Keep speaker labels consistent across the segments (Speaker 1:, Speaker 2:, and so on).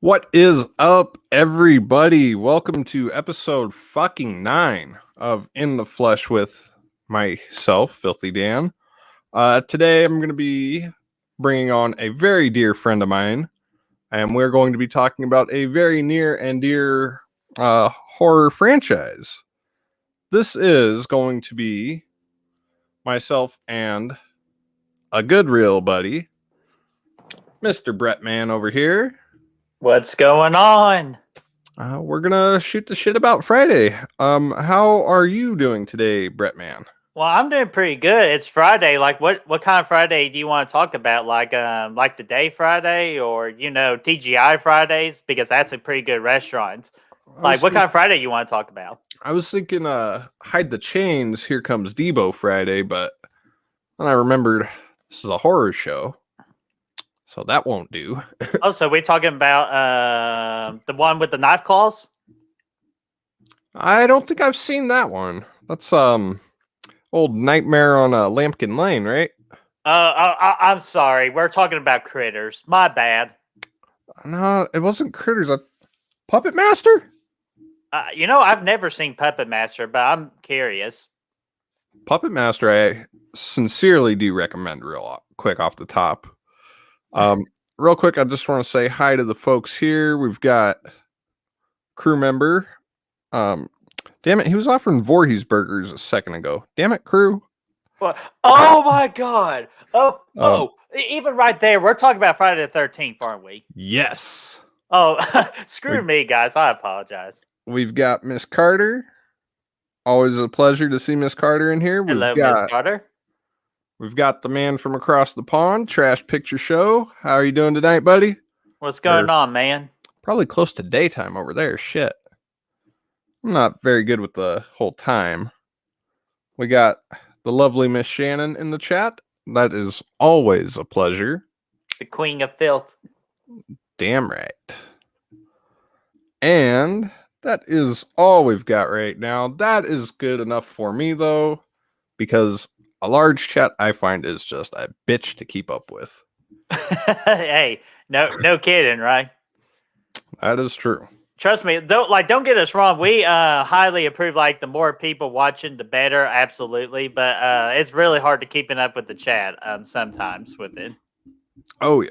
Speaker 1: What is up, everybody? Welcome to episode fucking 9 of In the Flesh with myself, Filthy Dan. Today I'm going to be bringing on a very dear friend of mine, and we're going to be talking about a very near and dear horror franchise. This is going to be myself and a good real buddy, Mr. BrettMan over here.
Speaker 2: What's going on?
Speaker 1: We're gonna shoot the shit about Friday. How are you doing today, BrettMan?
Speaker 2: Well, I'm doing pretty good. It's Friday. Like, what kind of Friday do you want to talk about? Like the day Friday, or TGI Fridays, because that's a pretty good restaurant. Like, what kind of Friday you want to talk about?
Speaker 1: I was thinking, hide the chains. Here comes Debo Friday, but then I remembered this is a horror show, so that won't do.
Speaker 2: Oh, so we're talking about the one with the knife claws?
Speaker 1: I don't think I've seen that one. That's old Nightmare on Lampkin Lane, right?
Speaker 2: I'm sorry. We're talking about Critters. My bad.
Speaker 1: No, it wasn't Critters. Puppet Master?
Speaker 2: I've never seen Puppet Master, but I'm curious.
Speaker 1: Puppet Master, I sincerely do recommend real quick off the top. Real quick, I just want to say hi to the folks here. We've got crew member. Damn it, he was offering Voorhees burgers a second ago. Damn it, crew.
Speaker 2: What? Oh my god. Oh, even right there, we're talking about Friday the 13th, aren't we?
Speaker 1: Yes.
Speaker 2: Oh, screw me, guys. I apologize.
Speaker 1: We've got Miss Carter. Always a pleasure to see Miss Carter in here.
Speaker 2: Hello, Miss Carter.
Speaker 1: We've got the man from across the pond, Trash Picture Show. How are you doing tonight, buddy?
Speaker 2: What's going on, man?
Speaker 1: Probably close to daytime over there. Shit. I'm not very good with the whole time. We got the lovely Miss Shannon in the chat. That is always a pleasure.
Speaker 2: The queen of filth.
Speaker 1: Damn right. And that is all we've got right now. That is good enough for me, though, because a large chat, I find, is just a bitch to keep up with.
Speaker 2: Hey, no kidding, right?
Speaker 1: That is true.
Speaker 2: Trust me, don't get us wrong. We highly approve. Like, the more people watching, the better. Absolutely, but it's really hard to keeping up with the chat sometimes with it.
Speaker 1: Oh yeah,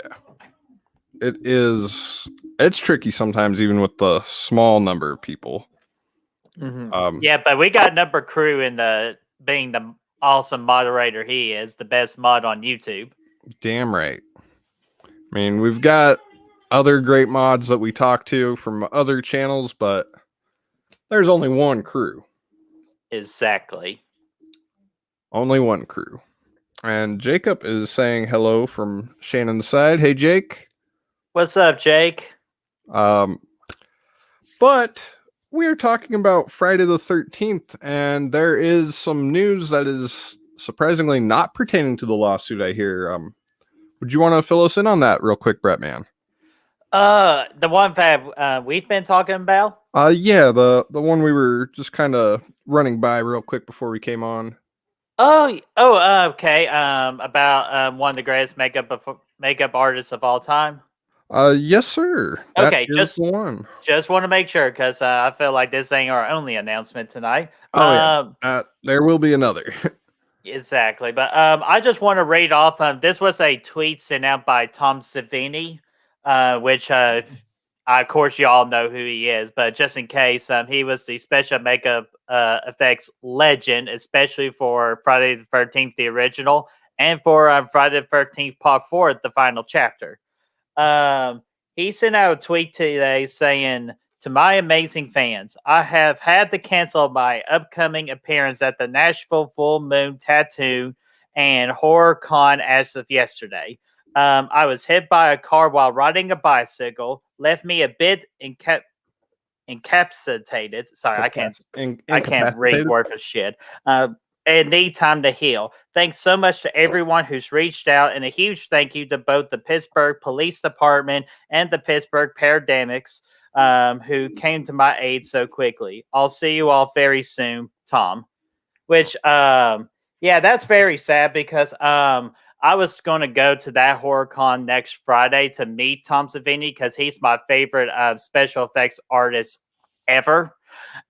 Speaker 1: it is. It's tricky sometimes, even with the small number of people.
Speaker 2: Mm-hmm. Yeah, but we got number crew in being the awesome moderator he is, the best mod on YouTube.
Speaker 1: Damn right. I mean, we've got other great mods that we talk to from other channels, but there's only one crew.
Speaker 2: Exactly.
Speaker 1: Only one crew. And Jacob is saying hello from Shannon's side. Hey, Jake.
Speaker 2: What's up, Jake?
Speaker 1: But we're talking about Friday the 13th, and there is some news that is surprisingly not pertaining to the lawsuit, I hear. Would you want to fill us in on that real quick, BrettMan?
Speaker 2: The one that we've been talking about?
Speaker 1: Yeah, the one we were just kind of running by real quick before we came on.
Speaker 2: Okay. About one of the greatest makeup artists of all time.
Speaker 1: Yes, sir.
Speaker 2: Okay,
Speaker 1: just one.
Speaker 2: Just want to make sure, because I feel like this ain't our only announcement tonight.
Speaker 1: Oh yeah, there will be another.
Speaker 2: Exactly, but I just want to read off. This was a tweet sent out by Tom Savini, which of course you all know who he is, but just in case, he was the special makeup effects legend, especially for Friday the 13th, the original, and for Friday the 13th Part 4, the final chapter. He sent out a tweet today saying, "To my amazing fans, I have had to cancel my upcoming appearance at the Nashville Full Moon Tattoo and Horror Con as of yesterday. I was hit by a car while riding a bicycle, left me a bit incapacitated. Sorry, I can't read worth of shit. And need time to heal. Thanks so much to everyone who's reached out, and a huge thank you to both the Pittsburgh Police Department and the Pittsburgh Parademics, who came to my aid so quickly. I'll see you all very soon, Tom." Which, yeah, that's very sad, because I was going to go to that horror con next Friday to meet Tom Savini because he's my favorite special effects artist ever.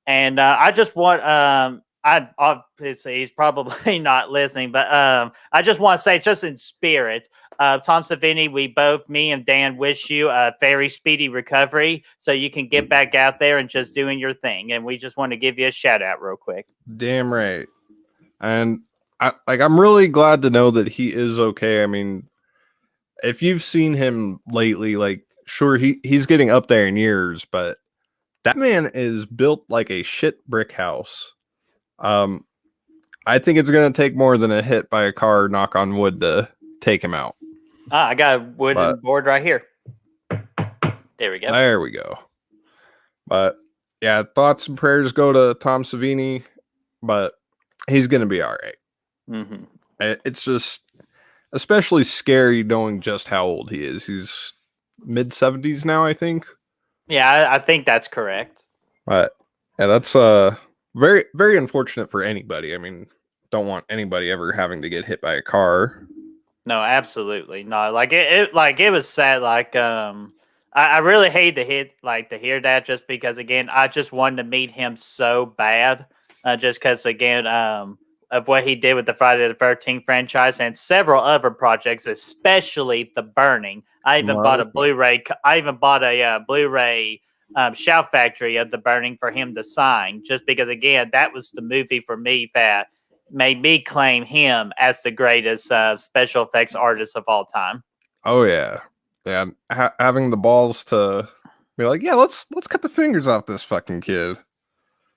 Speaker 2: And I just want, I obviously he's probably not listening, but I just want to say, just in spirit, Tom Savini, me and Dan wish you a very speedy recovery so you can get back out there and just doing your thing. And we just want to give you a shout out real quick.
Speaker 1: Damn right. And I'm really glad to know that he is okay. I mean, if you've seen him lately, like, sure, he's getting up there in years, but that man is built like a shit brick house. I think it's going to take more than a hit by a car, knock on wood, to take him out.
Speaker 2: I got a wooden board right here. There we go.
Speaker 1: There we go. But yeah, thoughts and prayers go to Tom Savini, but he's going to be all right.
Speaker 2: Mm-hmm.
Speaker 1: It's just especially scary knowing just how old he is. He's mid-70s now, I think.
Speaker 2: Yeah, I think that's correct.
Speaker 1: But yeah, that's very, very unfortunate for anybody. I mean, don't want anybody ever having to get hit by a car.
Speaker 2: No, absolutely not. Like it was sad. Like I really hate to hear that, just because again I just wanted to meet him so bad, just because again of what he did with the Friday the 13th franchise and several other projects, especially The Burning. I even bought a Blu-ray. I even bought a Blu-ray Shout Factory of The Burning for him to sign, just because again that was the movie for me that made me claim him as the greatest special effects artist of all time.
Speaker 1: Oh yeah, yeah. Having the balls to be like, yeah, let's cut the fingers off this fucking kid.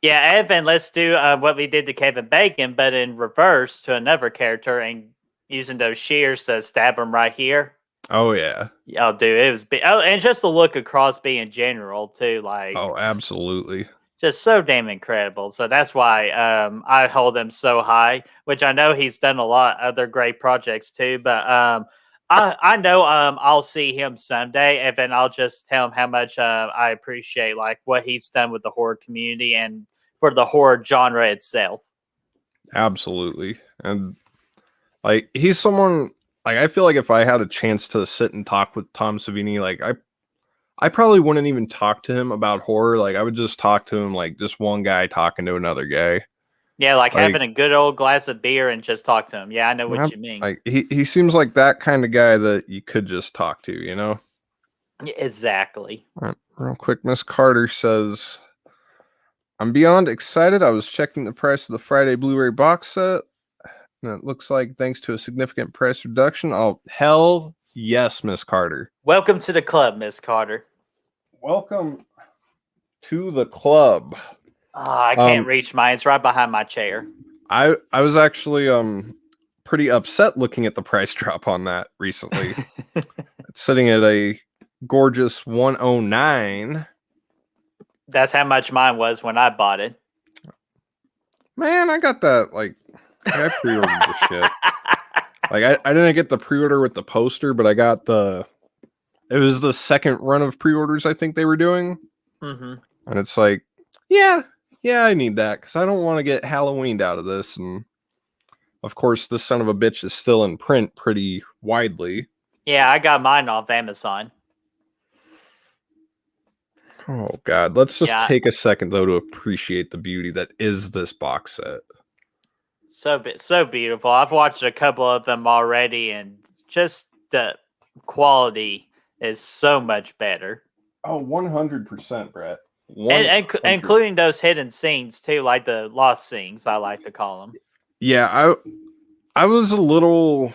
Speaker 2: Yeah, Evan, let's do what we did to Kevin Bacon, but in reverse to another character and using those shears to stab him right here.
Speaker 1: Oh yeah.
Speaker 2: Oh, dude, it was and just the look of Crosby in general too, like.
Speaker 1: Oh, absolutely.
Speaker 2: Just so damn incredible. So that's why I hold him so high, which I know he's done a lot of other great projects too. But I know I'll see him someday, and then I'll just tell him how much I appreciate like what he's done with the horror community and for the horror genre itself.
Speaker 1: Absolutely. And like he's someone, like, I feel like if I had a chance to sit and talk with Tom Savini, like I probably wouldn't even talk to him about horror. Like I would just talk to him like just one guy talking to another guy.
Speaker 2: Yeah, like having a good old glass of beer and just talk to him. Yeah, I know what you mean.
Speaker 1: Like he seems like that kind of guy that you could just talk to, you know?
Speaker 2: Exactly.
Speaker 1: All right, real quick, Miss Carter says, I'm beyond excited. I was checking the price of the Friday Blu-ray box set, and it looks like thanks to a significant price reduction. Oh, hell yes, Miss Carter.
Speaker 2: Welcome to the club, Miss Carter.
Speaker 1: Welcome to the club.
Speaker 2: I can't reach mine. It's right behind my chair.
Speaker 1: I was actually pretty upset looking at the price drop on that recently. It's sitting at a gorgeous 109.
Speaker 2: That's how much mine was when I bought it.
Speaker 1: Man, I got that, like, I pre-ordered the shit. Like, I didn't get the pre-order with the poster, but I got it was the second run of pre-orders I think they were doing.
Speaker 2: Mm-hmm.
Speaker 1: And it's like, yeah, I need that, because I don't want to get Halloweened out of this. And, of course, this son of a bitch is still in print pretty widely.
Speaker 2: Yeah, I got mine off Amazon.
Speaker 1: Oh, God. Let's just take a second, though, to appreciate the beauty that is this box set.
Speaker 2: So beautiful. I've watched a couple of them already, and just the quality is so much better.
Speaker 1: Oh, 100%, Brett.
Speaker 2: And including those hidden scenes, too, like the lost scenes, I like to call them.
Speaker 1: Yeah, I was a little...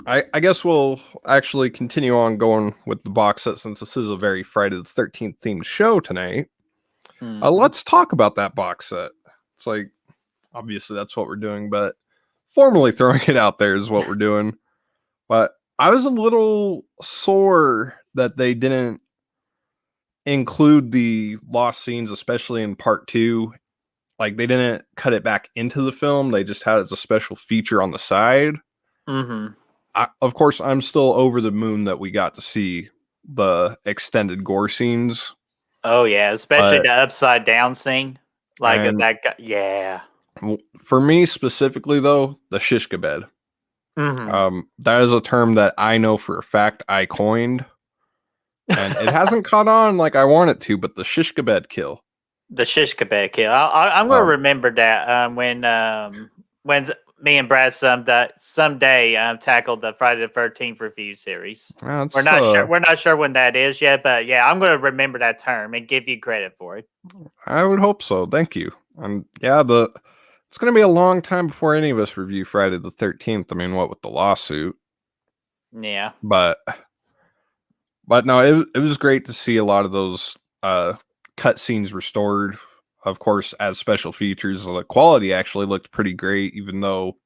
Speaker 1: I guess we'll actually continue on going with the box set since this is a very Friday the 13th themed show tonight. Mm-hmm. Let's talk about that box set. It's like, obviously that's what we're doing, but formally throwing it out there is what we're doing. But I was a little sore that they didn't include the lost scenes, especially in part 2. Like, they didn't cut it back into the film. They just had it as a special feature on the side.
Speaker 2: Mm-hmm.
Speaker 1: Of course, I'm still over the moon that we got to see the extended gore scenes.
Speaker 2: Oh, yeah, especially the upside down scene. Like that guy, yeah.
Speaker 1: For me specifically, though, the shishka bed. That is a term that I know for a fact I coined, and it hasn't caught on like I want it to. But the shishka bed kill.
Speaker 2: The shish kebab kill. I'm going to remember that when me and Brad someday tackled the Friday the 13th review series. We're not sure when that is yet, but yeah, I'm going to remember that term and give you credit for it.
Speaker 1: I would hope so. Thank you. And yeah, it's going to be a long time before any of us review Friday the 13th. I mean, what with the lawsuit?
Speaker 2: Yeah.
Speaker 1: But no, it was great to see a lot of those cut scenes restored, of course, as special features. The quality actually looked pretty great, even though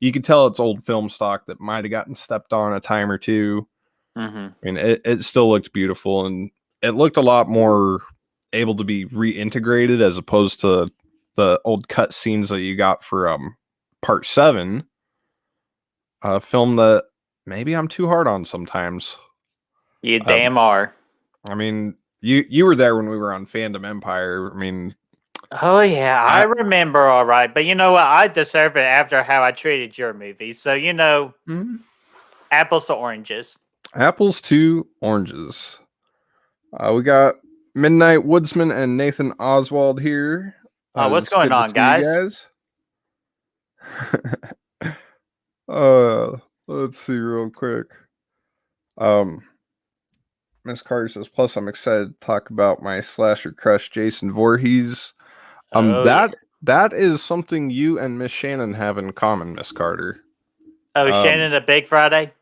Speaker 1: you could tell it's old film stock that might have gotten stepped on a time or two. I mean, it still looked beautiful, and it looked a lot more able to be reintegrated as opposed to the old cut scenes that you got for part 7, a film that maybe I'm too hard on sometimes.
Speaker 2: You damn are.
Speaker 1: I mean, you were there when we were on Fandom Empire. I mean,
Speaker 2: oh yeah, I remember all right. But you know what? I deserve it after how I treated your movie. So apples to oranges.
Speaker 1: Apples to oranges. We got Midnight Woodsman and Nathan Oswald here.
Speaker 2: What's going on, guys?
Speaker 1: Let's see real quick. Miss Carter says, plus I'm excited to talk about my slasher crush, Jason Voorhees. That is something you and Miss Shannon have in common, Miss Carter.
Speaker 2: Oh, Shannon a Big Friday?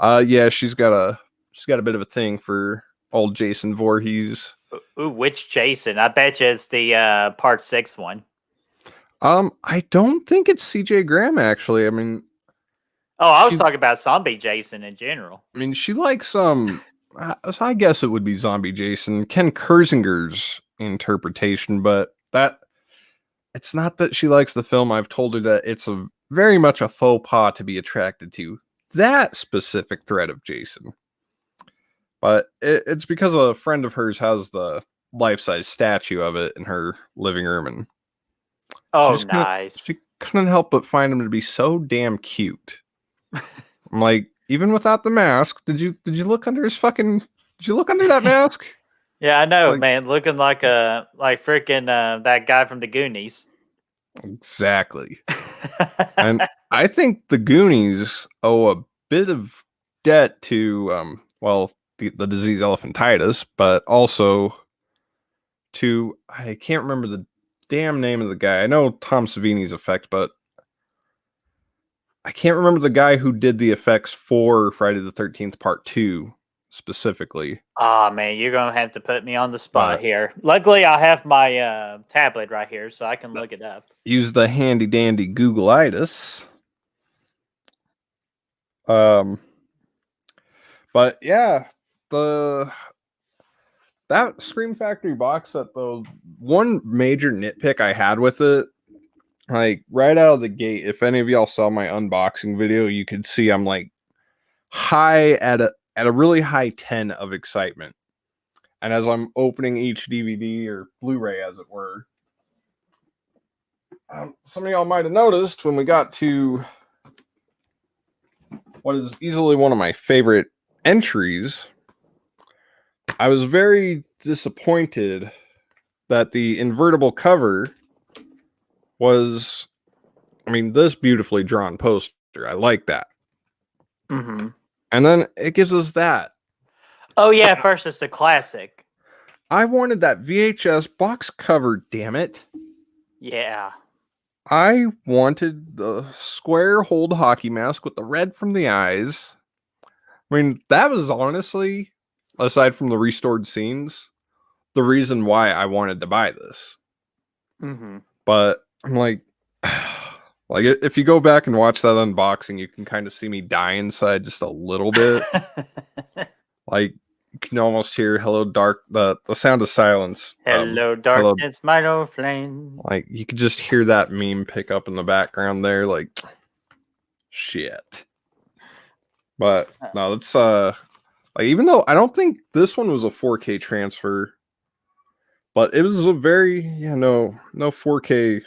Speaker 1: Yeah, she's got a bit of a thing for old Jason Voorhees.
Speaker 2: Ooh, which Jason? I bet you it's the part 6 one.
Speaker 1: I don't think it's CJ Graham, actually. I mean,
Speaker 2: I was talking about zombie Jason in general.
Speaker 1: I mean, she likes I guess it would be zombie Jason, Ken Kersinger's interpretation, but it's not that she likes the film. I've told her that it's very much a faux pas to be attracted to that specific thread of Jason. But it's because a friend of hers has the life-size statue of it in her living room, and
Speaker 2: nice.
Speaker 1: She couldn't help but find him to be so damn cute. I'm like, even without the mask, did you look under his fucking? Did you look under that mask?
Speaker 2: Yeah, I know, man. Looking like freaking that guy from the Goonies.
Speaker 1: Exactly. And I think the Goonies owe a bit of debt to the disease elephantitis, but also to, I can't remember the damn name of the guy. I know Tom Savini's effect, but I can't remember the guy who did the effects for Friday the 13th Part 2 specifically.
Speaker 2: Oh, man, you're going to have to put me on the spot here. Luckily, I have my tablet right here, so I can look it up.
Speaker 1: Use the handy-dandy Google-itis. But yeah, that Scream Factory box set, though, one major nitpick I had with it, like right out of the gate, if any of y'all saw my unboxing video, you could see I'm like high at a really high 10 of excitement. And as I'm opening each DVD or Blu-ray, as it were, some of y'all might have noticed when we got to what is easily one of my favorite entries, I was very disappointed that the invertible cover was, I mean, this beautifully drawn poster. I like that.
Speaker 2: Mm-hmm.
Speaker 1: And then it gives us that.
Speaker 2: Oh, yeah, first it's the classic.
Speaker 1: I wanted that VHS box cover, damn it.
Speaker 2: Yeah.
Speaker 1: I wanted the square hold hockey mask with the red from the eyes. I mean, that was honestly, aside from the restored scenes, the reason why I wanted to buy this.
Speaker 2: Mm-hmm.
Speaker 1: But I'm like if you go back and watch that unboxing, you can kind of see me die inside just a little bit. Like, you can almost hear "Hello, Dark," the sound of silence.
Speaker 2: Hello, darkness, my old flame.
Speaker 1: Like, you could just hear that meme pick up in the background there. Like, shit. But no, it's like, even though I don't think this one was a 4K transfer, but it was a very no 4K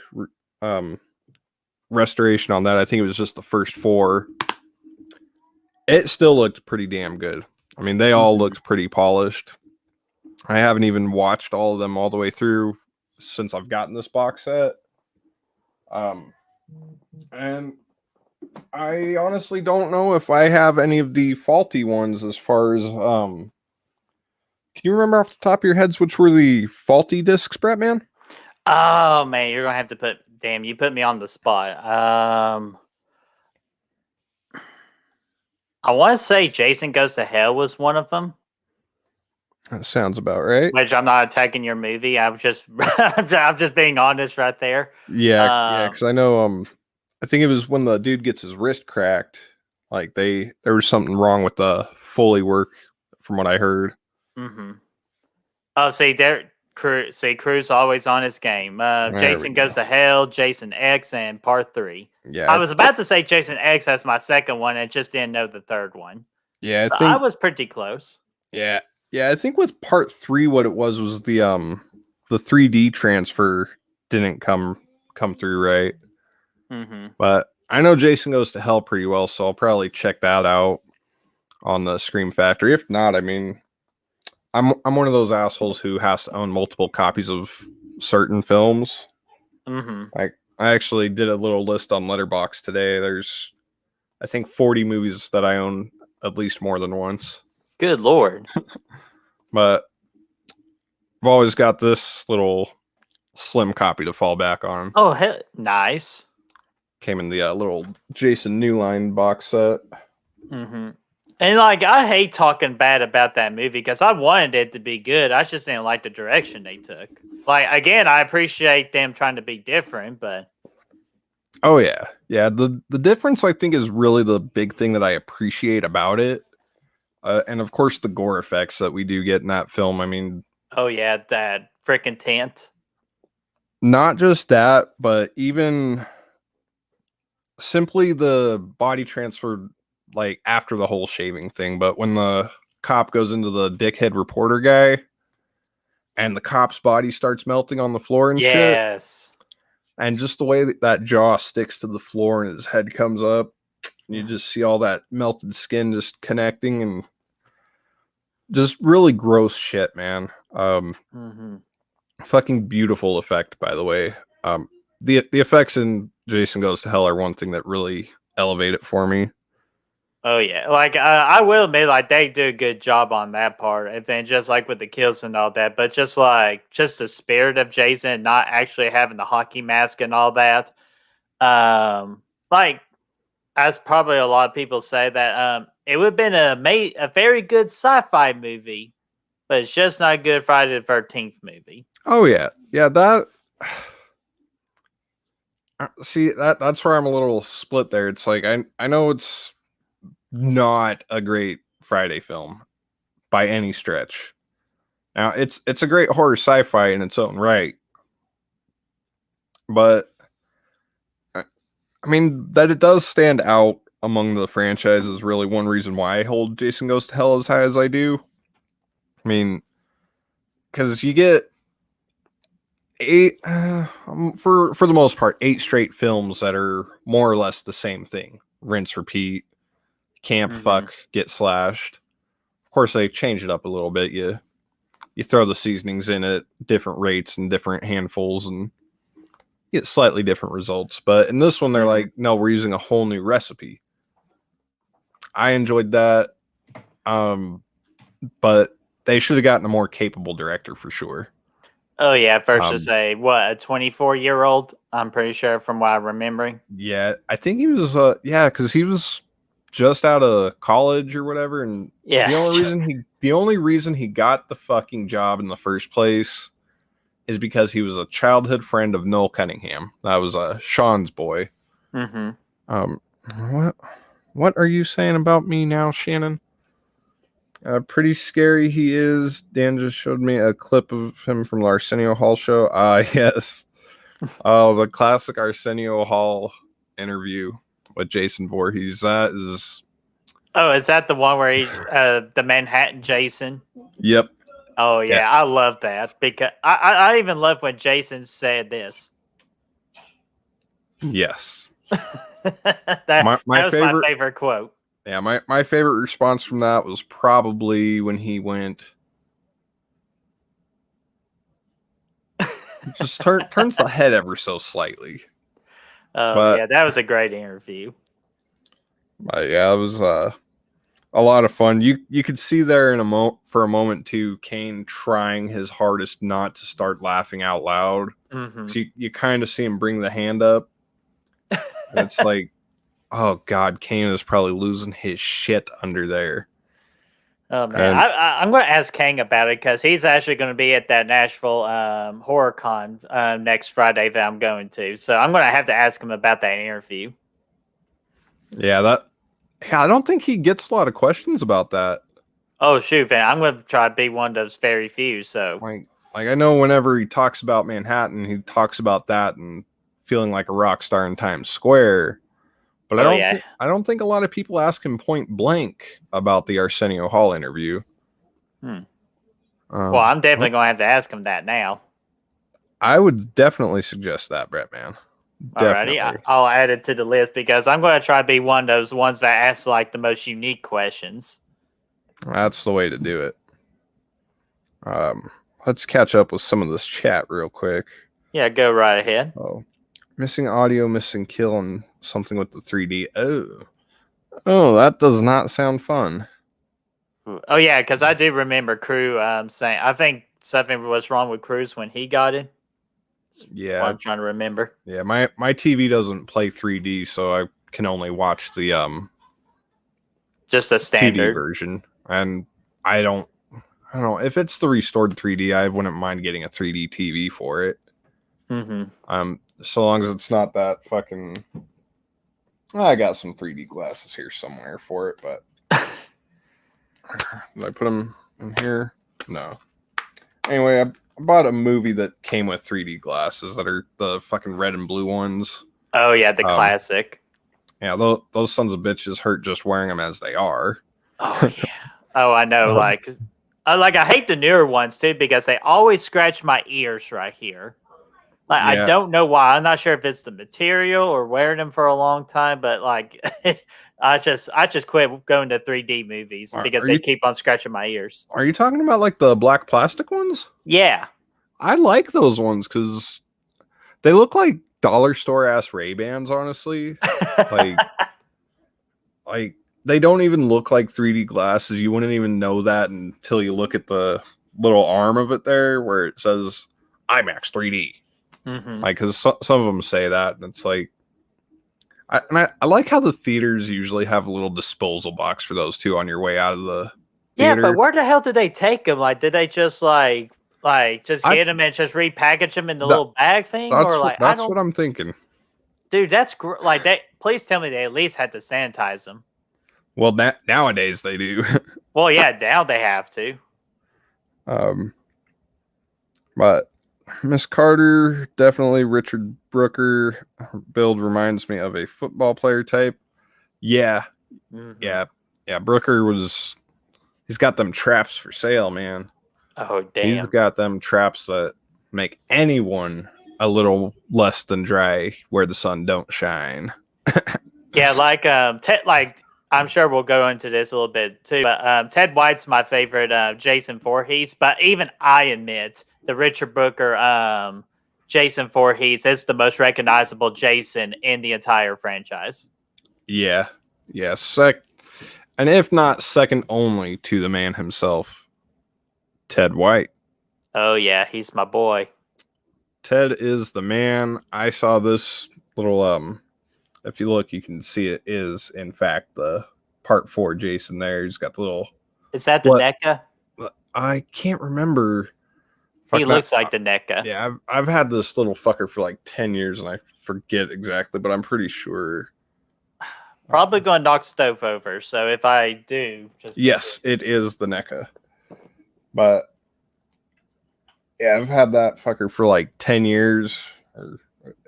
Speaker 1: restoration on that. I think it was just the first 4. It still looked pretty damn good. I mean, they all looked pretty polished. I haven't even watched all of them all the way through since I've gotten this box set. And I honestly don't know if I have any of the faulty ones as far as can you remember off the top of your heads which were the faulty discs, BrettMan?
Speaker 2: Oh man, you're gonna have to put. Damn, you put me on the spot. I want to say Jason Goes to Hell was one of them.
Speaker 1: That sounds about right.
Speaker 2: Which I'm not attacking your movie. I'm just being honest right there.
Speaker 1: Yeah, because I know I think it was when the dude gets his wrist cracked. Like there was something wrong with the Foley work, from what I heard.
Speaker 2: Mm-hmm. Oh, see, Crew's always on his game. Jason Goes to Hell, Jason X, and Part 3.
Speaker 1: Yeah,
Speaker 2: I was about to say Jason X as my second one, and just didn't know the third one.
Speaker 1: Yeah,
Speaker 2: I was pretty close.
Speaker 1: Yeah, I think with Part 3, what it was the 3D transfer didn't come through right.
Speaker 2: Mm-hmm.
Speaker 1: But I know Jason Goes to Hell pretty well, so I'll probably check that out on the Scream Factory. If not, I mean, I'm one of those assholes who has to own multiple copies of certain films.
Speaker 2: Mm-hmm.
Speaker 1: Like I actually did a little list on Letterboxd today. There's, I think, 40 movies that I own at least more than once.
Speaker 2: Good Lord.
Speaker 1: But I've always got this little slim copy to fall back on.
Speaker 2: Oh, nice.
Speaker 1: Came in the little Jason New Line box set.
Speaker 2: Mm-hmm. And like, I hate talking bad about that movie because I wanted it to be good. I just didn't like the direction they took. Like, again, I appreciate them trying to be different, but
Speaker 1: oh yeah. The difference, I think, is really the big thing that I appreciate about it, and of course the gore effects that we do get in that film. I mean,
Speaker 2: oh yeah, that freaking tent.
Speaker 1: Not just that, but even simply the body transfer, like after the whole shaving thing. But when the cop goes into the dickhead reporter guy and the cop's body starts melting on the floor and shit. And just the way that jaw sticks to the floor and his head comes up, you just see all that melted skin just connecting, and just really gross shit, man. Fucking beautiful effect, by the way. The effects in Jason Goes to Hell are one thing that really elevate it for me.
Speaker 2: Oh yeah, like I will admit, like they do a good job on that part, and then just like with the kills and all that, but just the spirit of Jason not actually having the hockey mask and all that, like as probably a lot of people say that it would have been a very good sci-fi movie, but it's just not a good Friday the 13th movie.
Speaker 1: Oh yeah, that. See, that's where I'm a little split there. It's like I know it's not a great Friday film by any stretch. Now it's a great horror sci-fi in its own right, but I mean that it does stand out among the franchises is really one reason why I hold Jason Goes to Hell as high as I do. I mean, because you get 8 for the most part 8 straight films that are more or less the same thing, rinse repeat, camp, fuck, get slashed. Of course they change it up a little bit. You throw the seasonings in at different rates and different handfuls and get slightly different results. But in this one they're like, no, we're using a whole new recipe. I enjoyed that, but they should have gotten a more capable director for sure.
Speaker 2: Oh yeah, versus a 24-year-old. I'm pretty sure from what I'm remembering.
Speaker 1: Yeah, I think he was because he was just out of college or whatever, and the only reason he got the fucking job in the first place is because he was a childhood friend of Noel Cunningham. That was Sean's boy. What are you saying about me now, Shannon? Pretty scary he is. Dan just showed me a clip of him from the Arsenio Hall show. Yes. The classic Arsenio Hall interview with Jason Voorhees. That is...
Speaker 2: Oh, is that the one where he's the Manhattan Jason?
Speaker 1: Yep.
Speaker 2: Oh, yeah. I love that. Because I even love when Jason said this.
Speaker 1: Yes.
Speaker 2: that
Speaker 1: My
Speaker 2: was my favorite quote.
Speaker 1: Yeah, my favorite response from that was probably when he went. Just turns the head ever so slightly.
Speaker 2: Oh
Speaker 1: But
Speaker 2: yeah, that was a great interview.
Speaker 1: yeah, it was a lot of fun. You could see there for a moment too, Kane trying his hardest not to start laughing out loud.
Speaker 2: Mm-hmm.
Speaker 1: So you kind of see him bring the hand up. And it's like, oh God, Kane is probably losing his shit under there.
Speaker 2: Oh man, I'm going to ask Kang about it because he's actually going to be at that Nashville HorrorCon next Friday that I'm going to. So I'm going to have to ask him about that interview.
Speaker 1: Yeah, I don't think he gets a lot of questions about that.
Speaker 2: Oh shoot, man! I'm going to try to be one of those very few. So
Speaker 1: like I know whenever he talks about Manhattan, he talks about that and feeling like a rock star in Times Square. But I don't think a lot of people ask him point blank about the Arsenio Hall interview.
Speaker 2: Well, I'm definitely going to have to ask him that now.
Speaker 1: I would definitely suggest that, BrettMan.
Speaker 2: Alrighty, I'll add it to the list because I'm going to try to be one of those ones that asks like the most unique questions.
Speaker 1: That's the way to do it. Let's catch up with some of this chat real quick.
Speaker 2: Yeah, go right ahead.
Speaker 1: Oh, missing audio, missing kill, and something with the 3D. Oh, that does not sound fun.
Speaker 2: Oh yeah, because I do remember Crew saying I think something was wrong with Cruz when he got it.
Speaker 1: Yeah,
Speaker 2: I'm trying to remember.
Speaker 1: Yeah, my TV doesn't play 3D, so I can only watch the
Speaker 2: just the standard
Speaker 1: 2D version. And I don't know if it's the restored 3D. I wouldn't mind getting a 3D TV for it.
Speaker 2: Mm-hmm.
Speaker 1: So long as it's not that fucking. I got some 3D glasses here somewhere for it, but did I put them in here? No. Anyway, I bought a movie that came with 3D glasses that are the fucking red and blue ones.
Speaker 2: Oh yeah, the classic.
Speaker 1: Yeah, those sons of bitches hurt just wearing them as they are.
Speaker 2: Oh yeah. Oh, I know. I hate the newer ones too because they always scratch my ears right here. Like I don't know why. I'm not sure if it's the material or wearing them for a long time, but like I just quit going to 3D movies because they keep on scratching my ears.
Speaker 1: Are you talking about like the black plastic ones?
Speaker 2: Yeah.
Speaker 1: I like those ones because they look like dollar store ass Ray-Bans, honestly. like they don't even look like 3D glasses. You wouldn't even know that until you look at the little arm of it there where it says IMAX 3D.
Speaker 2: Mm-hmm.
Speaker 1: Like, because some of them say that, and it's like, I like how the theaters usually have a little disposal box for those too on your way out of the theater.
Speaker 2: Yeah, but where the hell did they take them? Like, did they just just get them and just repackage them in the little bag thing, or like
Speaker 1: that's what I'm thinking.
Speaker 2: Dude, that's like that. Please tell me they at least had to sanitize them.
Speaker 1: Well, nowadays they do.
Speaker 2: Well, yeah, now they have to.
Speaker 1: But Miss Carter, definitely Richard Brooker build reminds me of a football player type. Yeah. Mm-hmm. Yeah. Brooker he's got them traps for sale, man.
Speaker 2: Oh, damn.
Speaker 1: He's got them traps that make anyone a little less than dry where the sun don't shine.
Speaker 2: Yeah, like I'm sure we'll go into this a little bit too, but Ted White's my favorite Jason Voorhees, but even I admit the Richard Brooker Jason Voorhees is the most recognizable Jason in the entire franchise.
Speaker 1: Yeah. And if not second only to the man himself, Ted White.
Speaker 2: Oh yeah, he's my boy.
Speaker 1: Ted is the man. I saw this little if you look, you can see it is in fact the part 4 Jason there. He's got the little.
Speaker 2: Is that the NECA?
Speaker 1: I can't remember.
Speaker 2: He looks like the NECA.
Speaker 1: Yeah, I've had this little fucker for like 10 years and I forget exactly, but I'm pretty sure.
Speaker 2: Probably going to knock stove over. So if I do,
Speaker 1: yes, it is the NECA. But yeah, I've had that fucker for like 10 years.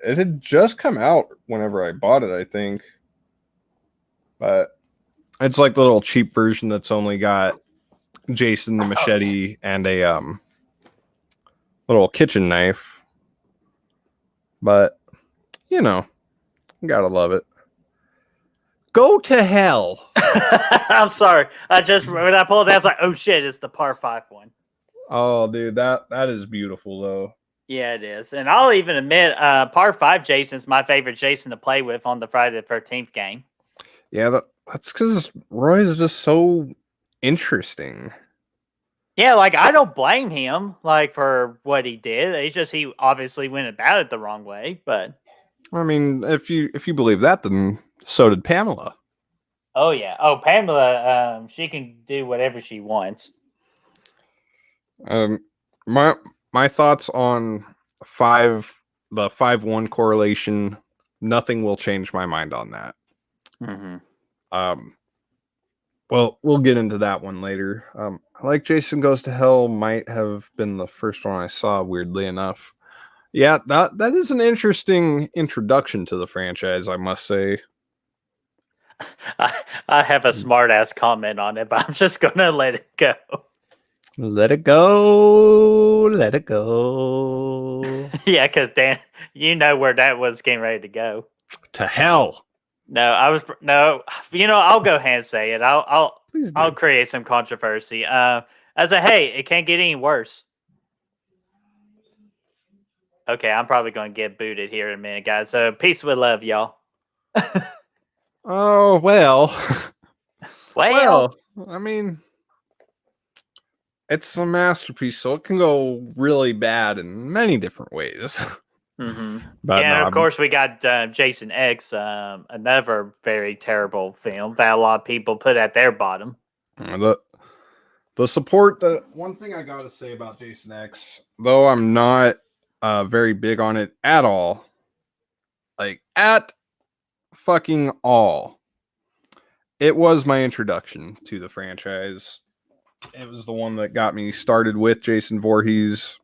Speaker 1: It had just come out whenever I bought it, I think. But it's like the little cheap version that's only got Jason the machete and a little kitchen knife. But you know, Gotta love it. Go to hell.
Speaker 2: I'm sorry. When I pulled it, I was like, oh shit, it's the par 5 one.
Speaker 1: Oh, dude, that is beautiful though.
Speaker 2: Yeah, it is. And I'll even admit, par 5 Jason's my favorite Jason to play with on the Friday the 13th game.
Speaker 1: Yeah, that's because Roy is just so interesting.
Speaker 2: Yeah, like I don't blame him like for what he did. It's just he obviously went about it the wrong way. But
Speaker 1: I mean, if you believe that, then so did Pamela.
Speaker 2: oh yeah, Pamela, she can do whatever she wants.
Speaker 1: My thoughts on the 5-1 correlation. Nothing will change my mind on that.
Speaker 2: Mm-hmm.
Speaker 1: Well, we'll get into that one later. I like Jason Goes to Hell might have been the first one I saw, weirdly enough. Yeah, that is an interesting introduction to the franchise, I must say.
Speaker 2: I have a smart ass comment on it, but I'm just gonna let it go.
Speaker 1: Let it go. Let it go.
Speaker 2: Yeah, because Dan, you know where that was getting ready to go.
Speaker 1: To hell.
Speaker 2: No, I'll go ahead and say it. I'll create some controversy. I say, hey, it can't get any worse. Okay, I'm probably going to get booted here in a minute, guys. So peace with love, y'all.
Speaker 1: Oh, well.
Speaker 2: Well,
Speaker 1: I mean, it's a masterpiece, so it can go really bad in many different ways.
Speaker 2: mm-hmm.
Speaker 1: But
Speaker 2: and
Speaker 1: no,
Speaker 2: of course, we got Jason X, another very terrible film that a lot of people put at their bottom.
Speaker 1: The support, the one thing I gotta say about Jason X, though I'm not very big on it at all, like at fucking all, it was my introduction to the franchise. It was the one that got me started with Jason Voorhees.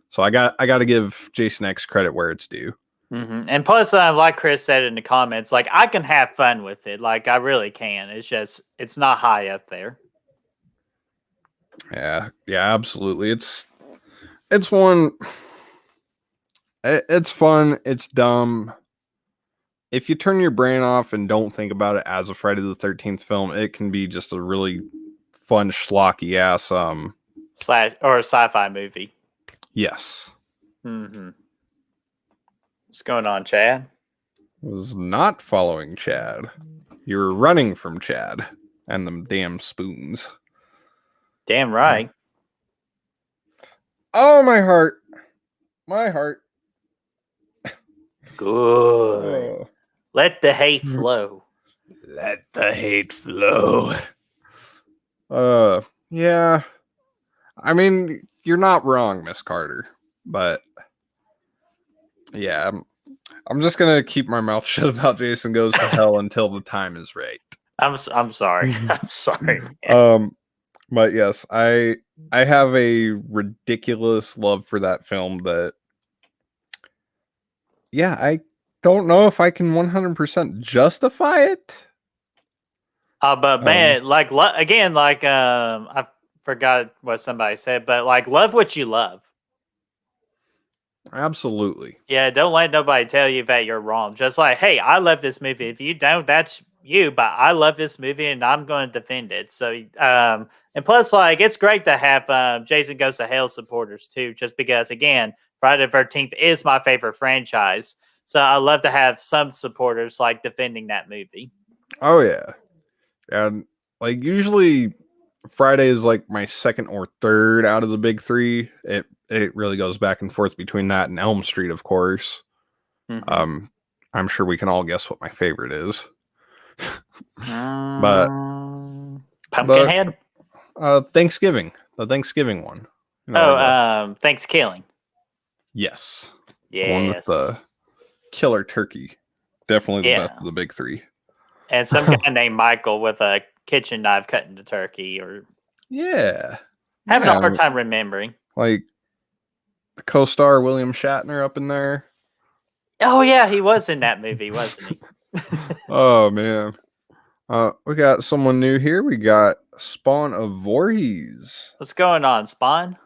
Speaker 1: So I got to give Jason X credit where it's due.
Speaker 2: Mm-hmm. And plus, like Chris said in the comments, like I can have fun with it. Like I really can. It's just it's not high up there.
Speaker 1: Yeah, absolutely. It's one. It's fun. It's dumb. If you turn your brain off and don't think about it as a Friday the 13th film, it can be just a really fun schlocky ass
Speaker 2: or a sci-fi movie.
Speaker 1: Yes.
Speaker 2: Mm-hmm. What's going on, Chad?
Speaker 1: Was not following Chad. You were running from Chad and them damn spoons.
Speaker 2: Damn right.
Speaker 1: Oh, my heart. My heart.
Speaker 2: Good. Oh. Let the hate flow.
Speaker 1: Let the hate flow. Yeah. I mean, you're not wrong, Miss Carter. But yeah, I'm just gonna keep my mouth shut about Jason Goes to Hell until the time is right.
Speaker 2: I'm sorry. I'm sorry.
Speaker 1: But yes, I have a ridiculous love for that film that, yeah, I don't know if I can 100% justify it.
Speaker 2: But man, I forgot what somebody said, but like, love what you love.
Speaker 1: Absolutely.
Speaker 2: Yeah, don't let nobody tell you that you're wrong. Just like, hey, I love this movie. If you don't, that's you. But I love this movie, and I'm going to defend it. So, and plus, like, it's great to have Jason Goes to Hell supporters too. Just because, again, Friday the 13th is my favorite franchise. So I love to have some supporters like defending that movie.
Speaker 1: Oh yeah, and like usually Friday is like my second or third out of the big three. It really goes back and forth between that and Elm Street, of course. Mm-hmm. I'm sure we can all guess what my favorite is. But
Speaker 2: Pumpkinhead?
Speaker 1: Thanksgiving. The Thanksgiving one.
Speaker 2: Thanksgiving.
Speaker 1: Yes.
Speaker 2: Yes.
Speaker 1: The one with the killer turkey. Definitely the best of the big three.
Speaker 2: And some guy named Michael with a kitchen knife cutting the turkey, or having a hard time remembering.
Speaker 1: Like the co-star William Shatner up in there.
Speaker 2: Oh yeah, he was in that movie, wasn't he?
Speaker 1: Oh man. We got someone new here. We got Spawn of Voorhees.
Speaker 2: What's going on, Spawn?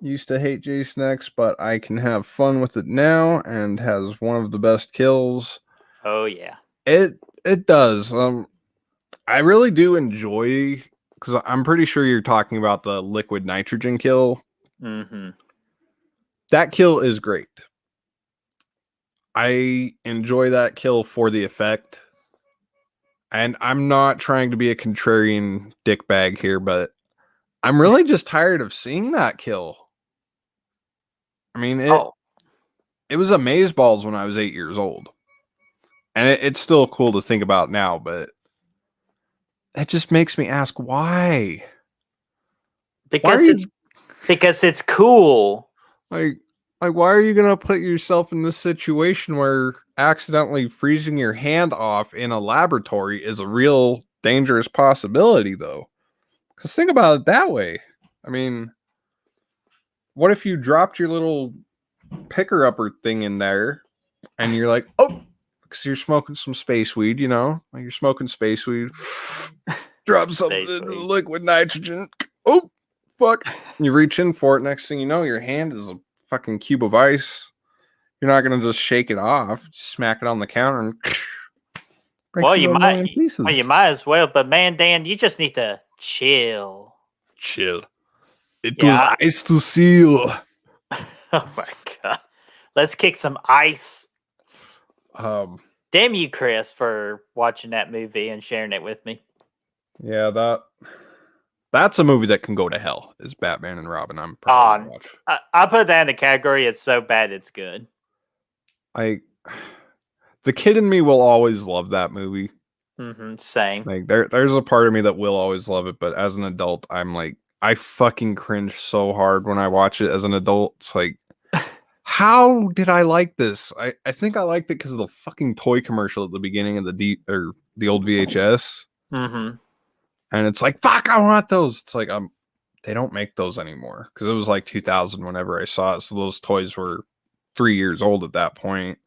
Speaker 1: used to hate Jason X, but I can have fun with it now, and has one of the best kills.
Speaker 2: Oh yeah.
Speaker 1: It does. I really do enjoy, because I'm pretty sure you're talking about the liquid nitrogen kill.
Speaker 2: Mm-hmm.
Speaker 1: That kill is great. I enjoy that kill for the effect. And I'm not trying to be a contrarian dickbag here, but I'm really just tired of seeing that kill. I mean, it was amazeballs when I was 8 years old. And it's still cool to think about now, but it just makes me ask why?
Speaker 2: Because it's cool.
Speaker 1: Like why are you gonna put yourself in this situation where accidentally freezing your hand off in a laboratory is a real dangerous possibility, though? Because think about it that way. I mean, what if you dropped your little picker upper thing in there and you're like, oh, because you're smoking some space weed, you know, like you're smoking space weed, drop something into the liquid nitrogen. Oh, fuck. You reach in for it. Next thing you know, your hand is a fucking cube of ice. You're not going to just shake it off, smack it on the counter, and
Speaker 2: you might as well. But man, Dan, you just need to chill.
Speaker 1: Chill. It was ice to seal.
Speaker 2: Oh my god. Let's kick some ice. Damn you, Chris, for watching that movie and sharing it with me.
Speaker 1: Yeah, that's a movie that can go to hell. Is Batman and Robin? I'm probably gonna watch.
Speaker 2: I put that in the category. It's so bad, it's good.
Speaker 1: The kid in me will always love that movie.
Speaker 2: Mm-hmm, same.
Speaker 1: Like there's a part of me that will always love it, but as an adult, I'm like, I fucking cringe so hard when I watch it as an adult. It's like, how did I like this? I think I liked it because of the fucking toy commercial at the beginning of the old VHS.
Speaker 2: Mm-hmm.
Speaker 1: And it's like, fuck, I want those. It's like, they don't make those anymore, because it was like 2000 whenever I saw it. So those toys were 3 years old at that point.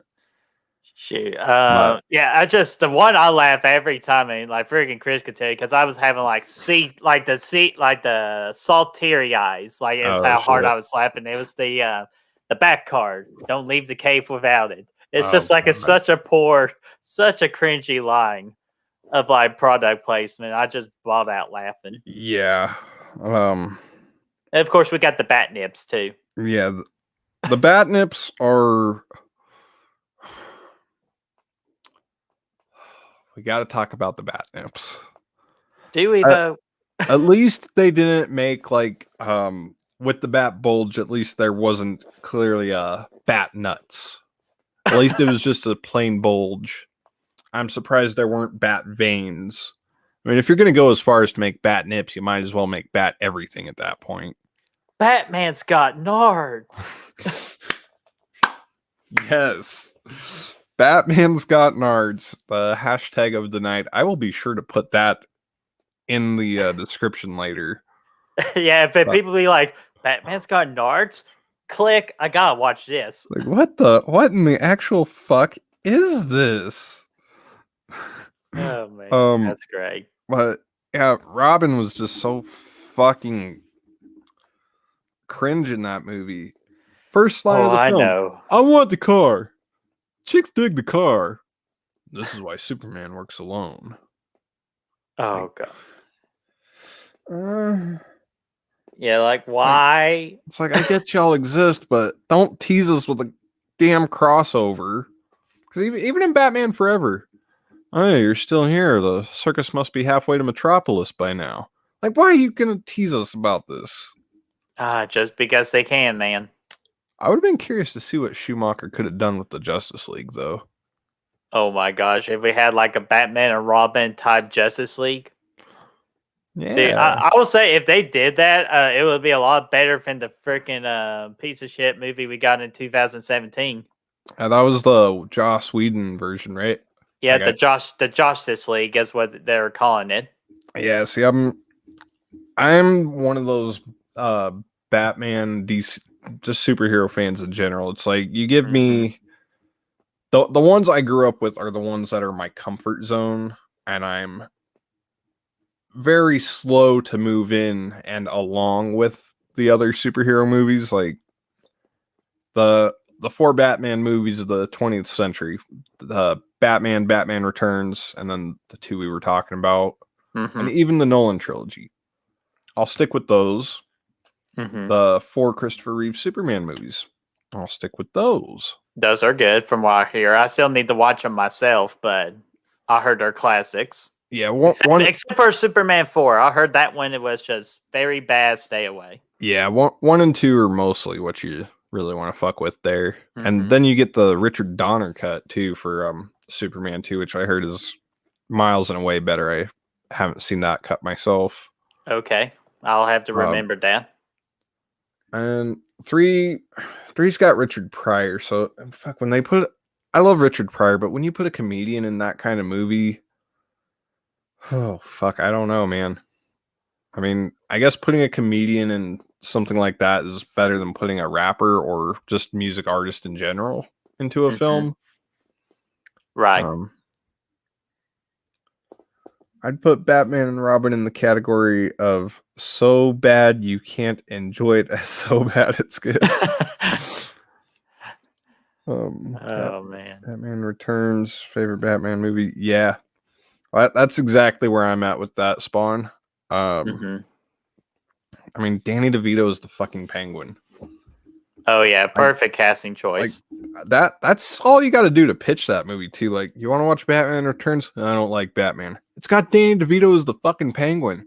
Speaker 2: Shoot. Yeah, the one I laugh every time, and like freaking Chris could tell you, because I was having like the salt teary eyes. Like, it was how hard I was laughing. It was the back card. Don't leave the cave without it. It's just like, it's such a cringy line of like product placement. I just bawled out laughing.
Speaker 1: Yeah.
Speaker 2: And of course we got the bat nips too.
Speaker 1: Yeah. The bat nips are... We got to talk about the bat nips.
Speaker 2: Do we though?
Speaker 1: At least they didn't make like with the bat bulge. At least there wasn't clearly bat nuts. At least it was just a plain bulge. I'm surprised there weren't bat veins. I mean, if you're gonna go as far as to make bat nips, you might as well make bat everything at that point.
Speaker 2: Batman's got nards.
Speaker 1: Yes. Batman's got nards. The hashtag of the night. I will be sure to put that in the description later.
Speaker 2: Yeah, but people be like, Batman's got nards? Click, I gotta watch this.
Speaker 1: Like, what in the actual fuck is this?
Speaker 2: Oh man, that's great.
Speaker 1: But yeah, Robin was just so fucking cringe in that movie. First line of the film. I know. I want the car. Chicks dig the car. This is why Superman works alone.
Speaker 2: Oh god. Yeah, like why?
Speaker 1: It's like I get y'all exist, but don't tease us with a damn crossover. Because even in Batman Forever, oh, you're still here. The circus must be halfway to Metropolis by now. Like, why are you gonna tease us about this?
Speaker 2: Just because they can, man.
Speaker 1: I would have been curious to see what Schumacher could have done with the Justice League, though.
Speaker 2: Oh my gosh, if we had like a Batman and Robin type Justice League.
Speaker 1: Yeah.
Speaker 2: Dude, I will say, if they did that, it would be a lot better than the freaking piece of shit movie we got in 2017.
Speaker 1: That was the Joss Whedon version, right?
Speaker 2: Yeah, the Justice League is what they're calling it.
Speaker 1: Yeah, see, I'm one of those Batman, DC, just superhero fans in general. It's like, you give me the ones I grew up with are the ones that are my comfort zone, and I'm very slow to move in and along with the other superhero movies, like the 4 Batman movies of the 20th century, the Batman Returns, and then the 2 we were talking about, and even the Nolan trilogy. I'll stick with those. The 4 Christopher Reeve Superman movies, I'll stick with those.
Speaker 2: Those are good from what I hear. I still need to watch them myself, but I heard they're classics.
Speaker 1: Yeah,
Speaker 2: except for Superman 4. I heard that one, it was just very bad. Stay away.
Speaker 1: Yeah, 1 and 2 are mostly what you really want to fuck with there. And then you get the Richard Donner cut too for Superman 2, which I heard is miles and away better. I haven't seen that cut myself.
Speaker 2: Okay, I'll have to remember that.
Speaker 1: And 3's got Richard Pryor. So fuck, when they put, I love Richard Pryor, but when you put a comedian in that kind of movie, oh fuck, I don't know, man. I mean, I guess putting a comedian in something like that is better than putting a rapper or just music artist in general into a film.
Speaker 2: Right.
Speaker 1: I'd put Batman and Robin in the category of so bad you can't enjoy it as so bad it's good.
Speaker 2: Man.
Speaker 1: Batman Returns, favorite Batman movie. Yeah. That's exactly where I'm at with that, Spawn. I mean, Danny DeVito is the fucking Penguin.
Speaker 2: Oh yeah, perfect casting choice.
Speaker 1: Like, that's all you got to do to pitch that movie too. Like, you want to watch Batman Returns? I don't like Batman. It's got Danny DeVito as the fucking Penguin.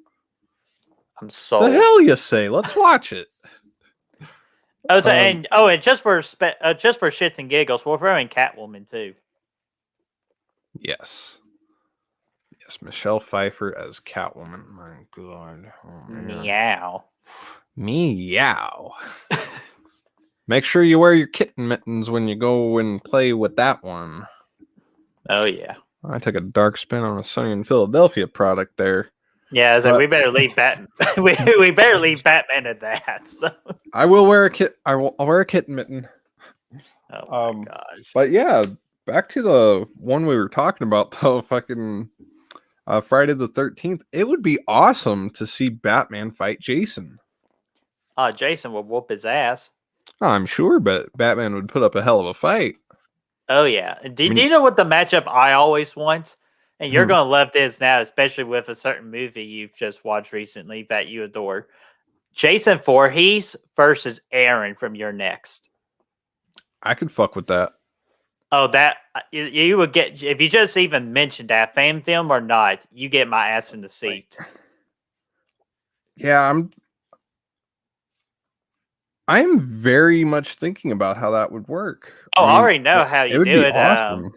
Speaker 2: I'm sold.
Speaker 1: The hell you say? Let's watch it.
Speaker 2: Oh, so, and just for shits and giggles, we're throwing Catwoman too.
Speaker 1: Yes, Michelle Pfeiffer as Catwoman. My God. Oh,
Speaker 2: meow.
Speaker 1: Meow. Make sure you wear your kitten mittens when you go and play with that one.
Speaker 2: Oh, yeah.
Speaker 1: I took a dark spin on a Sunny in Philadelphia product there.
Speaker 2: Yeah, so we better leave Batman. we better leave Batman at that. So.
Speaker 1: I will wear a kit. I'll wear a kitten mitten.
Speaker 2: Oh my gosh!
Speaker 1: But yeah, back to the one we were talking about, though. Fucking Friday the 13th. It would be awesome to see Batman fight Jason.
Speaker 2: Jason would whoop his ass.
Speaker 1: I'm sure, but Batman would put up a hell of a fight.
Speaker 2: Oh yeah. Do you know what the matchup I always want? And you're gonna love this now, especially with a certain movie you've just watched recently that you adore. Jason Voorhees versus Aaron from Your Next.
Speaker 1: I could fuck with that.
Speaker 2: Oh, that you would get if you just even mentioned that fan film or not, you get my ass in the seat.
Speaker 1: Yeah, I'm very much thinking about how that would work.
Speaker 2: Oh, I already know how you do it.
Speaker 1: Awesome.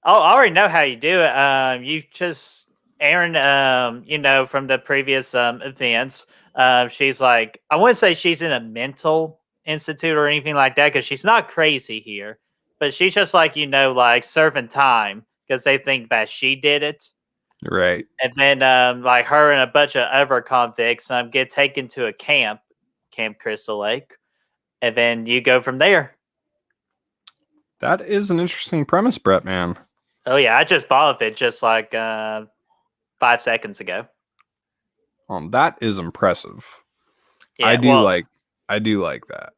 Speaker 2: I already know how you do it. You just Aaron, from the previous events. She's like, I wouldn't say she's in a mental institute or anything like that because she's not crazy here, but she's just like like serving time because they think that she did it.
Speaker 1: Right.
Speaker 2: And then like her and a bunch of other convicts get taken to a Camp Crystal Lake, and then you go from there.
Speaker 1: That is an interesting premise, BrettMan.
Speaker 2: Oh yeah, I just thought of it just like 5 seconds ago.
Speaker 1: That is impressive. Yeah, I do like that.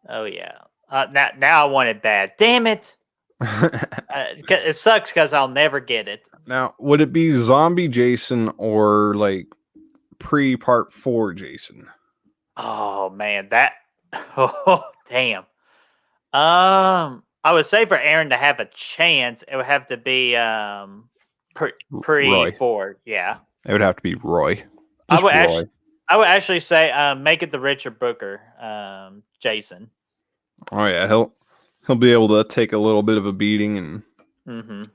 Speaker 2: Oh yeah. Now I want it bad. Damn it! It sucks because I'll never get it.
Speaker 1: Now, would it be zombie Jason or like pre-part 4 Jason?
Speaker 2: Oh man, that. Oh damn. I would say for Aaron to have a chance, it would have to be pre-4. Yeah,
Speaker 1: it would have to be Roy.
Speaker 2: I would actually say make it the Richard Brooker Jason.
Speaker 1: Oh yeah, he'll be able to take a little bit of a beating and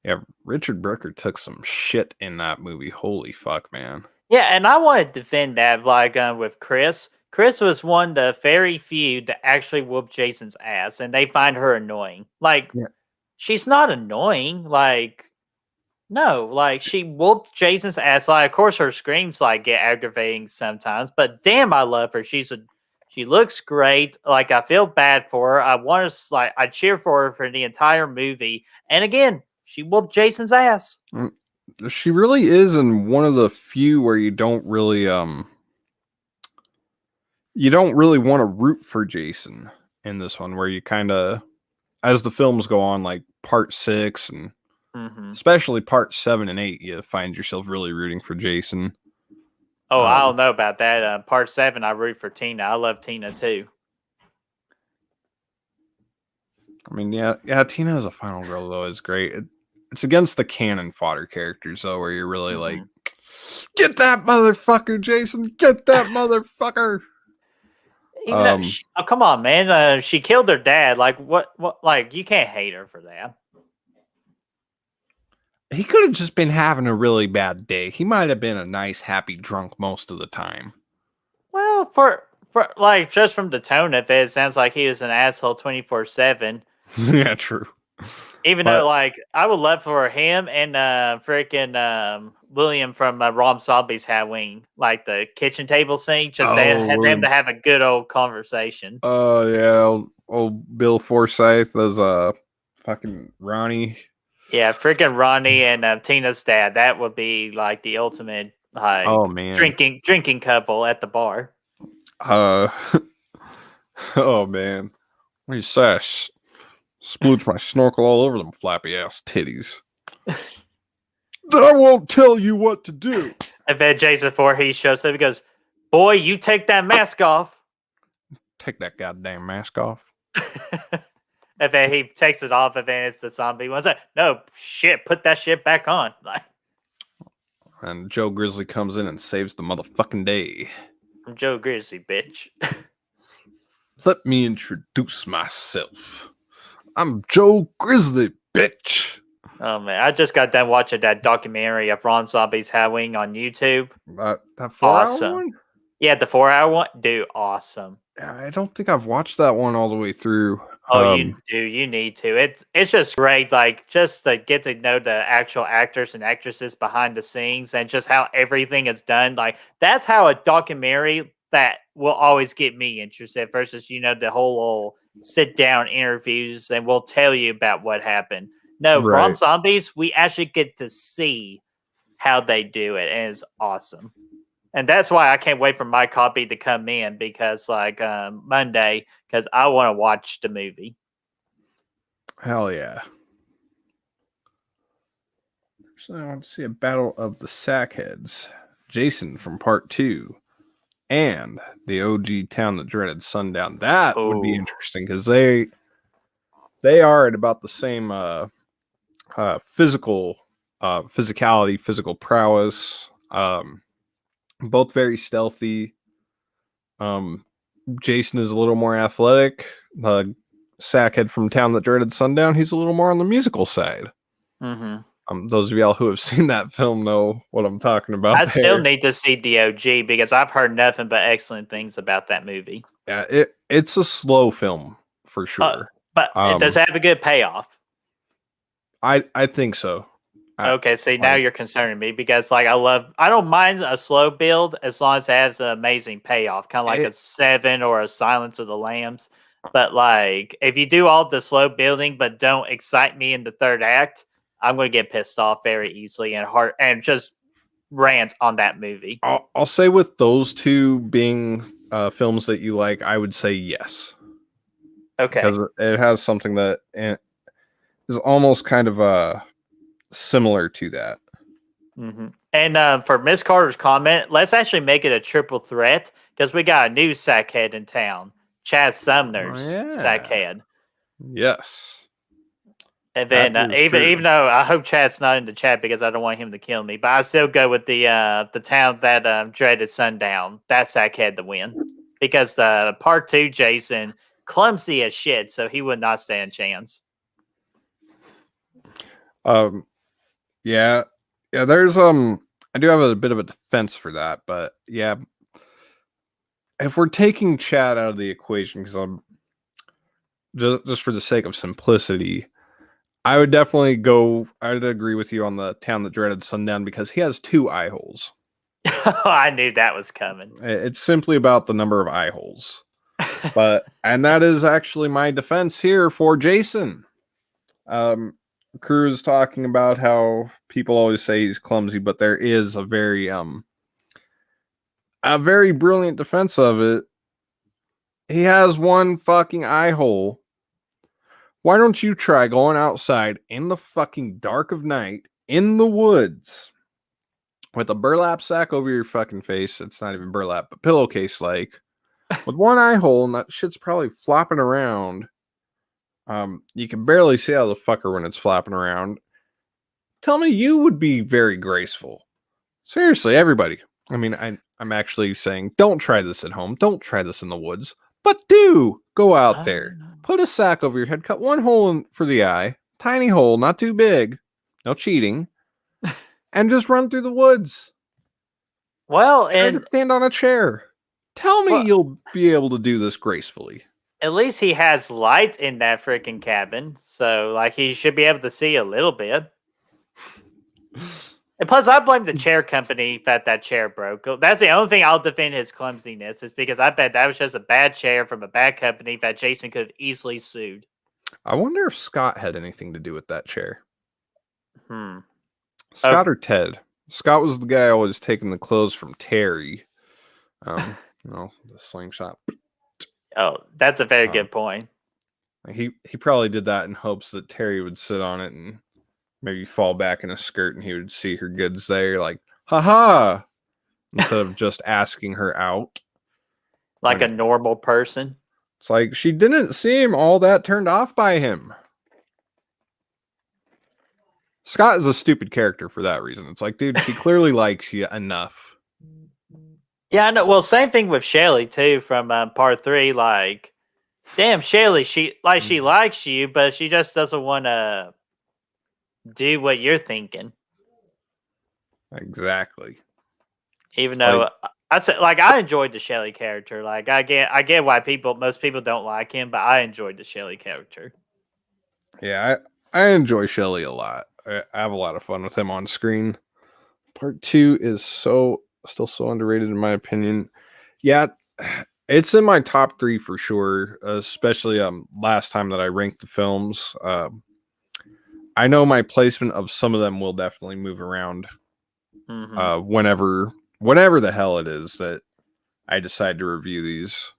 Speaker 1: yeah, Richard Brooker took some shit in that movie. Holy fuck, man.
Speaker 2: Yeah, and I want to defend that like with Chris. Chris was one of the very few that actually whooped Jason's ass, and they find her annoying. Like, she's not annoying. Like, no, like she whooped Jason's ass. Like, of course, her screams like get aggravating sometimes, but damn, I love her. She looks great. Like, I feel bad for her. I cheer for her for the entire movie. And again, she whooped Jason's ass.
Speaker 1: She really is in one of the few where you don't really you don't really want to root for Jason in this one, where you kind of, as the films go on, like part 6 and especially part 7 and 8, you find yourself really rooting for Jason.
Speaker 2: Oh, I don't know about that. Part 7, I root for Tina. I love Tina too.
Speaker 1: I mean, yeah. Tina as a final girl though is great. It's against the cannon fodder characters though, where you're really like, get that motherfucker, Jason, get that motherfucker.
Speaker 2: Even though oh, come on, man. She killed her dad. Like, what? Like, you can't hate her for that.
Speaker 1: He could have just been having a really bad day. He might have been a nice, happy drunk most of the time.
Speaker 2: Well, for like, just from the tone of it sounds like he was an asshole 24/7.
Speaker 1: Yeah, true.
Speaker 2: Even though, like, I would love for him and freaking William from Rob Zombie's Halloween, like the kitchen table scene, just have them to have a good old conversation.
Speaker 1: Yeah, old Bill Forsyth as fucking Ronnie.
Speaker 2: Yeah, freaking Ronnie and Tina's dad. That would be like the ultimate, like, drinking couple at the bar.
Speaker 1: Oh man, what do you say? Splooge my snorkel all over them flappy ass titties. I won't tell you what to do.
Speaker 2: And then Jason Voorhees shows up. He goes, "Boy, you take that mask off."
Speaker 1: Take that goddamn mask off.
Speaker 2: And then he takes it off, and then it's the zombie one's like, "No shit, put that shit back on."
Speaker 1: And Joe Grizzly comes in and saves the motherfucking day.
Speaker 2: I'm Joe Grizzly, bitch.
Speaker 1: Let me introduce myself. I'm Joe Grizzly, bitch.
Speaker 2: Oh man, I just got done watching that documentary of Ron Zombie's Halloween on YouTube.
Speaker 1: That 4-hour one?
Speaker 2: Yeah, the 4-hour one, dude, awesome.
Speaker 1: I don't think I've watched that one all the way through.
Speaker 2: Oh, you do. You need to. It's just great, like, just to get to know the actual actors and actresses behind the scenes and just how everything is done. Like, that's how a documentary that will always get me interested versus, the whole sit down interviews and we'll tell you about what happened. No, right. Rom Zombies, we actually get to see how they do it, and it's awesome. And that's why I can't wait for my copy to come in because, like, Monday, because I want to watch the movie.
Speaker 1: Hell yeah. So I want to see a battle of the Sackheads. Jason from part 2 and the OG Town That Dreaded Sundown. That would be interesting because they are at about the same physicality, physical prowess. Both very stealthy. Jason is a little more athletic. Sackhead from Town That Dreaded Sundown, he's a little more on the musical side. Those of y'all who have seen that film know what I'm talking about.
Speaker 2: I still need to see the OG because I've heard nothing but excellent things about that movie.
Speaker 1: Yeah, it's a slow film for sure.
Speaker 2: But it does have a good payoff.
Speaker 1: I think so.
Speaker 2: Okay, see, now you're concerning me because, like, I don't mind a slow build as long as it has an amazing payoff, kind of like a 7 or a Silence of the Lambs. But, like, if you do all the slow building but don't excite me in the third act, I'm going to get pissed off very easily and just rant on that movie.
Speaker 1: I'll say with those two being films that you like, I would say yes.
Speaker 2: Okay.
Speaker 1: Because it has something that is almost kind of similar to that.
Speaker 2: And for Miss Carter's comment, let's actually make it a triple threat because we got a new sackhead in town, Chad Sumner's sackhead.
Speaker 1: Yes.
Speaker 2: And then even though I hope Chad's not in the chat because I don't want him to kill me, but I still go with the Town That Dreaded Sundown. That sackhead to win because the part 2 Jason clumsy as shit, so he would not stand a chance.
Speaker 1: Yeah, there's I do have a bit of a defense for that, but yeah, if we're taking Chad out of the equation, because I'm just for the sake of simplicity, I would definitely I'd agree with you on the Town That Dreaded Sundown because he has 2 eye holes.
Speaker 2: I knew that was coming.
Speaker 1: It's simply about the number of eye holes. And that is actually my defense here for Jason. Crew is talking about how people always say he's clumsy, but there is a very brilliant defense of it he has one fucking eye hole. Why don't you try going outside in the fucking dark of night in the woods with a burlap sack over your fucking face? It's not even burlap, but pillowcase like, with one eye hole, and that shit's probably flopping around. You can barely see out of the fucker when it's flapping around. Tell me you would be very graceful. Seriously, everybody. I mean, I'm actually saying don't try this at home. Don't try this in the woods. But do go out there. Put a sack over your head. Cut one hole for the eye. Tiny hole, not too big. No cheating. And just run through the woods.
Speaker 2: Well,
Speaker 1: Try
Speaker 2: and
Speaker 1: to stand on a chair. Tell me you'll be able to do this gracefully.
Speaker 2: at least he has light in that freaking cabin, so like he should be able to see a little bit. And plus, I blame the chair company that chair broke. That's the only thing I'll defend his clumsiness, is because I bet that was just a bad chair from a bad company that Jason could have easily sued.
Speaker 1: I wonder if Scott had anything to do with that chair.
Speaker 2: Scott
Speaker 1: or Ted? Scott was the guy always taking the clothes from Terry. The slingshot.
Speaker 2: Oh, that's a very good point.
Speaker 1: He probably did that in hopes that Terry would sit on it and maybe fall back in a skirt and he would see her goods there, like, haha, instead of just asking her out.
Speaker 2: Like a normal person.
Speaker 1: It's like she didn't seem all that turned off by him. Scott is a stupid character for that reason. It's like, dude, she clearly likes you enough.
Speaker 2: Yeah, I know. Well, same thing with Shelly too from part 3. Like, damn, Shelly, she likes you, but she just doesn't want to do what you're thinking.
Speaker 1: Exactly.
Speaker 2: Even though I said, like, I enjoyed the Shelly character. Like, I get why most people don't like him, but I enjoyed the Shelly character.
Speaker 1: Yeah, I enjoy Shelly a lot. I have a lot of fun with him on screen. Part 2 is still so underrated in my opinion. Yeah, it's in my top 3 for sure, especially last time that I ranked the films. I know my placement of some of them will definitely move around whenever the hell it is that I decide to review these.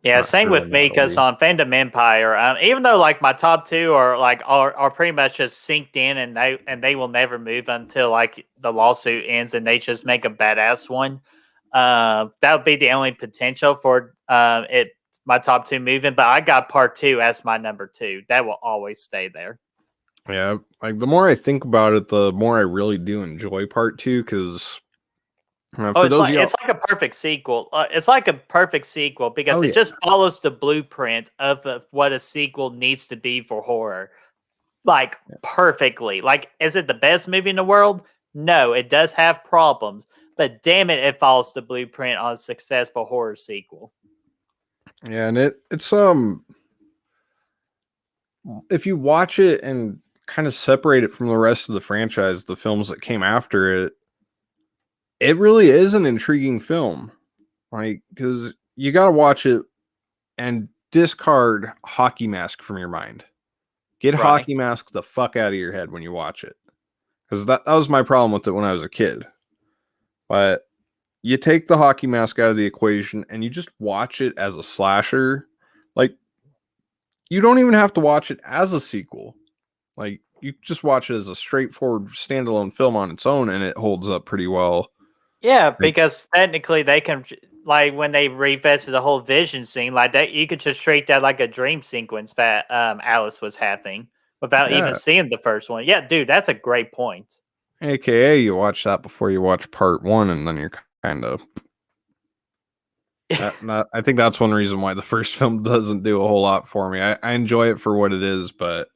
Speaker 2: Yeah, same with me, because on Fandom Empire, even though like my top 2 are pretty much just synced in, and they will never move until like the lawsuit ends and they just make a badass one. That would be the only potential for my top 2 moving. But I got part 2 as my number 2. That will always stay there.
Speaker 1: Yeah, like the more I think about it, the more I really do enjoy part 2, because
Speaker 2: it's like a perfect sequel. It's like a perfect sequel because it just follows the blueprint of what a sequel needs to be for horror. Like, perfectly. Like, is it the best movie in the world? No, it does have problems. But damn it follows the blueprint on a successful horror sequel.
Speaker 1: Yeah, and it's if you watch it and kind of separate it from the rest of the franchise, the films that came after it, it really is an intriguing film. Like, because you got to watch it and discard Hockey Mask from your mind. Get Hockey Mask the fuck out of your head when you watch it. Because that was my problem with it when I was a kid. But you take the Hockey Mask out of the equation and you just watch it as a slasher. Like, you don't even have to watch it as a sequel. Like, you just watch it as a straightforward standalone film on its own and it holds up pretty well.
Speaker 2: Yeah, because technically they can, like, when they revisited the whole vision scene, like that, you could just treat that like a dream sequence that Alice was having without even seeing the first one. Yeah, dude, that's a great point.
Speaker 1: AKA, you watch that before you watch part 1, and then you're kind of. I think that's one reason why the first film doesn't do a whole lot for me. I enjoy it for what it is, but.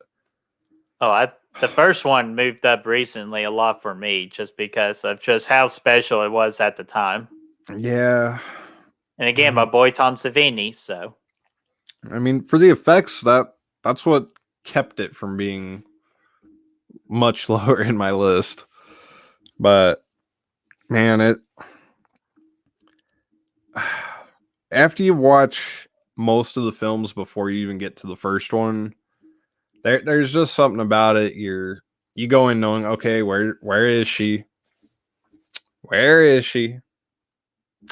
Speaker 2: The first one moved up recently a lot for me, just because of just how special it was at the time.
Speaker 1: Yeah.
Speaker 2: And again, my boy Tom Savini, so.
Speaker 1: I mean, for the effects, that's what kept it from being much lower in my list. But man, after you watch most of the films before you even get to the first one, there's just something about it. You go in knowing, okay, where is she? Where is she?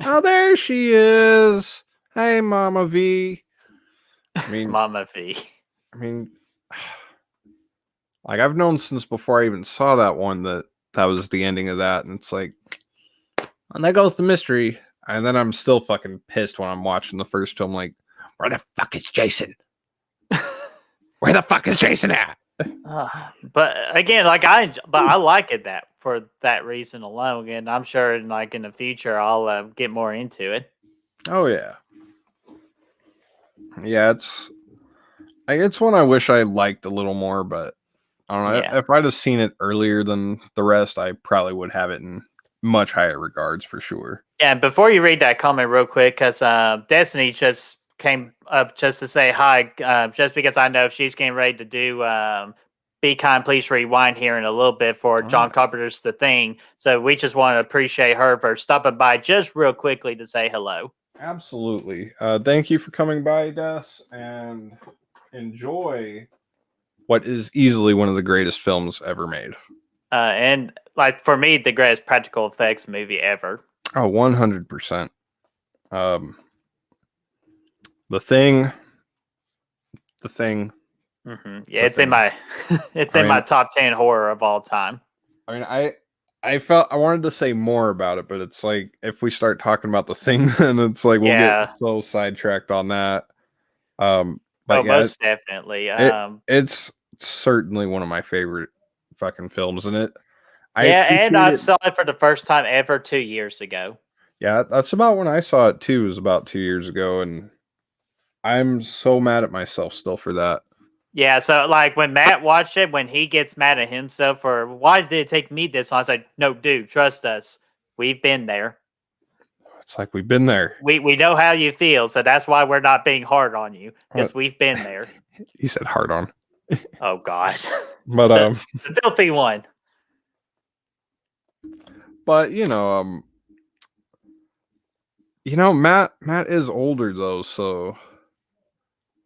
Speaker 1: Oh, there she is. Hey, Mama V. I mean,
Speaker 2: Mama V.
Speaker 1: I mean, like I've known since before I even saw that one that was the ending of that, and it's like, and that goes the mystery. And then I'm still fucking pissed when I'm watching the first film. Like, where the fuck is Jason? Where the fuck is Jason at?
Speaker 2: But again, I like it that for that reason alone, and I'm sure in the future I'll get more into it.
Speaker 1: Oh yeah, yeah. It's one I wish I liked a little more, but I don't know.
Speaker 2: Yeah.
Speaker 1: If I'd have seen it earlier than the rest, I probably would have it in much higher regards for sure.
Speaker 2: Yeah, and before you read that comment real quick, because Destiny just came up just to say hi, just because I know she's getting ready to do Be Kind, Please Rewind here in a little bit for John Carpenter's The Thing. So we just want to appreciate her for stopping by just real quickly to say hello.
Speaker 1: Absolutely. Thank you for coming by, Des, and enjoy what is easily one of the greatest films ever made.
Speaker 2: And like for me, the greatest practical effects movie ever.
Speaker 1: Oh, 100%. The Thing.
Speaker 2: Mm-hmm. Yeah, it's in my my top 10 horror of all time.
Speaker 1: I mean, I felt I wanted to say more about it, but it's like if we start talking about The Thing, then it's like we'll get so sidetracked on that. But
Speaker 2: most definitely.
Speaker 1: It's certainly one of my favorite fucking films, and
Speaker 2: I saw it for the first time ever 2 years ago.
Speaker 1: Yeah, that's about when I saw it too. It was about 2 years ago, and I'm so mad at myself still for that.
Speaker 2: Yeah, so like when Matt watched it, when he gets mad at himself for why did it take me this long? I was like, no, dude, trust us. We've been there.
Speaker 1: It's like we've been there.
Speaker 2: We know how you feel, so that's why we're not being hard on you, because we've been there.
Speaker 1: He said hard on.
Speaker 2: Oh God.
Speaker 1: But
Speaker 2: the filthy one.
Speaker 1: But Matt is older though, so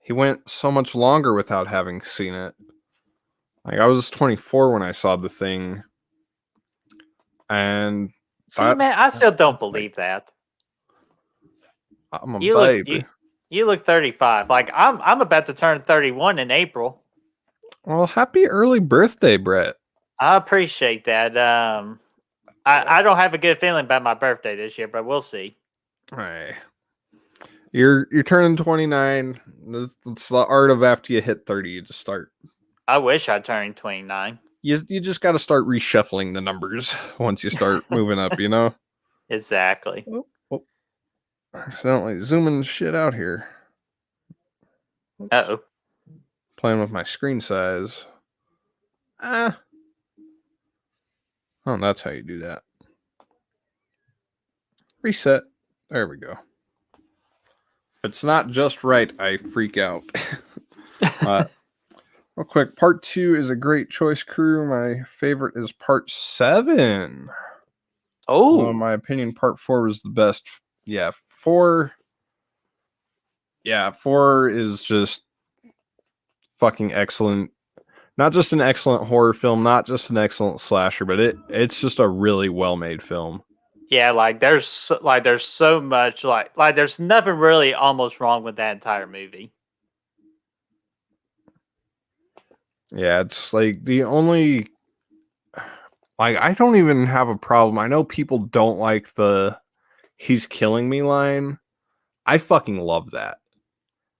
Speaker 1: he went so much longer without having seen it. Like I was 24 when I saw The Thing, and
Speaker 2: see, man, I still don't believe that.
Speaker 1: I'm a baby.
Speaker 2: You look 35. Like I'm about to turn 31 in April.
Speaker 1: Well, happy early birthday, Brett.
Speaker 2: I appreciate that. I don't have a good feeling about my birthday this year, but we'll see.
Speaker 1: Hey. You're turning 29. It's the art of after you hit 30, you just start.
Speaker 2: I wish I turned 29.
Speaker 1: You just got to start reshuffling the numbers once you start moving up, you know?
Speaker 2: Exactly.
Speaker 1: Oh. Accidentally zooming shit out here.
Speaker 2: Uh-oh.
Speaker 1: Playing with my screen size. Oh, that's how you do that. Reset. There we go. If it's not just right, I freak out. Real quick, part 2 is a great choice, crew. My favorite is part 7.
Speaker 2: Oh,
Speaker 1: in my opinion, part 4 was the best. Yeah, 4. Yeah, 4 is just fucking excellent. Not just an excellent horror film, not just an excellent slasher, but it's just a really well-made film.
Speaker 2: Yeah, there's so much there's nothing really almost wrong with that entire movie.
Speaker 1: Yeah, it's like the only I don't even have a problem. I know people don't like the "he's killing me" line. I fucking love that.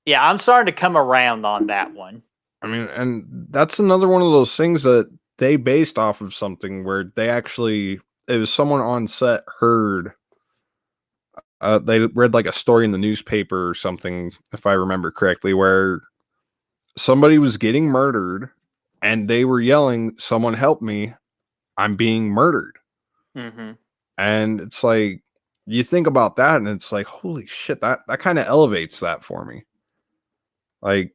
Speaker 2: Yeah, I'm starting to come around on that one.
Speaker 1: I mean, and that's another one of those things that they based off of something where it was someone on set heard. They read like a story in the newspaper or something, if I remember correctly, where somebody was getting murdered and they were yelling, "Someone help me. I'm being murdered."
Speaker 2: Mm-hmm.
Speaker 1: And it's like, you think about that and it's like, holy shit, that kind of elevates that for me. Like,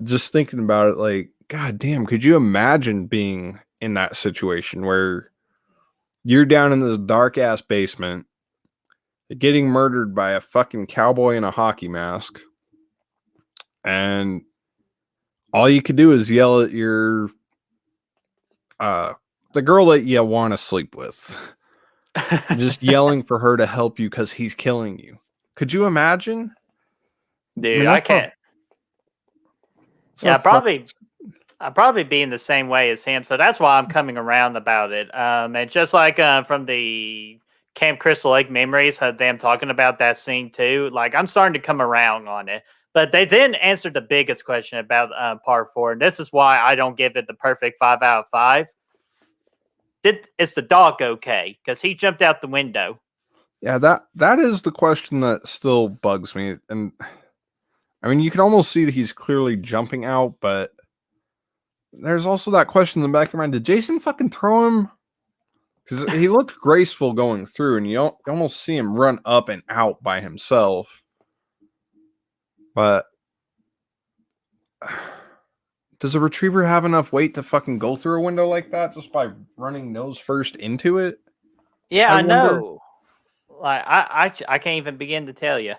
Speaker 1: just thinking about it, like, God damn, could you imagine being in that situation where you're down in this dark ass basement, getting murdered by a fucking cowboy in a hockey mask, and all you could do is yell at your the girl that you want to sleep with. Just yelling for her to help you because he's killing you. Could you imagine?
Speaker 2: Dude, I can't. Yeah, I'd probably be in the same way as him, so that's why I'm coming around about it. And just like from the Camp Crystal Lake memories, of them talking about that scene too. Like I'm starting to come around on it, but they didn't answer the biggest question about part 4, and this is why I don't give it the perfect 5 out of 5. Is the dog okay? Because he jumped out the window.
Speaker 1: Yeah, that is the question that still bugs me. And I mean, you can almost see that he's clearly jumping out, but there's also that question in the back of your mind: did Jason fucking throw him? Because he looked graceful going through, and you almost see him run up and out by himself. But does a retriever have enough weight to fucking go through a window like that just by running nose first into it?
Speaker 2: Yeah, I know. Like I can't even begin to tell you.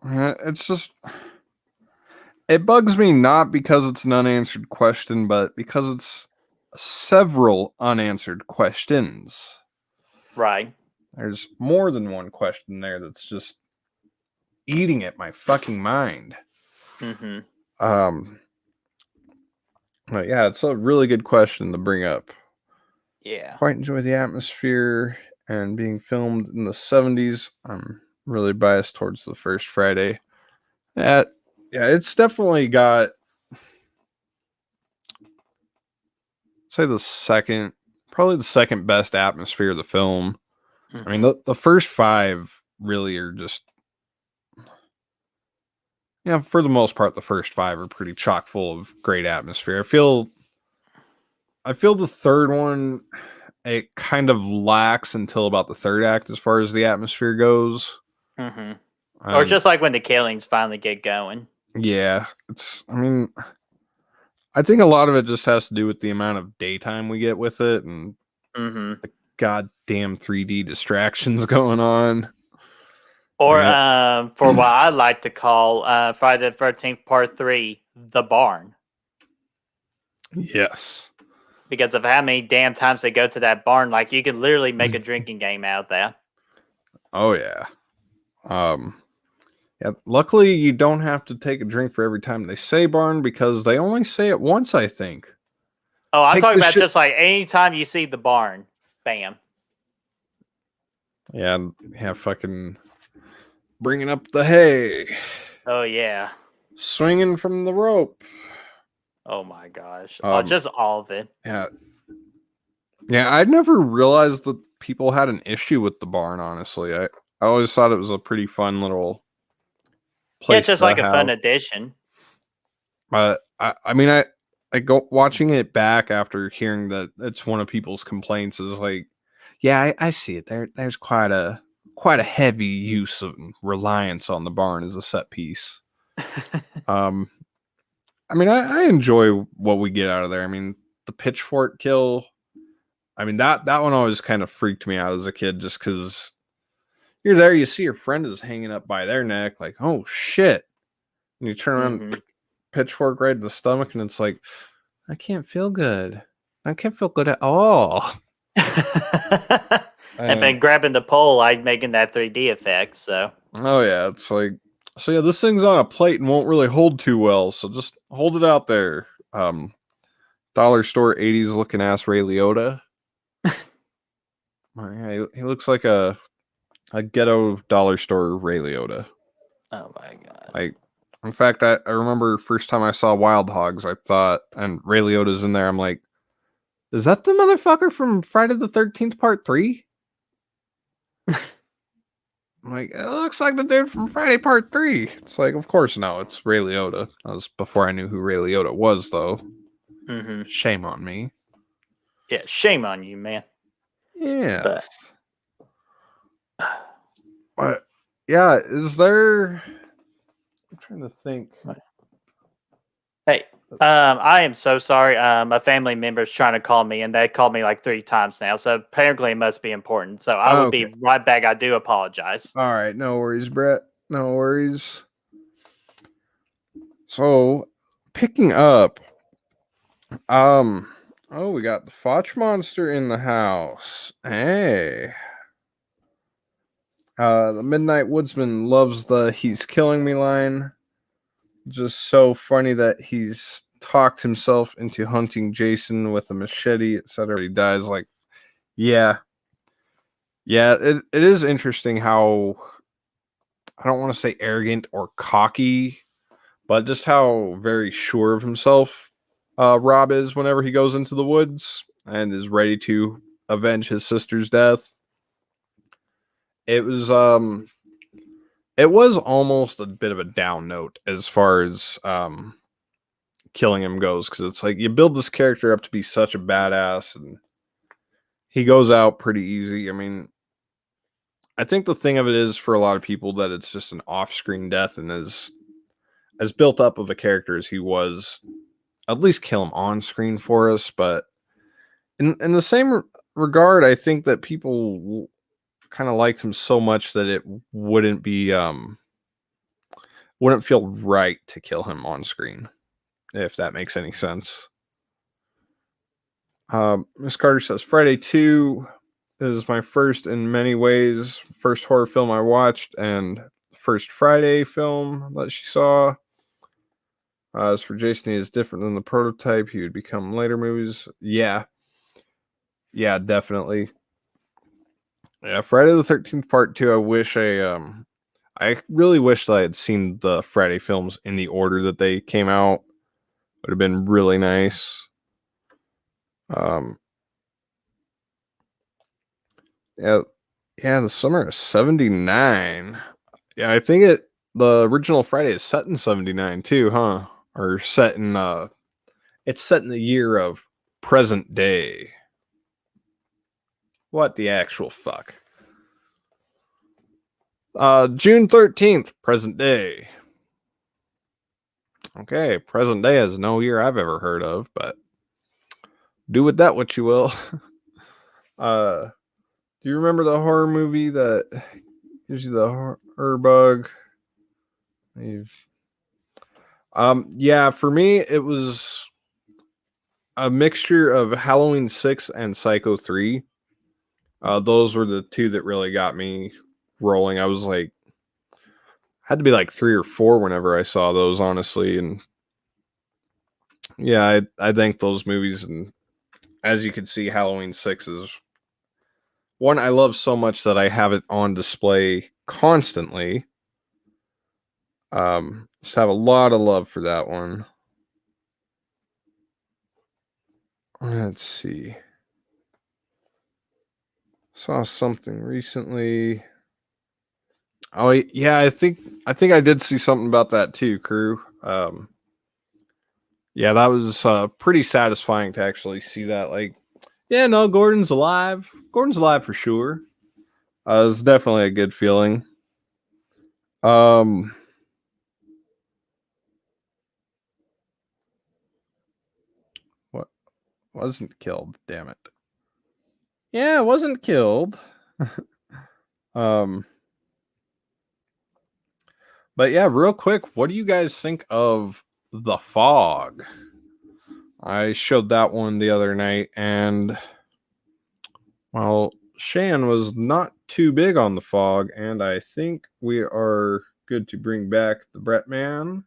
Speaker 1: It's just, it bugs me not because it's an unanswered question, but because it's several unanswered questions.
Speaker 2: Right.
Speaker 1: There's more than one question there that's just eating at my fucking mind.
Speaker 2: Mm-hmm.
Speaker 1: But yeah, it's a really good question to bring up.
Speaker 2: Yeah.
Speaker 1: Quite enjoy the atmosphere and being filmed in the 70s. I'm really biased towards the first Friday. Yeah, it's definitely got, say, probably the second best atmosphere of the film.
Speaker 2: Mm-hmm.
Speaker 1: I mean, the first 5 really are just, yeah, for the most part, the first 5 are pretty chock full of great atmosphere. I feel the third one, it kind of lacks until about the third act as far as the atmosphere goes.
Speaker 2: Mm-hmm. Or just like when the killings finally get going.
Speaker 1: Yeah, I mean, I think a lot of it just has to do with the amount of daytime we get with it and the goddamn 3D distractions going on.
Speaker 2: Or for what I like to call Friday the 13th Part 3, The Barn.
Speaker 1: Yes.
Speaker 2: Because of how many damn times they go to that barn. Like, you could literally make a drinking game out of that.
Speaker 1: Oh, yeah. Yeah, luckily, you don't have to take a drink for every time they say barn because they only say it once, I think.
Speaker 2: Oh, I'm talking about just like anytime you see the barn, bam.
Speaker 1: Yeah, fucking bringing up the hay.
Speaker 2: Oh, yeah.
Speaker 1: Swinging from the rope.
Speaker 2: Oh, my gosh. Just all of it.
Speaker 1: Yeah. Yeah, I'd never realized that people had an issue with the barn, honestly. I always thought it was a pretty fun little place.
Speaker 2: Yeah, it's just like a fun addition.
Speaker 1: But I mean, I go watching it back after hearing that it's one of people's complaints is like, yeah, I see it. There's quite a heavy use of reliance on the barn as a set piece. I mean, I enjoy what we get out of there. I mean, the pitchfork kill. I mean, that one always kind of freaked me out as a kid just because you're there, you see your friend is hanging up by their neck, like, oh shit. And you turn around, pitchfork right in the stomach, and it's like, I can't feel good. I can't feel good at all.
Speaker 2: And then grabbing the pole, like making that 3D effect, so.
Speaker 1: Oh, yeah, it's like, so yeah, this thing's on a plate and won't really hold too well, so just hold it out there. Dollar store 80s looking ass Ray Liotta. He looks like a ghetto dollar store Ray Liotta.
Speaker 2: Oh my god!
Speaker 1: Like, in fact, I remember first time I saw Wild Hogs, I thought, and Ray Liotta's in there. I'm like, is that the motherfucker from Friday the 13th Part 3? I'm like, it looks like the dude from Friday Part 3. It's like, of course, no, it's Ray Liotta. That was before I knew who Ray Liotta was, though. Shame on me.
Speaker 2: Yeah, shame on you, man.
Speaker 1: Yes. But yeah, is there? I'm trying to think.
Speaker 2: Hey, I am so sorry. A family member's trying to call me, and they called me like 3 times now. So apparently, it must be important. So I will be right back. I do apologize.
Speaker 1: All right, no worries, Brett. No worries. So, picking up. Oh, we got the Fotch monster in the house. Hey. The Midnight Woodsman loves the "he's killing me" line. just so funny that he's talked himself into hunting Jason with a machete, etc. He dies. Like, yeah, it is interesting how, I don't want to say arrogant or cocky, but just how very sure of himself Rob is whenever he goes into the woods and is ready to avenge his sister's death. It was almost a bit of a down note as far as killing him goes, because it's like you build this character up to be such a badass and he goes out pretty easy. I mean, I think the thing of it is for a lot of people that it's just an off-screen death, and as built up of a character as he was, at least kill him on screen for us. But in the same regard, I think that people kind of liked him so much that it wouldn't feel right to kill him on screen, if that makes any sense. Miss Carter says Friday 2 is my first in many ways, first horror film I watched, and first Friday film that she saw. As for Jason, he is different than the prototype he would become in later movies. Yeah, definitely. Yeah, Friday the 13th Part 2. I really wish that I had seen the Friday films in the order that they came out. Would have been really nice. Yeah, the summer of 79. Yeah, I think the original Friday is set in 79 too, huh? Or set in it's set in the year of present day. What the actual fuck? June 13th, present day. Okay, present day is no year I've ever heard of, but do with that what you will. Do you remember the horror movie that gives you the horror bug? Yeah, for me it was a mixture of Halloween 6 and Psycho 3. Those were the two that really got me rolling. I was like, had to be like 3 or 4 whenever I saw those, honestly. And yeah, I think those movies, and as you can see, Halloween 6 is one I love so much that I have it on display constantly. Just have a lot of love for that one. Let's see. Saw something recently. Oh yeah, I think I did see something about that too, crew. Yeah, that was pretty satisfying to actually see that. Like, yeah, no, Gordon's alive. Gordon's alive for sure. It was definitely a good feeling. What wasn't killed? Damn it. Yeah, it wasn't killed. um, but yeah, real quick, what do you guys think of The Fog? I showed that one the other night, and well, Shan was not too big on The Fog, and I think we are good to bring back the BrettMan.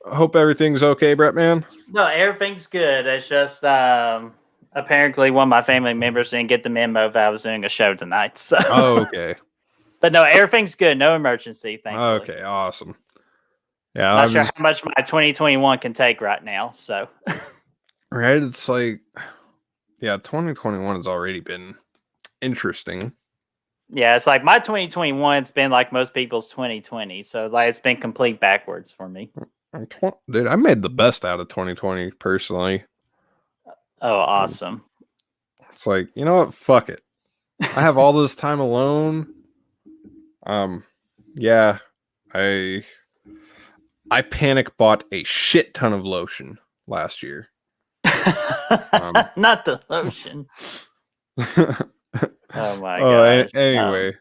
Speaker 1: I hope everything's okay, BrettMan.
Speaker 2: No, everything's good. It's just apparently one of my family members didn't get the memo that I was doing a show tonight. So
Speaker 1: Okay.
Speaker 2: But no, everything's good. No emergency, thankfully.
Speaker 1: Okay, awesome. Yeah,
Speaker 2: Not sure how much my 2021 can take right now. So
Speaker 1: right, it's like, yeah, 2021 has already been interesting.
Speaker 2: Yeah, it's like my 2021's been like most people's 2020. So like it's been complete backwards for me.
Speaker 1: Dude, I made the best out of 2020 personally.
Speaker 2: Oh, awesome.
Speaker 1: It's like, you know what? Fuck it. I have all this time alone. Yeah, I panic bought a shit ton of lotion last year.
Speaker 2: Not the lotion. Oh my gosh.
Speaker 1: Anyway.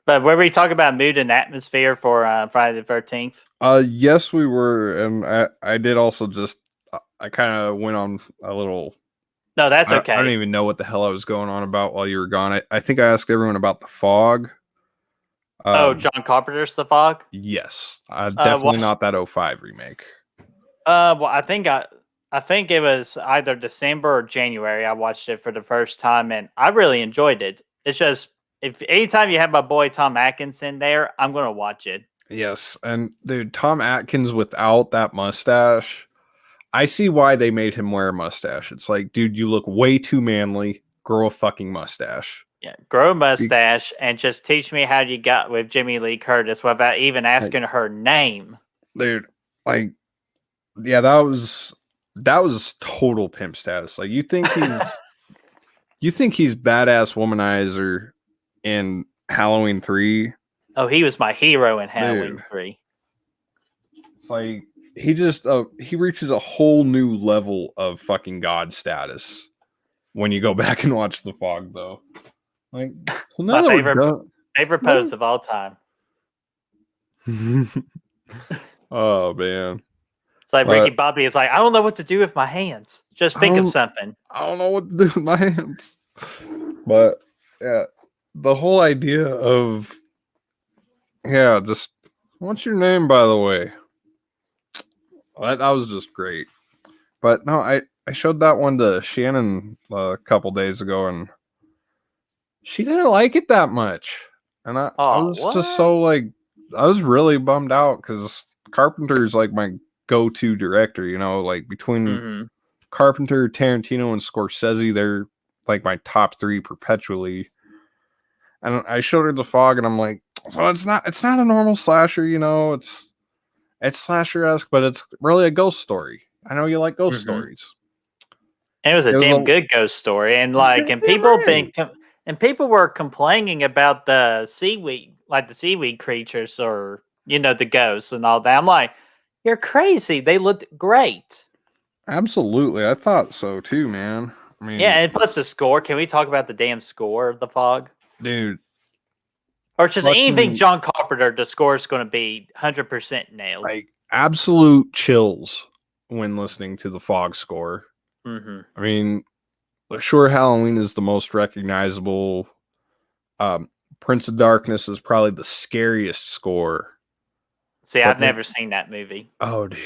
Speaker 2: But were we talking about mood and atmosphere for Friday the 13th?
Speaker 1: Yes, we were, and I did also just I kind of went on a little.
Speaker 2: No, that's okay.
Speaker 1: I don't even know what the hell I was going on about while you were gone. I think I asked everyone about The Fog.
Speaker 2: John Carpenter's The Fog.
Speaker 1: Yes, definitely not that '05 remake.
Speaker 2: Well, I think it was either December or January. I watched it for the first time, and I really enjoyed it. It's just if anytime you have my boy Tom Atkins in there, I'm gonna watch it.
Speaker 1: Yes, and dude, Tom Atkins without that mustache, I see why they made him wear a mustache. It's like, dude, you look way too manly. Grow a fucking mustache.
Speaker 2: Yeah, grow a mustache and just teach me how you got with Jimmy Lee Curtis without even asking her name.
Speaker 1: Dude, like, yeah, that was total pimp status. Like, you think he's badass womanizer in Halloween 3?
Speaker 2: Oh, he was my hero in Halloween 3.
Speaker 1: It's like he reaches a whole new level of fucking god status when you go back and watch The Fog, though. Like,
Speaker 2: my favorite pose of all time.
Speaker 1: Oh man,
Speaker 2: it's like Ricky Bobby is like, I don't know what to do with my hands. Just think of something.
Speaker 1: I don't know what to do with my hands. But yeah, the whole idea of just what's your name, by the way? That was just great. But no, I showed that one to Shannon a couple days ago, and she didn't like it that much. And I was just so like, I was really bummed out because Carpenter is like my go-to director, you know, like between Carpenter, Tarantino, and Scorsese, they're like my top 3 perpetually. And I showed her The Fog, and I'm like, so it's not a normal slasher, you know, it's slasher-esque, but it's really a ghost story. I know you like ghost stories.
Speaker 2: And it was a damn good ghost story, and like, and people were complaining about the seaweed, like the seaweed creatures, or the ghosts and all that. I'm like, you're crazy. They looked great.
Speaker 1: Absolutely, I thought so too, man. I mean,
Speaker 2: yeah, and plus the score. Can we talk about the damn score of The Fog,
Speaker 1: dude?
Speaker 2: Or just anything John Carpenter, the score is going to be 100% nailed.
Speaker 1: Like absolute chills when listening to the Fog score. I mean, sure, Halloween is the most recognizable. Prince of Darkness is probably the scariest score.
Speaker 2: See, I've never seen that movie.
Speaker 1: Oh, dude.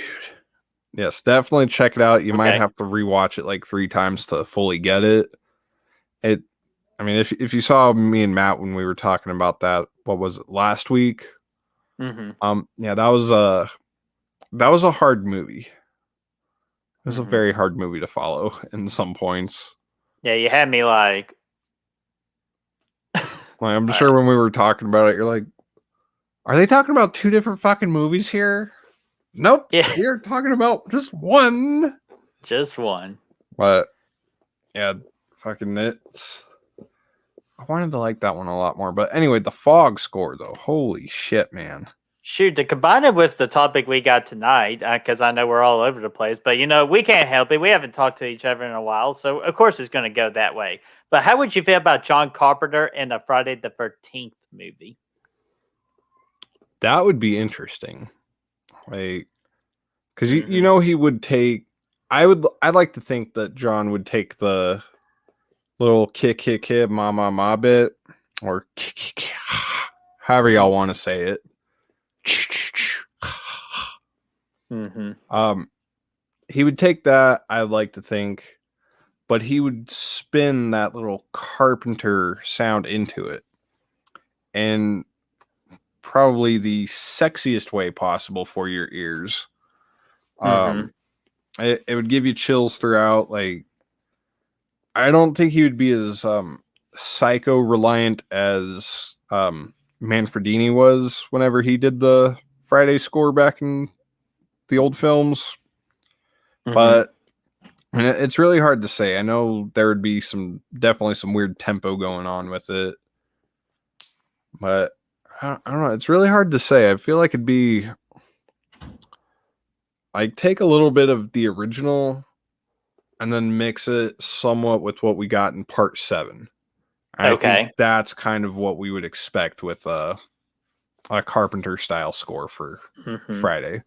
Speaker 1: Yes, definitely check it out. You might have to rewatch it like 3 times to fully get it. I mean, if you saw me and Matt when we were talking about that, what was it, last week? Yeah, that was a hard movie. It was a very hard movie to follow in some points.
Speaker 2: Yeah, you had me like
Speaker 1: I'm sure when we were talking about it, you're like, are they talking about 2 different fucking movies here? Nope.
Speaker 2: Yeah.
Speaker 1: We're talking about just one.
Speaker 2: Just one.
Speaker 1: But yeah, fucking it's. I wanted to like that one a lot more. But anyway, the Fog score though. Holy shit, man.
Speaker 2: Shoot, to combine it with the topic we got tonight, because I know we're all over the place, but we can't help it. We haven't talked to each other in a while, so of course it's going to go that way. But how would you feel about John Carpenter in a Friday the 13th movie?
Speaker 1: That would be interesting. Like, because you know he would take. I'd like to think that John would take the little kick ma ma ma bit, or however y'all want to say it. He would take that, I'd like to think, but he would spin that little Carpenter sound into it, and probably the sexiest way possible for your ears. It would give you chills throughout. Like, I don't think he would be as psycho reliant as Manfredini was whenever he did the Friday score back in the old films. But it's really hard to say. I know there would be definitely some weird tempo going on with it, but I don't know. It's really hard to say. I feel like it'd be like take a little bit of the original and then mix it somewhat with what we got in part 7. I think that's kind of what we would expect with a Carpenter style score for Friday.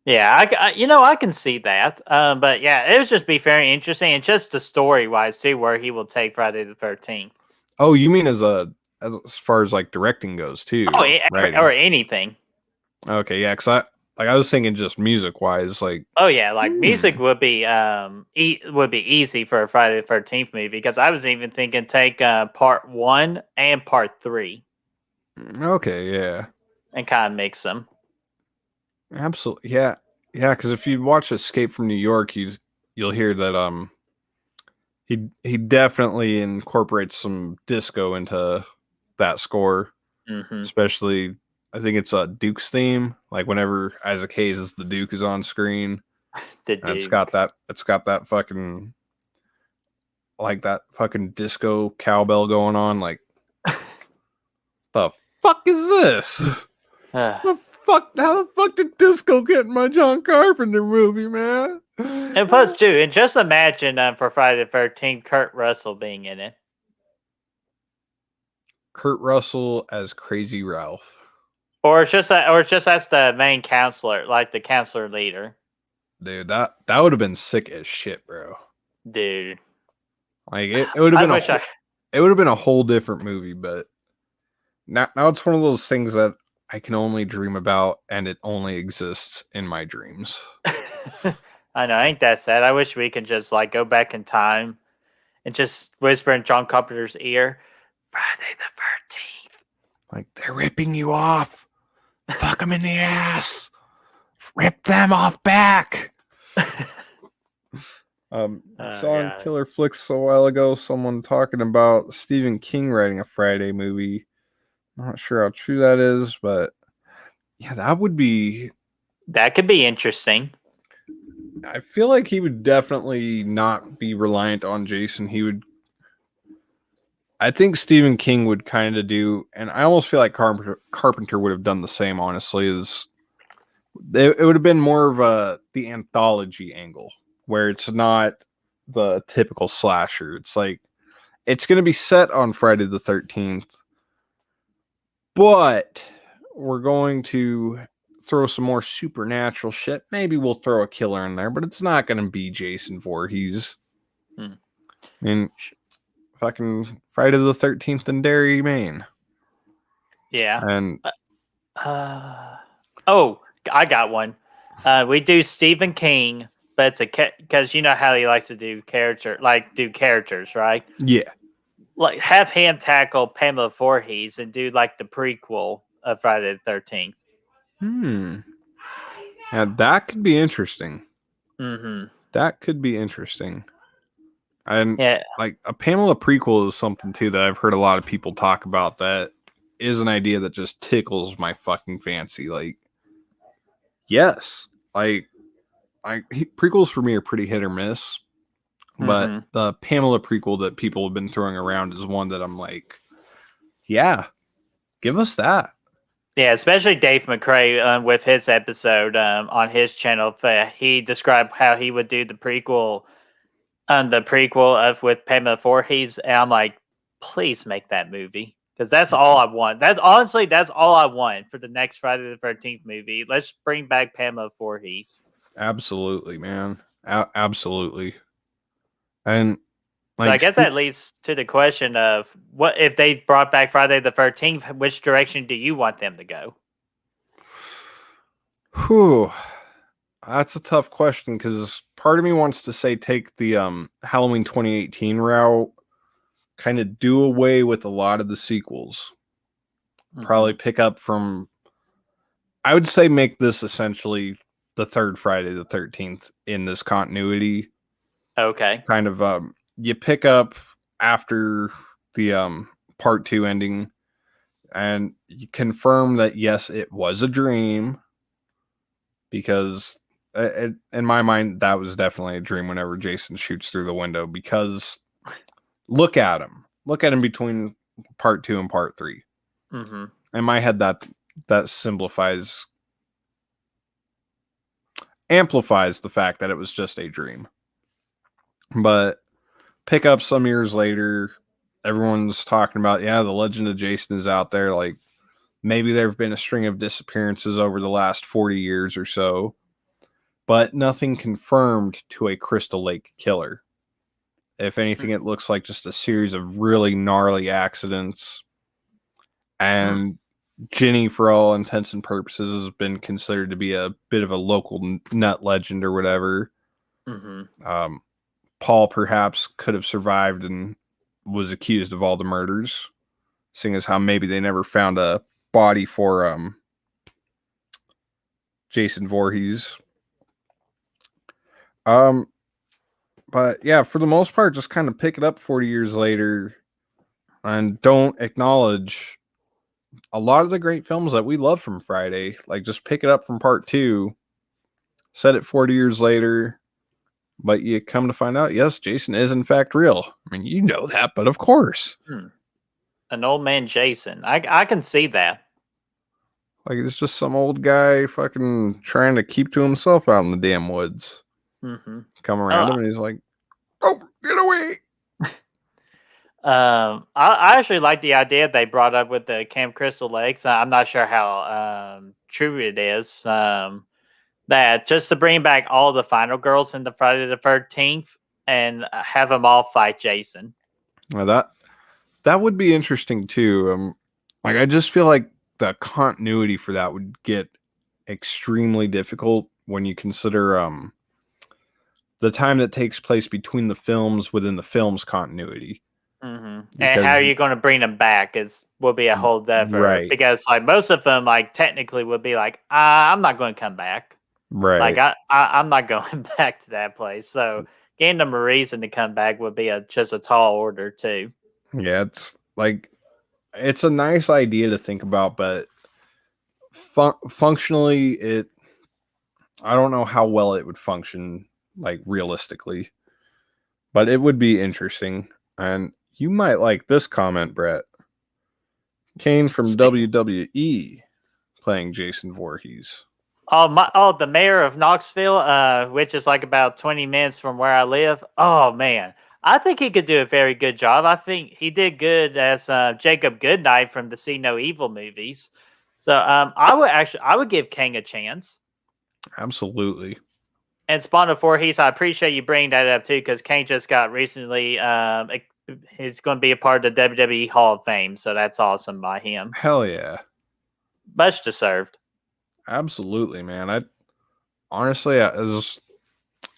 Speaker 2: Yeah, I can see that. But yeah, it would just be very interesting, and just the story wise too, where he will take Friday the 13th.
Speaker 1: Oh, you mean as a as far as like directing goes too.
Speaker 2: Oh,
Speaker 1: Right.
Speaker 2: or anything.
Speaker 1: Okay, yeah, because I was thinking just music wise, like
Speaker 2: Oh yeah, like music would be easy for a Friday the 13th movie because I was even thinking take part 1 and part 3
Speaker 1: okay, yeah.
Speaker 2: and kind of mix them.
Speaker 1: Absolutely. Yeah. Yeah, because if you watch Escape from New York, you'll hear that he definitely incorporates some disco into that score.
Speaker 2: Mm-hmm.
Speaker 1: Especially I think it's a Duke's theme. Like whenever Isaac Hayes as the Duke is on screen.
Speaker 2: The
Speaker 1: And
Speaker 2: Duke.
Speaker 1: it's got that fucking like that fucking disco cowbell going on. Like the fuck is this? The fuck? How the fuck did disco get in my John Carpenter movie, man?
Speaker 2: And plus, too, and just imagine for Friday the 13th, Kurt Russell being in it.
Speaker 1: Kurt Russell as Crazy Ralph.
Speaker 2: Or it's just as the main counselor, like the counselor leader.
Speaker 1: Dude, that would have been sick as shit, bro.
Speaker 2: Dude.
Speaker 1: Like it would have been it would have been a whole different movie, but now it's one of those things that I can only dream about, and it only exists in my dreams.
Speaker 2: I know, ain't that sad? I wish we could just like go back in time and just whisper in John Carpenter's ear, Friday the 13th.
Speaker 1: Like, they're ripping you off. Fuck them in the ass. Rip them off back. Saw on Killer Flicks a while ago someone talking about Stephen King writing a Friday movie. I'm not sure how true that is, but yeah, that could be
Speaker 2: interesting.
Speaker 1: I feel like he would definitely not be reliant on Jason. I think Stephen King would kind of do, and I almost feel like Carpenter would have done the same, honestly, it would have been more of the anthology angle, where it's not the typical slasher. It's like, it's going to be set on Friday the 13th, but we're going to throw some more supernatural shit. Maybe we'll throw a killer in there, but it's not going to be Jason Voorhees. I mean, fucking Friday the 13th in Derry, Maine.
Speaker 2: Yeah.
Speaker 1: And
Speaker 2: oh, I got one. We do Stephen King, but it's because you know how he likes to do characters, right?
Speaker 1: Yeah.
Speaker 2: Like have him tackle Pamela Voorhees and do like the prequel of Friday the 13th.
Speaker 1: Yeah, that could be interesting.
Speaker 2: Mm-hmm.
Speaker 1: That could be interesting. And
Speaker 2: yeah,
Speaker 1: like a Pamela prequel is something too that I've heard a lot of people talk about. That is an idea that just tickles my fucking fancy. Like, yes, prequels for me are pretty hit or miss, but the Pamela prequel that people have been throwing around is one that I'm like, yeah, give us that.
Speaker 2: Yeah, especially Dave McRae with his episode on his channel. He described how he would do the prequel of with Pamela Voorhees, and I'm like, please make that movie because that's all I want. That's all I want for the next Friday the 13th movie. Let's bring back Pamela Voorhees.
Speaker 1: Absolutely, man. Absolutely. And
Speaker 2: so I guess that leads to the question of what if they brought back Friday the 13th? Which direction do you want them to go?
Speaker 1: Whew. That's a tough question because part of me wants to say take the Halloween 2018 route, kind of do away with a lot of the sequels. Probably pick up from, I would say make this essentially the third Friday the 13th in this continuity.
Speaker 2: Okay.
Speaker 1: Kind of you pick up after the part 2 ending and you confirm that yes, it was a dream, because in my mind, that was definitely a dream whenever Jason shoots through the window, because look at him between part 2 and part 3. In my head, that amplifies the fact that it was just a dream. But pick up some years later, everyone's talking about, yeah, the legend of Jason is out there. Like, maybe there have been a string of disappearances over the last 40 years or so, but nothing confirmed to a Crystal Lake killer. If anything, it looks like just a series of really gnarly accidents and Ginny, for all intents and purposes, has been considered to be a bit of a local nut legend or whatever. Paul perhaps could have survived and was accused of all the murders, seeing as how maybe they never found a body for Jason Voorhees. But yeah, for the most part, just kind of pick it up 40 years later and don't acknowledge a lot of the great films that we love from Friday. Like, just pick it up from part 2, set it 40 years later, but you come to find out, yes, Jason is in fact real. I mean, you know that, but of course.
Speaker 2: An old man Jason. I can see that.
Speaker 1: Like, it's just some old guy fucking trying to keep to himself out in the damn woods. Come around him and he's like, "Oh, get away!"
Speaker 2: I actually like the idea they brought up with the Camp Crystal Lakes. I'm not sure how true it is. That just to bring back all the final girls in the Friday the 13th and have them all fight Jason.
Speaker 1: Well, that would be interesting too. Like, I just feel like the continuity for that would get extremely difficult when you consider the time that takes place between the films within the film's continuity.
Speaker 2: And how are you going to bring them back will be a whole different, right? Because like most of them, like technically would be like, I'm not going to come back,
Speaker 1: right?
Speaker 2: Like I'm not going back to that place. So getting them a reason to come back would be just a tall order too.
Speaker 1: Yeah, it's a nice idea to think about, but functionally, I don't know how well it would function, like, realistically, but it would be interesting. And you might like this comment, Brett. Kane from WWE playing Jason Voorhees.
Speaker 2: The mayor of Knoxville, which is like about 20 minutes from where I live. Oh man, I think he could do a very good job. I think he did good as Jacob Goodnight from the See No Evil movies. So I would give Kane a chance.
Speaker 1: Absolutely.
Speaker 2: And Spawn of Voorhees, I appreciate you bringing that up too, because Kane just got recently. He's going to be a part of the WWE Hall of Fame, so that's awesome by him.
Speaker 1: Hell yeah,
Speaker 2: much deserved.
Speaker 1: Absolutely, man. I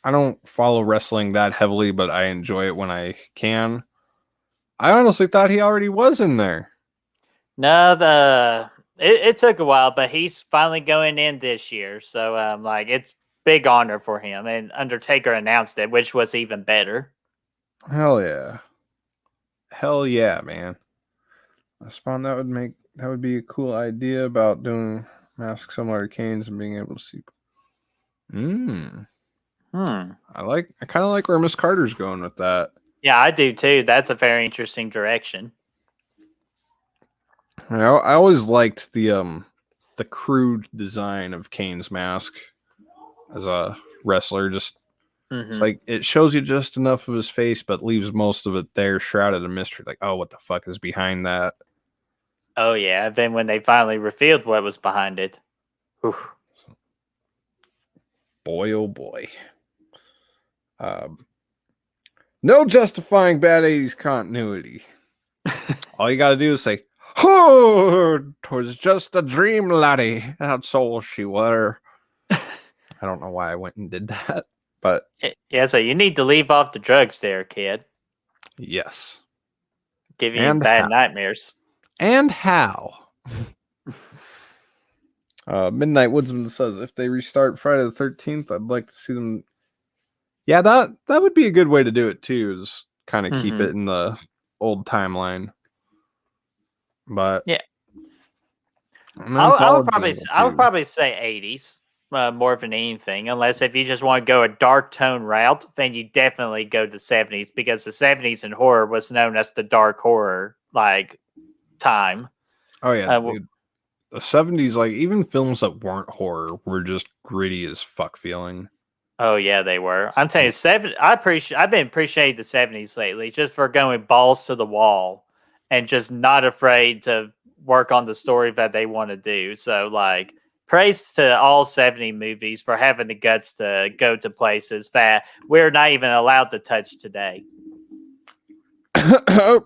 Speaker 1: don't follow wrestling that heavily, but I enjoy it when I can. I honestly thought he already was in there.
Speaker 2: No, it took a while, but he's finally going in this year. So like it's big honor for him, and Undertaker announced it, which was even better.
Speaker 1: Hell yeah. Hell yeah, man. Spawn, that would be a cool idea about doing mask similar to Kane's and being able to see. I kind of like where Miss Carter's going with that.
Speaker 2: Yeah, I do too. That's a very interesting direction.
Speaker 1: I always liked the crude design of Kane's mask as a wrestler. Just it's like it shows you just enough of his face, but leaves most of it there shrouded in mystery. Like, oh, what the fuck is behind that?
Speaker 2: Oh yeah. Then when they finally revealed what was behind it, whew.
Speaker 1: Boy, oh boy. No justifying bad 80s continuity. All you gotta do is say, "Oh, 'twas just a dream, laddie. That's all she were." I don't know why I went and did that, but
Speaker 2: yeah. So you need to leave off the drugs, there, kid.
Speaker 1: Yes,
Speaker 2: give you bad nightmares.
Speaker 1: And how? Midnight Woodsman says, if they restart Friday the 13th, I'd like to see them. Yeah, that would be a good way to do it too, is kind of keep it in the old timeline. But
Speaker 2: yeah, I would probably say 80s more than anything, unless if you just want to go a dark tone route, then you definitely go to 70s, because the 70s in horror was known as the dark horror like time.
Speaker 1: Oh yeah, the 70s, like even films that weren't horror were just gritty as fuck feeling.
Speaker 2: Oh yeah, they were. I'm telling you, I've been appreciating the 70s lately, just for going balls to the wall and just not afraid to work on the story that they want to do. So like, praise to all 70 movies for having the guts to go to places that we're not even allowed to touch today.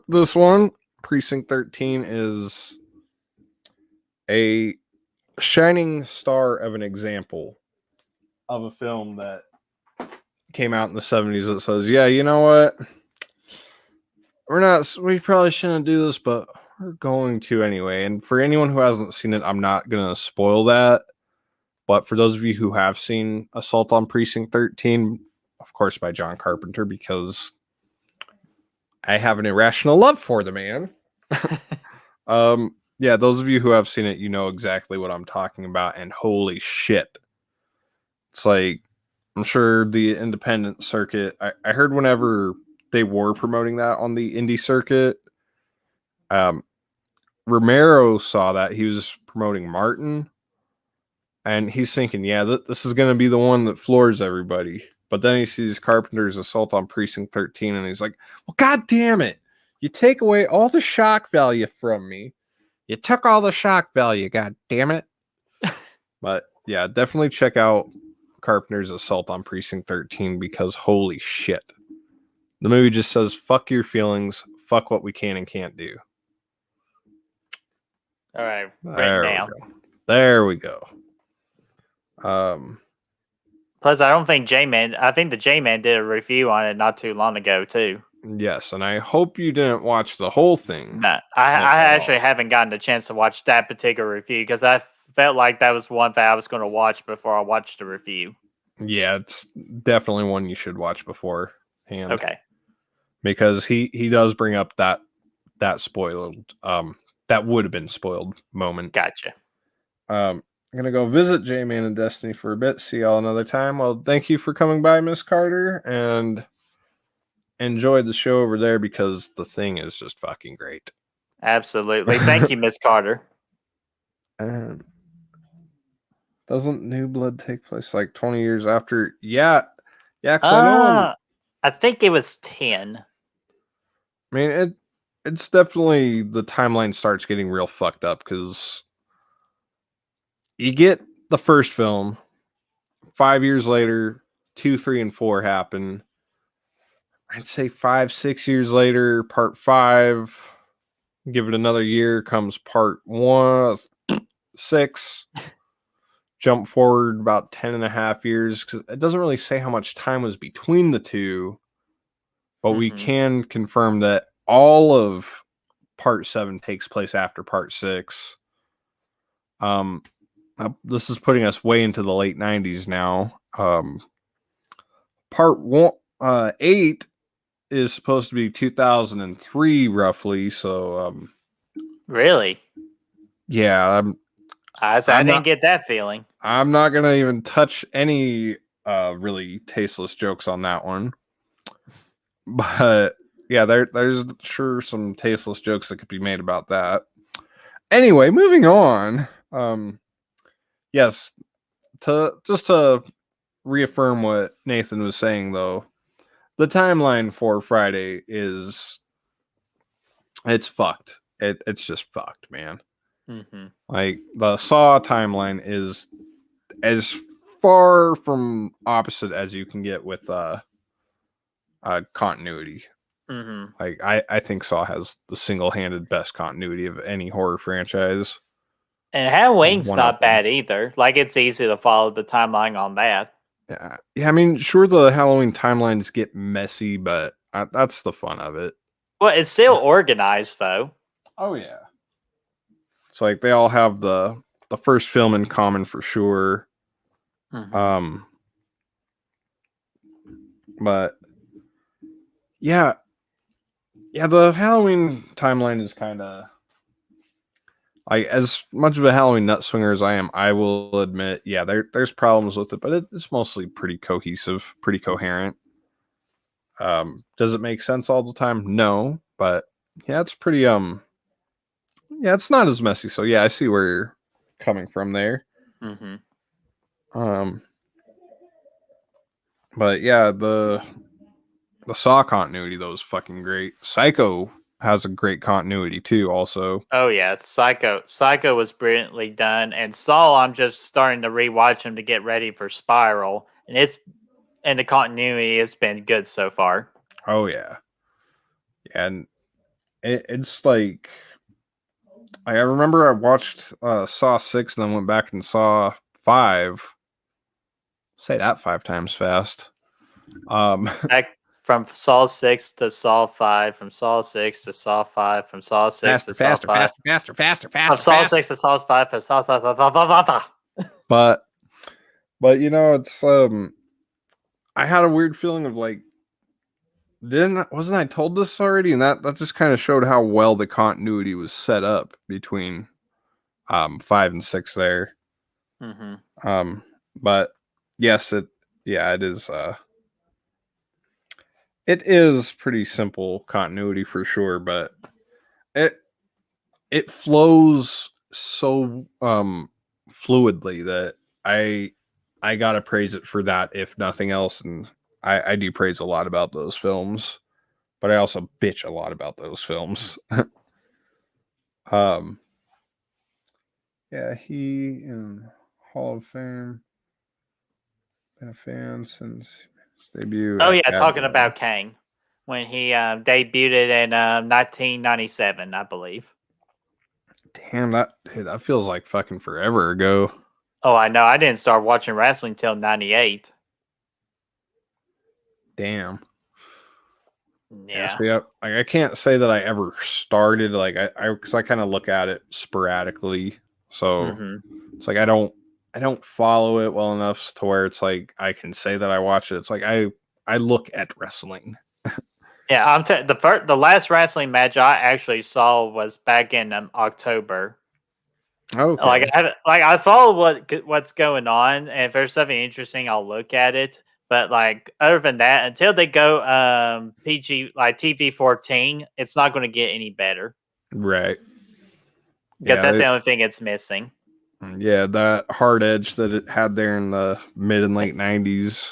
Speaker 1: This one, Precinct 13, is a shining star of an example of a film that came out in the 70s that says, yeah, you know what? We probably shouldn't do this, but we're going to anyway. And for anyone who hasn't seen it, I'm not going to spoil that. But for those of you who have seen Assault on Precinct 13, of course, by John Carpenter, because I have an irrational love for the man. Yeah, those of you who have seen it, you know exactly what I'm talking about. And holy shit. It's like, I'm sure the independent circuit, I heard whenever they were promoting that on the indie circuit, Romero saw that. He was promoting Martin, and he's thinking, yeah, this is going to be the one that floors everybody. But then he sees Carpenter's Assault on Precinct 13, and he's like, well, god damn it. You take away all the shock value from me. You took all the shock value, god damn it. But yeah, definitely check out Carpenter's Assault on Precinct 13 because holy shit. The movie just says, fuck your feelings, fuck what we can and can't do.
Speaker 2: All right, written down.
Speaker 1: There we go.
Speaker 2: Plus, I don't think J-Man, I think the J-Man did a review on it not too long ago, too.
Speaker 1: Yes, and I hope you didn't watch the whole thing.
Speaker 2: No, I actually haven't gotten a chance to watch that particular review because I felt like that was one that I was going to watch before I watched the review.
Speaker 1: Yeah, it's definitely one you should watch beforehand.
Speaker 2: Okay.
Speaker 1: Because he does bring up that spoiled, that would have been spoiled moment.
Speaker 2: Gotcha.
Speaker 1: I'm gonna go visit J-Man and Destiny for a bit. See y'all another time. Well, thank you for coming by, Miss Carter, and enjoyed the show over there because the thing is just fucking great.
Speaker 2: Absolutely. Thank you, Miss Carter.
Speaker 1: And doesn't New Blood take place like 20 years after? Yeah. Yeah, because I know
Speaker 2: I think it was 10.
Speaker 1: I mean, it's definitely the timeline starts getting real fucked up because you get the first film, 5 years later, 2, 3, and 4 happen. I'd say 5, 6 years later, part 5. Give it another year, comes part 1, 6. Jump forward about 10 and a half years because it doesn't really say how much time was between the two, but we can confirm that all of part 7 takes place after part 6. This is putting us way into the late 90s now. Part 8 is supposed to be 2003 roughly, so
Speaker 2: really?
Speaker 1: Yeah,
Speaker 2: I didn't get that feeling.
Speaker 1: I'm not gonna even touch any really tasteless jokes on that one. But yeah, there's sure some tasteless jokes that could be made about that. Anyway, moving on. Yes, to reaffirm what Nathan was saying though, the timeline for Friday it's fucked. It's just fucked, man. Like the Saw timeline is as far from opposite as you can get with continuity. Like I think Saw has the single-handed best continuity of any horror franchise.
Speaker 2: And Halloween's not bad either. Like it's easy to follow the timeline on that.
Speaker 1: Yeah, I mean, sure, the Halloween timelines get messy, but that's the fun of it.
Speaker 2: Well, it's still organized, though.
Speaker 1: Oh yeah. It's like they all have the first film in common for sure. But yeah, the Halloween timeline is kind of like, as much of a Halloween nut swinger as I am, I will admit, yeah, there's problems with it, but it's mostly pretty cohesive, pretty coherent. Does it make sense all the time? No, but yeah, it's pretty yeah, it's not as messy. So yeah, I see where you're coming from there. But yeah, the Saw continuity though is fucking great. Psycho has a great continuity too, also.
Speaker 2: Oh yeah, Psycho was brilliantly done, and Saw, I'm just starting to rewatch him to get ready for Spiral, and the continuity has been good so far.
Speaker 1: Oh yeah, and it's like I remember I watched Saw 6 and then went back and saw 5. Say that 5 times fast.
Speaker 2: Back from Saw 6 to Saw 5, from Saw 6 to Saw 5, from Saw 6 to Saw 5. From Saw 6 to Saw 5, from Saw 5.
Speaker 1: But it's I had a weird feeling of like, wasn't I told this already? And that just kind of showed how well the continuity was set up between 5 and 6 there.
Speaker 2: Mm-hmm.
Speaker 1: But yes, it is it is pretty simple continuity for sure, but it flows so fluidly that I gotta praise it for that, if nothing else. And I do praise a lot about those films, but I also bitch a lot about those films. Yeah, he in Hall of Fame, been a fan since his debut.
Speaker 2: Oh,
Speaker 1: at
Speaker 2: yeah, talking
Speaker 1: Admiral.
Speaker 2: about Kang when he debuted in 1997, I believe.
Speaker 1: Damn, that feels like fucking forever ago.
Speaker 2: Oh, I know. I didn't start watching wrestling till 98.
Speaker 1: Damn.
Speaker 2: Yeah.
Speaker 1: So I can't say that I ever started, like, because I kind of look at it sporadically. So it's like I don't follow it well enough to where it's like I can say that I watch it. It's like I look at wrestling.
Speaker 2: Yeah, the last wrestling match I actually saw was back in October.
Speaker 1: Okay.
Speaker 2: I follow what's going on, and if there's something interesting, I'll look at it. But like other than that, until they go PG like TV 14, it's not going to get any better.
Speaker 1: Right.
Speaker 2: Because that's the only thing it's missing.
Speaker 1: Yeah, that hard edge that it had there in the mid and late 90s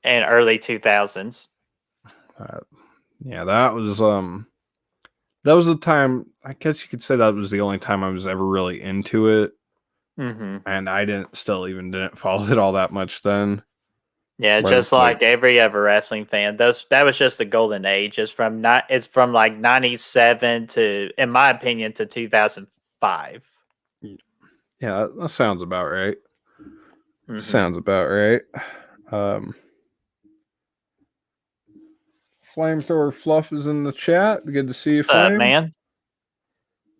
Speaker 2: and early 2000s.
Speaker 1: Yeah, that was the time. I guess you could say that was the only time I was ever really into it. And I didn't follow it all that much then.
Speaker 2: Yeah, just like every other wrestling fan, that was just the golden age. It's from like 97 to, in my opinion, to 2005.
Speaker 1: Yeah, that sounds about right. Sounds about right. Flamethrower Fluff is in the chat. Good to see you, Flame.
Speaker 2: Man.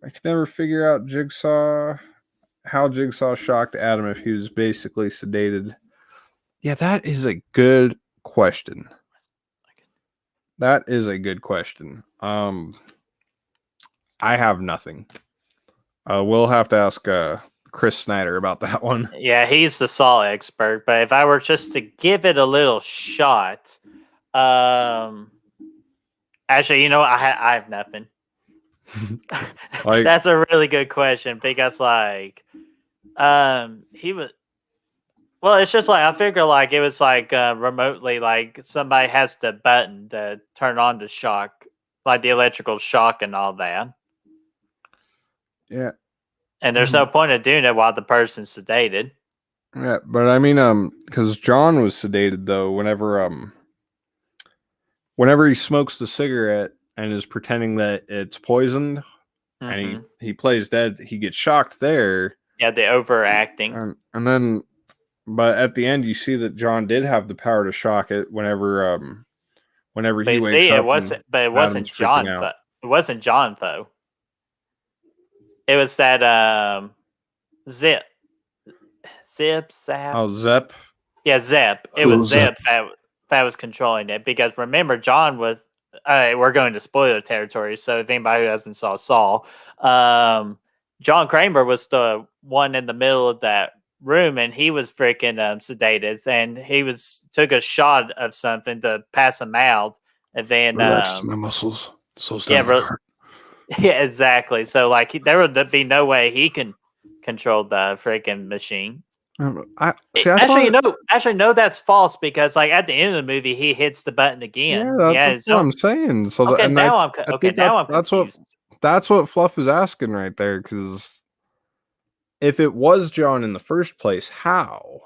Speaker 1: I can never figure out how Jigsaw shocked Adam if he was basically sedated. Yeah, that is a good question. That is a good question. I have nothing. We'll have to ask Chris Snyder about that one.
Speaker 2: Yeah, he's the Saw expert. But if I were just to give it a little shot, actually, I have nothing. That's a really good question because, like, he was. Well, it's just like I figure, like it was like remotely, like somebody has the button to turn on the shock, like the electrical shock and all that.
Speaker 1: Yeah,
Speaker 2: and there's no point of doing it while the person's sedated.
Speaker 1: Yeah, but I mean, because John was sedated though. Whenever he smokes the cigarette and is pretending that it's poisoned, and he plays dead, he gets shocked there.
Speaker 2: Yeah, the overacting.
Speaker 1: And then, but at the end, you see that John did have the power to shock it whenever he wakes up.
Speaker 2: It wasn't John. It wasn't John though. It was that Zip. Zap.
Speaker 1: Oh, Zep.
Speaker 2: Yeah, Zep. It was Zep that was controlling it because remember, John was. We're going to spoiler territory, so if anybody who hasn't saw, John Kramer was the one in the middle of that room, and he was freaking sedated, and he took a shot of something to pass him out, and then
Speaker 1: relax my muscles, slows down
Speaker 2: my heart. Yeah, exactly. So like, there would be no way he can control the freaking machine. Actually, no, that's false because like at the end of the movie, he hits the button again.
Speaker 1: That's what I'm saying. So
Speaker 2: I'm confused.
Speaker 1: That's what Fluff is asking right there. Because if it was John in the first place, how?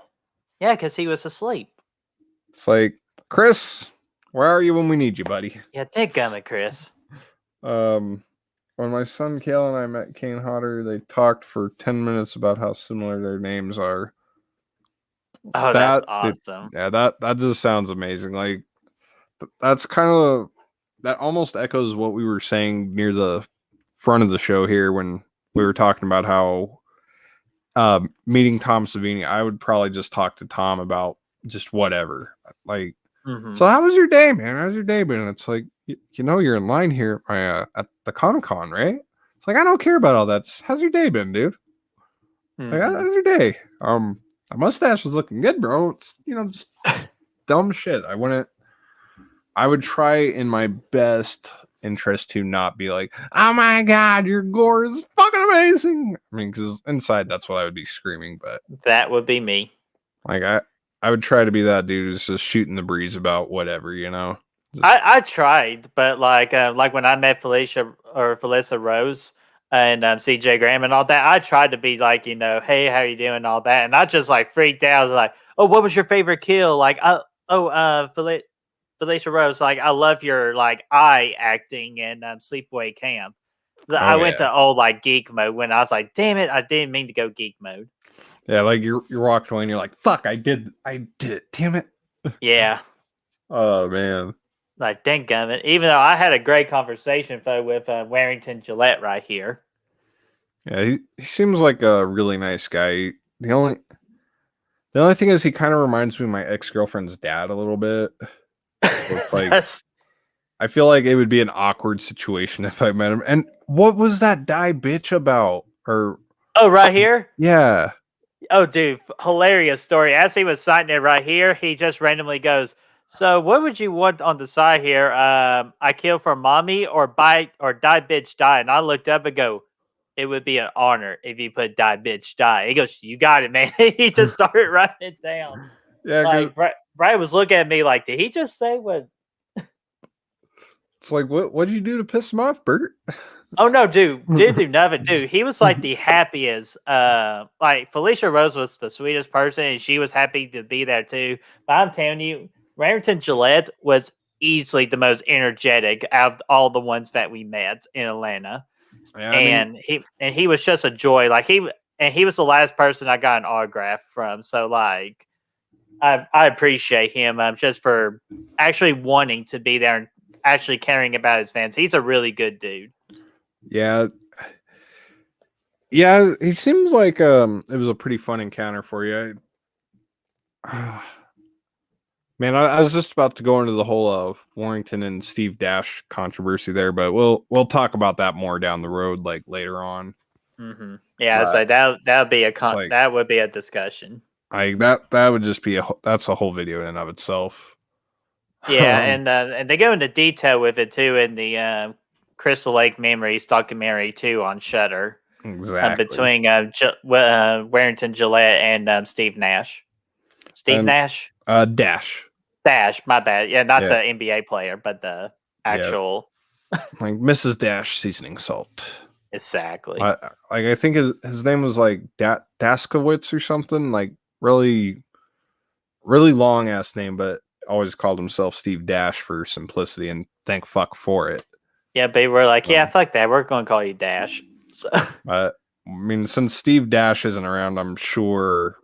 Speaker 2: Yeah, because he was asleep.
Speaker 1: It's like, Chris, where are you when we need you, buddy?
Speaker 2: Yeah, take gummit, Chris.
Speaker 1: when my son Kale and I met Kane Hodder, they talked for 10 minutes about how similar their names are.
Speaker 2: Oh, that's awesome.
Speaker 1: That just sounds amazing. Like that's kind of that almost echoes what we were saying near the front of the show here when we were talking about how meeting Tom Savini, I would probably just talk to Tom about just whatever. Like, so how was your day, man? How's your day been? And it's like, you know, you're in line here at the Comic-Con, right? It's like, I don't care about all that. How's your day been, dude? Like, how's your day? My mustache was looking good, bro. It's, you know, just dumb shit. I would try in my best interest to not be like, oh my god, your gore is fucking amazing. I mean, because inside that's what I would be screaming, but
Speaker 2: that would be me.
Speaker 1: Like I would try to be that dude who's just shooting the breeze about whatever, you know.
Speaker 2: I tried, but like when I met Felissa Rose and CJ Graham and all that, I tried to be like, you know, hey, how you doing, all that, and I just like freaked out. I was like, oh, what was your favorite kill? Like, Felicia Rose, like, I love your like eye acting in Sleepaway Camp. I went to old like geek mode when I was like, damn it, I didn't mean to go geek mode.
Speaker 1: Yeah, like you're walking away and you're like, fuck, I did it, damn it.
Speaker 2: Yeah.
Speaker 1: Oh man.
Speaker 2: Like, dadgummit. Even though I had a great conversation with Warrington Gillette right here.
Speaker 1: Yeah, he seems like a really nice guy. The only thing is he kind of reminds me of my ex-girlfriend's dad a little bit. It's like I feel like it would be an awkward situation if I met him. And what was that die bitch about? Or
Speaker 2: right here?
Speaker 1: Yeah.
Speaker 2: Oh, dude, hilarious story. As he was signing it right here, he just randomly goes, so what would you want on the side here? I kill for mommy or bite or die bitch die. And I looked up and go, it would be an honor if you put die bitch die. He goes, you got it, man. He just started writing it down.
Speaker 1: Yeah,
Speaker 2: like Brad was looking at me like, did he just say what?
Speaker 1: It's like, what did you do to piss him off, Bert?
Speaker 2: Oh no, dude, didn't do nothing, dude. He was like the happiest. Like Felicia Rose was the sweetest person, and she was happy to be there too. But I'm telling you, Warrington Gillette was easily the most energetic out of all the ones that we met in Atlanta. Yeah, he was just a joy. Like he was the last person I got an autograph from. So like, I appreciate him just for actually wanting to be there and actually caring about his fans. He's a really good dude.
Speaker 1: Yeah. Yeah, he seems like it was a pretty fun encounter for you. Man, I was just about to go into the whole Warrington and Steve Dash controversy there, but we'll talk about that more down the road, like later on.
Speaker 2: Mm-hmm. Yeah, so that would be that would be a discussion.
Speaker 1: That would just be that's a whole video in and of itself.
Speaker 2: Yeah, and they go into detail with it too in the Crystal Lake Memories documentary too on Shudder.
Speaker 1: Exactly.
Speaker 2: Between Warrington Gillette and Steve Nash. Nash? Dash, my bad. Yeah, not the NBA player, but the actual
Speaker 1: like Mrs. Dash seasoning salt.
Speaker 2: Exactly.
Speaker 1: I think his name was like Daskowitz or something, like really long ass name, but always called himself Steve Dash for simplicity, and thank fuck for it.
Speaker 2: Yeah, but we're like, yeah, fuck that. We're going to call you Dash. So.
Speaker 1: I mean, since Steve Dash isn't around, I'm sure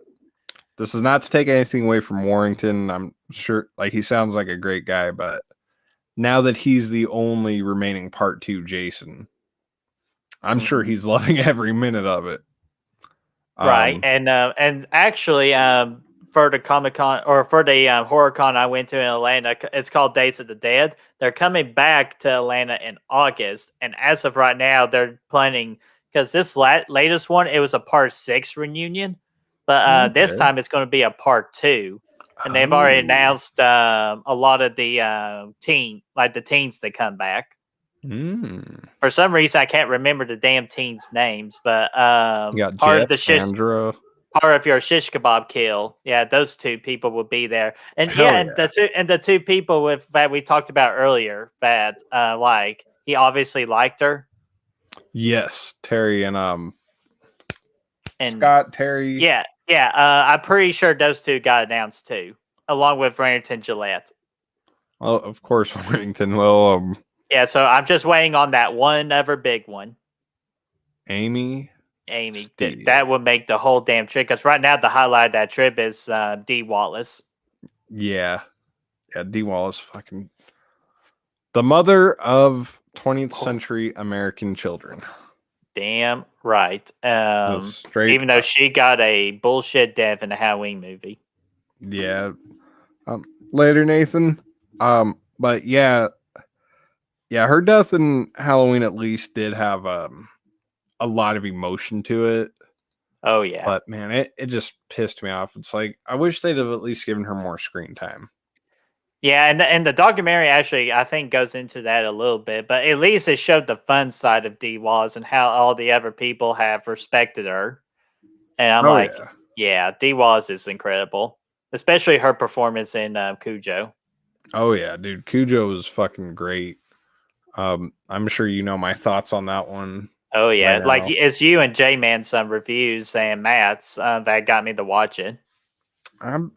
Speaker 1: this is not to take anything away from Warrington. I'm sure, like, he sounds like a great guy, but now that he's the only remaining part 2 Jason, I'm sure he's loving every minute of it.
Speaker 2: Right, and actually, for the Comic-Con or for the Horror Con I went to in Atlanta, it's called Days of the Dead. They're coming back to Atlanta in August, and as of right now, they're planning because this latest one it was a part 6 reunion, but this time it's going to be a part 2, and they've already announced a lot of the teens that come back. For some reason, I can't remember the damn teens' names, but part of your shish kebab kill, yeah, those 2 people will be there, and the two people that we talked about earlier that like he obviously liked her.
Speaker 1: Yes, Terry and Scott Terry.
Speaker 2: Yeah. I'm pretty sure those 2 got announced too, along with Warrington Gillette.
Speaker 1: Well, of course, Warrington will.
Speaker 2: Yeah, so I'm just waiting on that one other big one.
Speaker 1: Amy
Speaker 2: That
Speaker 1: Steele.
Speaker 2: would make the whole damn trip. Because right now the highlight of that trip is Dee Wallace.
Speaker 1: Yeah. Yeah, Dee Wallace, fucking the mother of 20th century American children.
Speaker 2: Damn right.
Speaker 1: Just straight
Speaker 2: Even though
Speaker 1: up.
Speaker 2: she got a bullshit death in the Halloween movie.
Speaker 1: Yeah. Later, Nathan. But yeah, her death in Halloween at least did have a lot of emotion to it.
Speaker 2: Oh yeah.
Speaker 1: But man, it just pissed me off. It's like I wish they'd have at least given her more screen time.
Speaker 2: Yeah, and the documentary actually I think goes into that a little bit, but at least it showed the fun side of Dee Wallace and how all the other people have respected her. And I'm yeah, Dee Wallace is incredible, especially her performance in Cujo.
Speaker 1: Oh yeah, dude, Cujo was fucking great. I'm sure you know my thoughts on that one.
Speaker 2: Oh yeah,
Speaker 1: Right
Speaker 2: like
Speaker 1: now.
Speaker 2: it's you and J-Man some reviews and Matt's that got me to watch it.
Speaker 1: I'm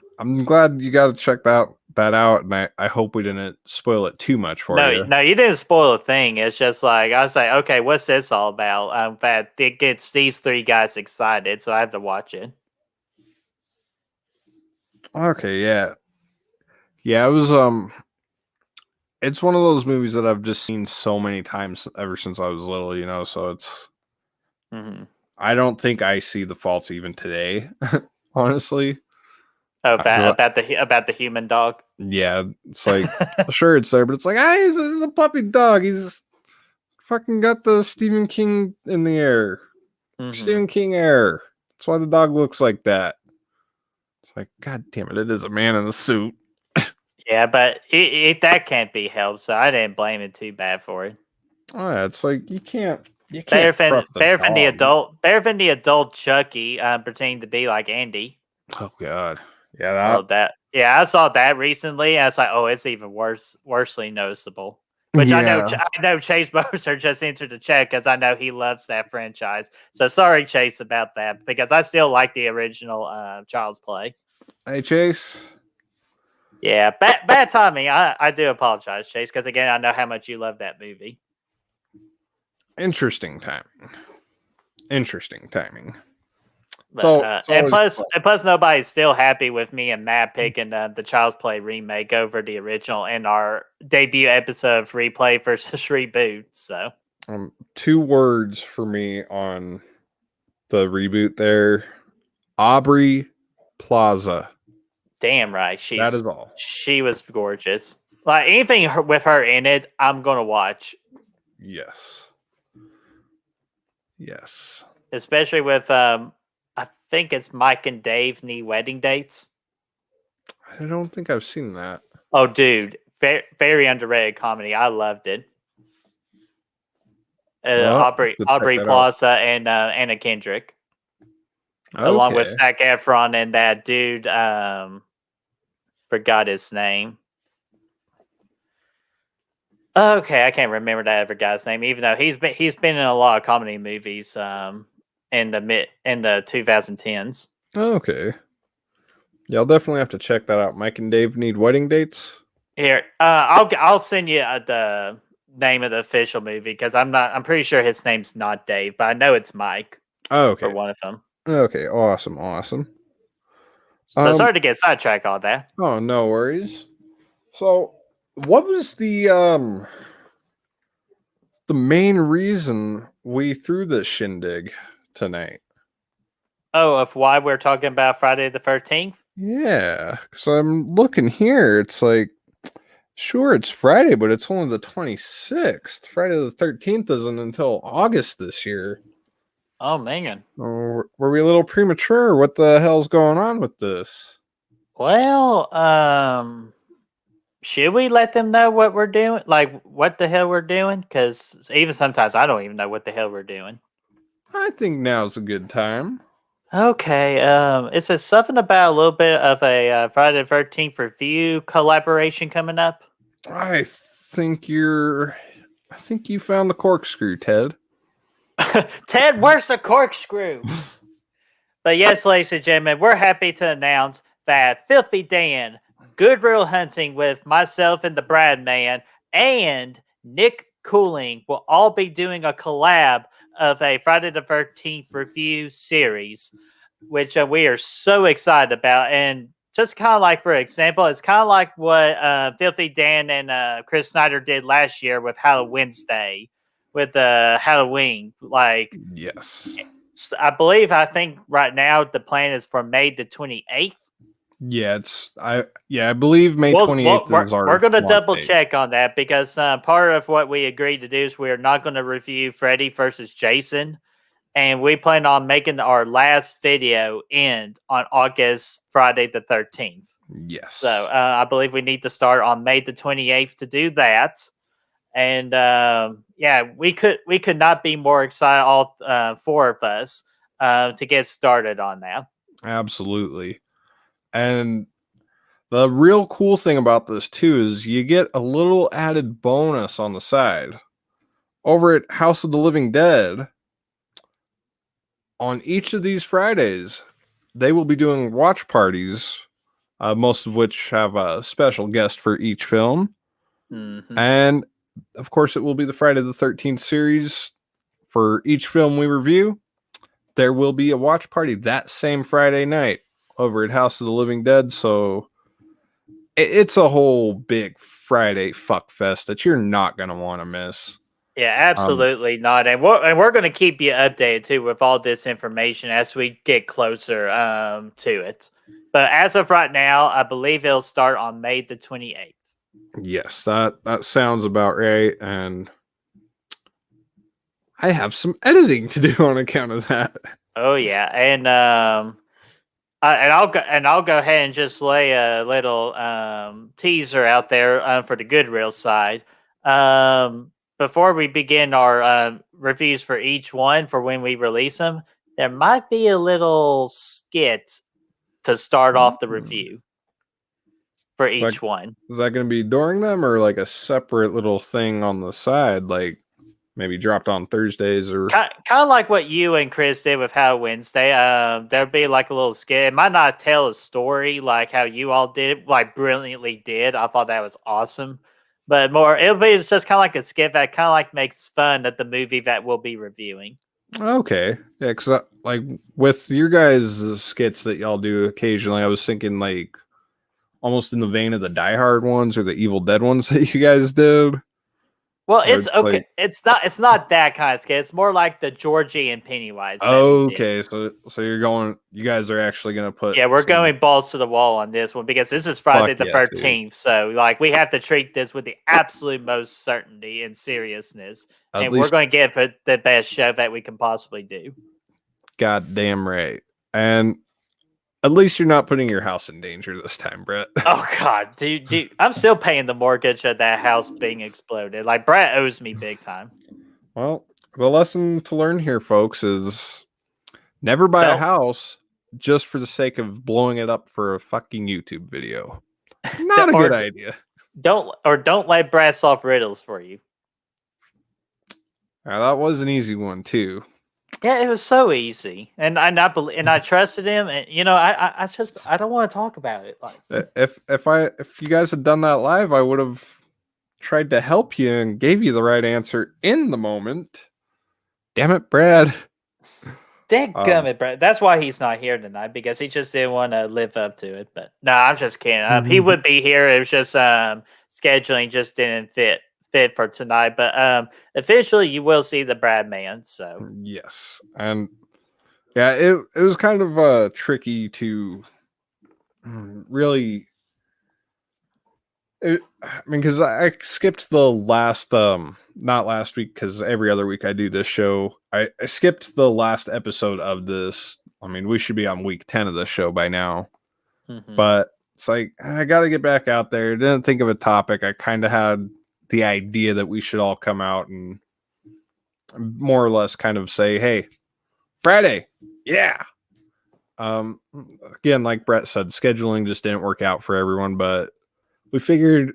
Speaker 1: glad you got to check that out, and I hope we didn't spoil it too much for you.
Speaker 2: No, you didn't spoil a thing. It's just like I was like, okay, what's this all about? That it gets these three guys excited, so I have to watch it.
Speaker 1: Okay, yeah, it was it's one of those movies that I've just seen so many times ever since I was little, you know. So it's I don't think I see the faults even today, honestly.
Speaker 2: Oh, about the human dog.
Speaker 1: Yeah, it's like sure it's there, but it's like he's a puppy dog. He's fucking got the Stephen King in the air. Stephen King air. That's why the dog looks like that. It's like, God damn it, it is a man in a suit.
Speaker 2: Yeah, but that can't be helped, so I didn't blame it too bad for it.
Speaker 1: Oh yeah, it's like you can't
Speaker 2: better than the adult Chucky pretending to be like Andy.
Speaker 1: Oh god. Yeah,
Speaker 2: that. Yeah, I saw that recently. And I was like, oh, it's even worsely noticeable. Which I know Chase Moser just entered the chat because I know he loves that franchise. So sorry, Chase, about that because I still like the original Child's Play.
Speaker 1: Hey, Chase.
Speaker 2: Yeah, bad timing. I do apologize, Chase, because again, I know how much you love that movie.
Speaker 1: Interesting timing.
Speaker 2: But, and plus, nobody's still happy with me and Matt picking the Child's Play remake over the original in our debut episode of Replay versus Reboot. So,
Speaker 1: 2 words for me on the reboot there: Aubrey Plaza.
Speaker 2: Damn right,
Speaker 1: that is all.
Speaker 2: She was gorgeous. Like anything with her in it, I'm gonna watch.
Speaker 1: Yes.
Speaker 2: Especially with I think it's Mike and Dave need wedding dates.
Speaker 1: I don't think I've seen that.
Speaker 2: Oh, dude, very underrated comedy. I loved it. Aubrey Plaza and Anna Kendrick, along with Zac Efron and that dude. Forgot his name. Okay, I can't remember that other guy's name, even though he's been in a lot of comedy movies. In the 2010s.
Speaker 1: Okay. Yeah, I'll definitely have to check that out. Mike and Dave need wedding dates.
Speaker 2: Here, I'll send you the name of the official movie because I'm pretty sure his name's not Dave, but I know it's Mike.
Speaker 1: Oh, okay.
Speaker 2: For one of them.
Speaker 1: Okay, awesome.
Speaker 2: So sorry to get sidetracked on that.
Speaker 1: Oh, no worries. So, what was the main reason we threw this shindig tonight?
Speaker 2: Oh, of why we're talking about Friday the 13th?
Speaker 1: Yeah, because I'm looking here. It's like, sure, it's Friday, but it's only the 26th. Friday the 13th isn't until August this year.
Speaker 2: Oh, man.
Speaker 1: Were we a little premature? What the hell's going on with this?
Speaker 2: Well, should we let them know what we're doing? Like, what the hell we're doing? Because even sometimes I don't even know what the hell we're doing.
Speaker 1: I think now's a good time.
Speaker 2: Okay, it says something about a little bit of a Friday the 13th review collaboration coming up.
Speaker 1: I think you found the corkscrew, Ted.
Speaker 2: Ted, where's the corkscrew? But yes, ladies and gentlemen, we're happy to announce that Filthy Dan, Good Real Hunting with myself and the BrettMan, and Nic Cooling will all be doing a collab of a Friday the 13th review series, which we are so excited about. And just kind of like, for example, it's kind of like what Filthy Dan and Chris Snyder did last year with Halloween Wednesday, with Halloween. Like,
Speaker 1: Yes.
Speaker 2: I think right now the plan is for May the 28th.
Speaker 1: Yeah, I believe May 28th is our
Speaker 2: we're going to
Speaker 1: launch
Speaker 2: double
Speaker 1: date.
Speaker 2: check on that because part of what we agreed to do is we're not going to review Freddy versus Jason, and we plan on making our last video end on Friday the 13th.
Speaker 1: Yes.
Speaker 2: So I believe we need to start on May the 28th to do that. And we could not be more excited, all four of us, to get started on that.
Speaker 1: Absolutely. And the real cool thing about this too is you get a little added bonus on the side. Over at House of the Living Dead, on each of these Fridays, they will be doing watch parties, most of which have a special guest for each film.
Speaker 2: Mm-hmm.
Speaker 1: And of course, it will be the Friday the 13th series. For each film we review, there will be a watch party that same Friday night over at House of the Living Dead. So it's a whole big Friday fuck fest that you're not going to want to miss.
Speaker 2: Yeah, absolutely not. And we're going to keep you updated too with all this information as we get closer to it. But as of right now, I believe it'll start on May the 28th.
Speaker 1: Yes, that sounds about right. And I have some editing to do on account of that.
Speaker 2: Oh yeah, and I'll go ahead and just lay a little teaser out there for the good real side. Before we begin our reviews for each one for when we release them, there might be a little skit to start off the review for each one.
Speaker 1: Is that going to be during them or like a separate little thing on the side, like maybe dropped on Thursdays or
Speaker 2: kind of like what you and Chris did with Halloween Wednesday? There'd be like a little skit. It might not tell a story like how you all did, like brilliantly did. I thought that was awesome. But it'll be just kind of like a skit that kind of like makes fun of the movie that we'll be reviewing.
Speaker 1: Okay. Yeah, because like with your guys' skits that y'all do occasionally, I was thinking like almost in the vein of the Die Hard ones or the Evil Dead ones that you guys did.
Speaker 2: Well, it's okay. Like, it's not that kind of skit. It's more like the Georgie and Pennywise.
Speaker 1: Okay, so you guys are actually gonna put.
Speaker 2: Yeah, we're going balls to the wall on this one because this is Friday the 13th. So like we have to treat this with the absolute most certainty and seriousness, and we're going to give it the best show that we can possibly do.
Speaker 1: Goddamn right, and at least you're not putting your house in danger this time, Brett.
Speaker 2: Oh God, dude, I'm still paying the mortgage of that house being exploded. Like Brett owes me big time.
Speaker 1: Well, the lesson to learn here, folks, is never buy a house just for the sake of blowing it up for a fucking YouTube video. Not a good idea.
Speaker 2: Don't let Brett solve riddles for you.
Speaker 1: That was an easy one too.
Speaker 2: Yeah, it was so easy, and I trusted him, and I don't want to talk about it. Like
Speaker 1: if you guys had done that live, I would have tried to help you and gave you the right answer in the moment. Damn it, Brad.
Speaker 2: Dadgummit, Brad. That's why he's not here tonight, because he just didn't want to live up to it. But no, I'm just kidding. He would be here. It was just scheduling just didn't fit for tonight, but eventually you will see the BrettMan. So
Speaker 1: yes, and yeah, it was kind of tricky to really. I mean, because I skipped the last not last week, because every other week I do this show. I skipped the last episode of this. I mean, we should be on week 10 of the show by now, but it's like I got to get back out there. Didn't think of a topic. I kind of had the idea that we should all come out and more or less kind of say, hey, Friday, yeah. Again, like Brett said, scheduling just didn't work out for everyone, but we figured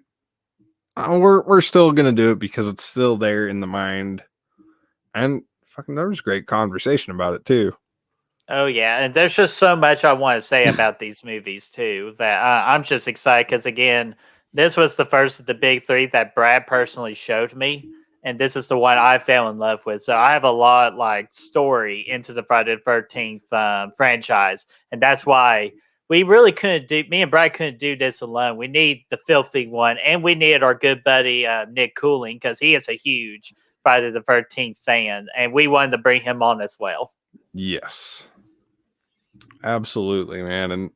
Speaker 1: we're still gonna do it because it's still there in the mind, and fucking there was great conversation about it too.
Speaker 2: Oh yeah, and there's just so much I want to say about these movies too that I'm just excited because again, This was the first of the big three that Brad personally showed me, and this is the one I fell in love with. So I have a lot like story into the Friday the 13th franchise, and that's why we really couldn't do. Me and Brad couldn't do this alone. We need the filthy one, and we needed our good buddy Nic Cooling because he is a huge Friday the 13th fan, and we wanted to bring him on as well.
Speaker 1: Yes, absolutely, man.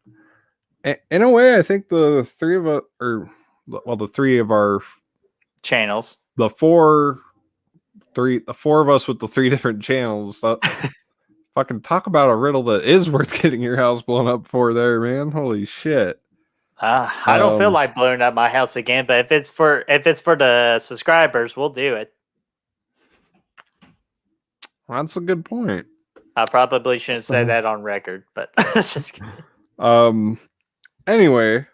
Speaker 1: And in a way, I think the three of us, the three of our
Speaker 2: channels,
Speaker 1: the four of us with the three different channels. That fucking talk about a riddle that is worth getting your house blown up for, there, man. Holy shit.
Speaker 2: I don't feel like blowing up my house again, but if it's for the subscribers, we'll do it.
Speaker 1: That's a good point.
Speaker 2: I probably shouldn't say that on record, but just
Speaker 1: kidding. Anyway,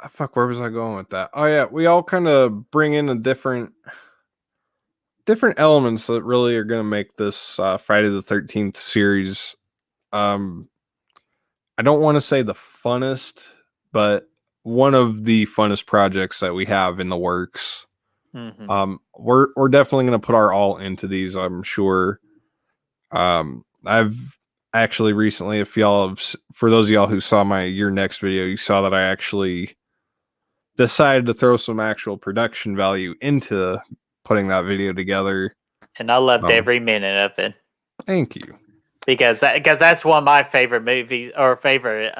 Speaker 1: fuck, where was I going with that? Oh yeah, we all kind of bring in a different elements that really are going to make this Friday the 13th series. I don't want to say the funnest, but one of the funnest projects that we have in the works.
Speaker 2: Mm-hmm.
Speaker 1: We're definitely going to put our all into these, I'm sure. I've actually recently, for those of y'all who saw my Your Next video, you saw that I actually decided to throw some actual production value into putting that video together.
Speaker 2: And I loved every minute of it.
Speaker 1: Thank you.
Speaker 2: Because that's one of my favorite movies, or favorite,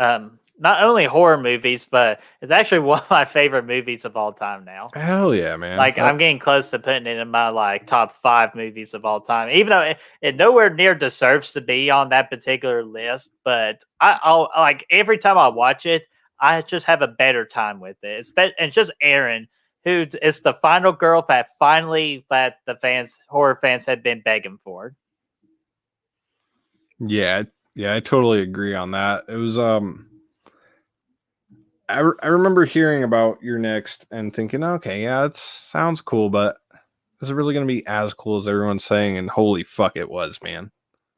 Speaker 2: not only horror movies, but it's actually one of my favorite movies of all time now.
Speaker 1: Hell yeah, man.
Speaker 2: Like, I'm getting close to putting it in my like top 5 movies of all time, even though it nowhere near deserves to be on that particular list. But I'll like every time I watch it, I just have a better time with it. And just Erin, who is the final girl that the horror fans had been begging for.
Speaker 1: Yeah, I totally agree on that. It was I remember hearing about Your Next and thinking, okay, yeah, it sounds cool, but is it really going to be as cool as everyone's saying? And holy fuck, it was, man.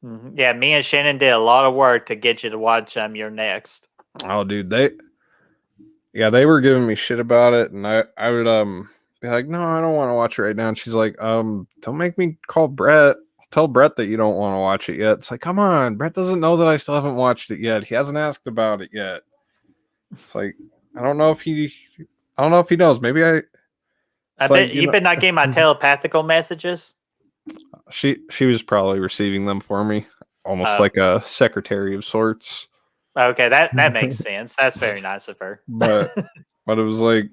Speaker 2: Mm-hmm. Yeah, me and Shannon did a lot of work to get you to watch Your Next.
Speaker 1: Oh, dude, they were giving me shit about it, and I would be like, no, I don't want to watch it right now. And she's like, don't make me call Brett. Tell Brett that you don't want to watch it yet. It's like, come on, Brett doesn't know that I still haven't watched it yet. He hasn't asked about it yet. It's like, I don't know if he knows. Maybe I
Speaker 2: bet you've been not getting my telepathical messages.
Speaker 1: She was probably receiving them for me, almost like a secretary of sorts.
Speaker 2: Okay, that makes sense. That's very nice of her.
Speaker 1: But it was like,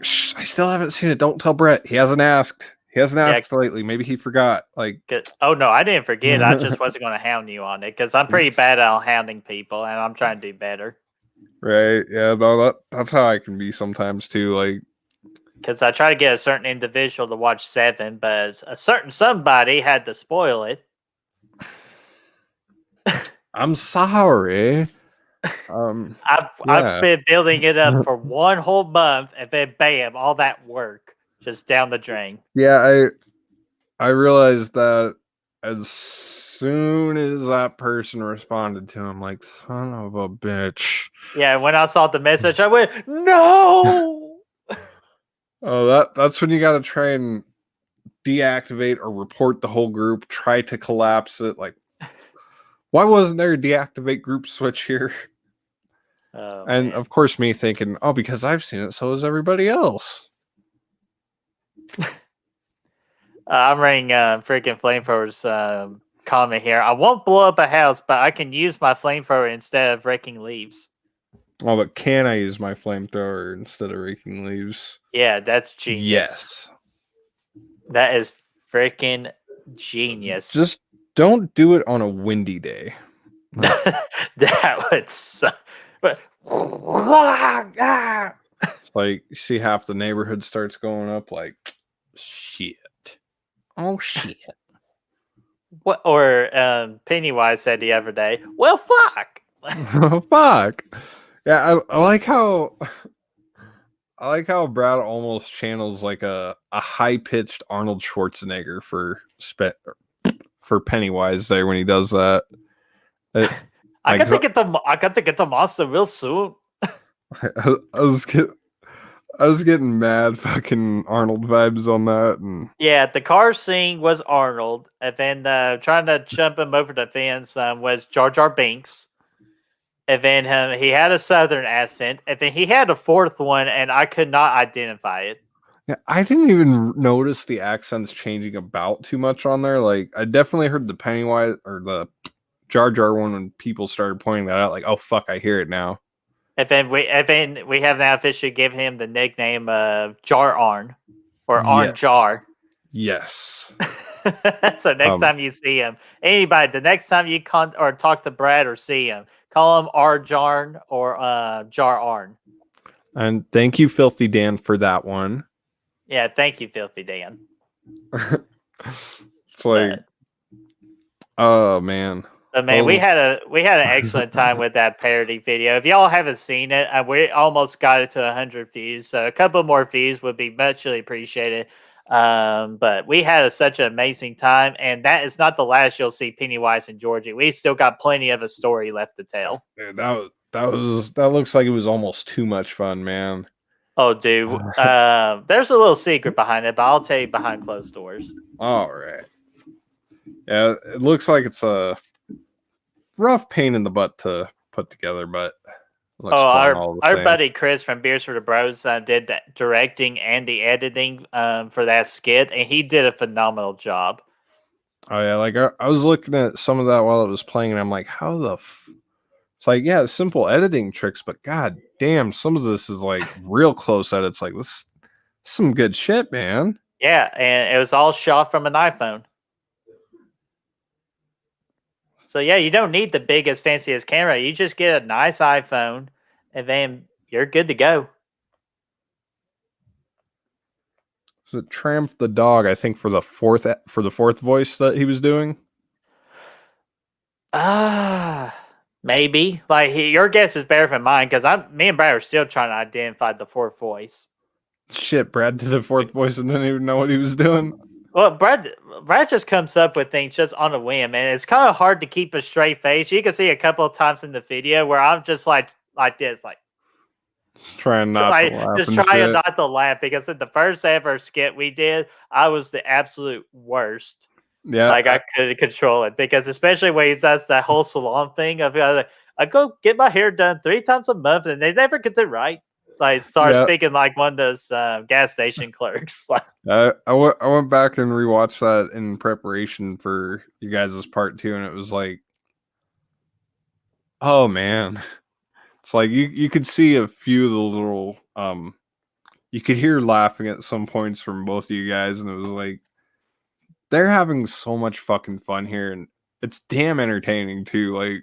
Speaker 1: shh, I still haven't seen it. Don't tell Brett. He hasn't asked. He hasn't asked lately. Maybe he forgot. Like,
Speaker 2: oh no, I didn't forget. I just wasn't going to hound you on it because I'm pretty bad at hounding people, and I'm trying to do better.
Speaker 1: Right? Yeah. No, that's how I can be sometimes too. Like,
Speaker 2: because I try to get a certain individual to watch 7, but a certain somebody had to spoil it.
Speaker 1: I'm sorry.
Speaker 2: I've been building it up for one whole month, and then bam, all that work just down the drain.
Speaker 1: Yeah, I realized that as soon as that person responded to him, like, son of a bitch.
Speaker 2: Yeah, when I saw the message, I went, no.
Speaker 1: Oh, that's when you got to try and deactivate or report the whole group. Try to collapse it. Like, why wasn't there a deactivate group switch here?
Speaker 2: Oh,
Speaker 1: and
Speaker 2: man.
Speaker 1: Of course, me thinking, oh, because I've seen it, so has everybody else.
Speaker 2: I'm reading freaking Flamethrower's comment here. I won't blow up a house, but I can use my flamethrower instead of raking leaves.
Speaker 1: Oh, but can I use my flamethrower instead of raking leaves?
Speaker 2: Yeah, that's genius.
Speaker 1: Yes.
Speaker 2: That is freaking genius.
Speaker 1: Just don't do it on a windy day.
Speaker 2: That would suck. But
Speaker 1: it's like, you see half the neighborhood starts going up like, shit. Oh, shit.
Speaker 2: What? Or Pennywise said the other day, well, fuck.
Speaker 1: Fuck. Yeah, I like how Brad almost channels like a high-pitched Arnold Schwarzenegger for Pennywise there when he does that.
Speaker 2: I got to get the monster real soon.
Speaker 1: I was getting mad fucking Arnold vibes on that, and
Speaker 2: Yeah, the car scene was Arnold, and then trying to jump him over the fence was Jar Jar Binks. And then he had a southern accent, and then he had a fourth one, and I could not identify it.
Speaker 1: yeah, I didn't even notice the accents changing about too much on there. Like, I definitely heard the Pennywise or the Jar Jar one when people started pointing that out. Like, oh fuck, I hear it now.
Speaker 2: And then we have now officially given him the nickname of Jar Arn or Arn
Speaker 1: Yes.
Speaker 2: Jar.
Speaker 1: Yes.
Speaker 2: So next time you see him, anybody, the next time you or talk to Brad or see him, call him Jarn or Jar Arn.
Speaker 1: And thank you, Filthy Dan, for that one.
Speaker 2: Yeah, thank you, Filthy Dan.
Speaker 1: It's like, oh man.
Speaker 2: But man, we had an excellent time with that parody video. If y'all haven't seen it, we almost got it to 100 views. So a couple more views would be muchly appreciated. But we had such an amazing time, and that is not the last you'll see Pennywise and Georgie. We still got plenty of a story left to tell.
Speaker 1: Dude, that looks like it was almost too much fun, man.
Speaker 2: Oh, dude. There's a little secret behind it, but I'll tell you behind closed doors.
Speaker 1: All right. Yeah, it looks like it's a rough pain in the butt to put together, but it looks fun all the
Speaker 2: our
Speaker 1: same.
Speaker 2: buddy Chris from Beers for the Bros did the directing and the editing for that skit, and he did a phenomenal job.
Speaker 1: Oh yeah, like I was looking at some of that while it was playing, and I'm like, how the it's like, yeah, simple editing tricks, but god damn, some of this is like real close edits. Like, this some good shit, man.
Speaker 2: Yeah, and it was all shot from an iPhone. So yeah, you don't need the biggest, fanciest camera. You just get a nice iPhone, and then you're good to go.
Speaker 1: Was it Tramp the dog? I think for the fourth voice that he was doing.
Speaker 2: Maybe. Like your guess is better than mine because me and Brad are still trying to identify the fourth voice.
Speaker 1: Shit, Brad did the fourth voice and didn't even know what he was doing.
Speaker 2: Well, Brad just comes up with things just on a whim, and it's kind of hard to keep a straight face. You can see a couple of times in the video where I'm just like this, like
Speaker 1: just trying not to laugh.
Speaker 2: Just trying not to laugh because in the first ever skit we did, I was the absolute worst.
Speaker 1: Yeah,
Speaker 2: like I couldn't control it because especially when he does that whole salon thing of I go get my hair done 3 times a month and they never get it right. Like start speaking like one of those gas station clerks.
Speaker 1: I went back and rewatched that in preparation for you guys' part 2, and it was like, oh man, it's like you could see a few of the little you could hear laughing at some points from both of you guys, and it was like they're having so much fucking fun here, and it's damn entertaining too. Like,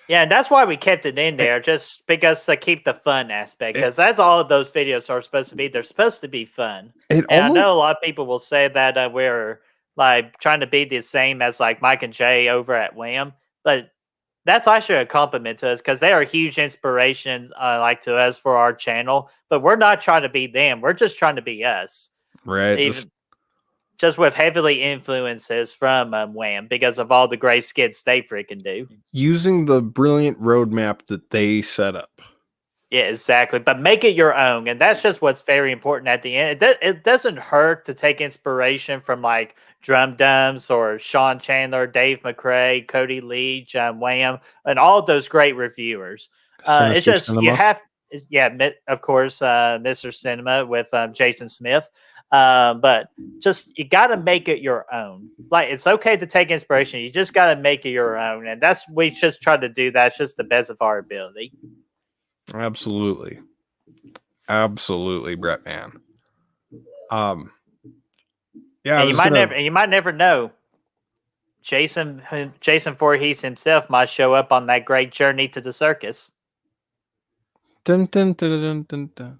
Speaker 2: yeah, and that's why we kept it in there, just because to keep the fun aspect, because that's all of those videos are supposed to be. They're supposed to be fun. And I know a lot of people will say that we're like trying to be the same as like Mike and Jay over at Wham, but that's actually a compliment to us because they are huge inspirations like to us for our channel. But we're not trying to be them. We're just trying to be us.
Speaker 1: Right.
Speaker 2: Just with heavily influences from Wham because of all the great skits they freaking do.
Speaker 1: Using the brilliant roadmap that they set up.
Speaker 2: Yeah, exactly. But make it your own. And that's just what's very important at the end. It doesn't hurt to take inspiration from like Drum Dums or Sean Chandler, Dave McRae, Cody Leach, Wham, and all of those great reviewers. It's just, Cinema. You have, of course, Mr. Cinema with Jason Smith. But just you got to make it your own. Like it's okay to take inspiration. You just got to make it your own, and we just try to do that. It's just the best of our ability.
Speaker 1: Absolutely, BrettMan.
Speaker 2: Yeah, and you might never know. Jason Voorhees himself might show up on that great journey to the circus.
Speaker 1: Dun, dun, dun, dun, dun, dun.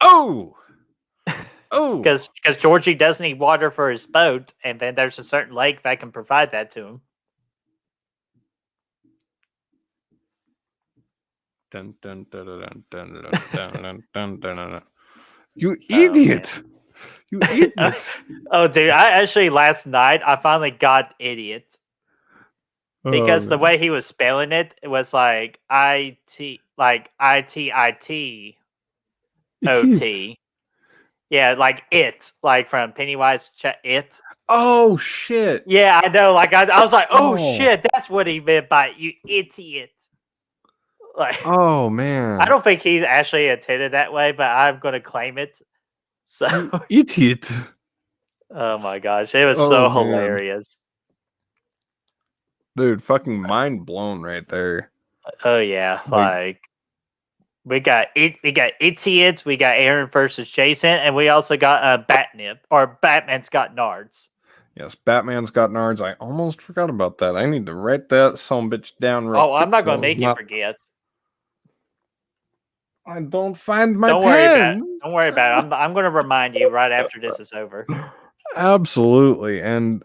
Speaker 1: Oh.
Speaker 2: Because Georgie does need water for his boat, and then there's a certain lake that can provide that to him.
Speaker 1: Dun, dun, dun, dun, dun, dun, dun, dun, dun, dun. You idiot! You idiot!
Speaker 2: Oh, dude! I actually last night I finally got idiot. because the
Speaker 1: man.
Speaker 2: way he was spelling it, it was like ITIT
Speaker 1: It's it.
Speaker 2: OT. Yeah, like it, like from Pennywise. It.
Speaker 1: Oh shit.
Speaker 2: Yeah, I know. Like I was like, oh
Speaker 1: Oh.
Speaker 2: shit, that's what he meant by you idiot. Like
Speaker 1: Oh
Speaker 2: I
Speaker 1: man.
Speaker 2: don't think he's actually intended that way, but I'm gonna claim it. So,
Speaker 1: You idiot.
Speaker 2: oh my gosh, it was
Speaker 1: Oh
Speaker 2: so
Speaker 1: man.
Speaker 2: hilarious.
Speaker 1: Dude, fucking mind blown right there.
Speaker 2: Oh yeah,
Speaker 1: Like,
Speaker 2: like we got idiots, we got Aaron versus Jason, and we also got Batnip or Batman's got Nards.
Speaker 1: yes, Batman's got nards. I almost forgot about that. I need to write that some bitch down real
Speaker 2: Oh, I'm
Speaker 1: quick.
Speaker 2: not
Speaker 1: So
Speaker 2: gonna make you forget.
Speaker 1: I don't find my
Speaker 2: Don't worry about it.
Speaker 1: pen.
Speaker 2: Don't worry about it. I'm gonna remind you right after this is over.
Speaker 1: Absolutely. And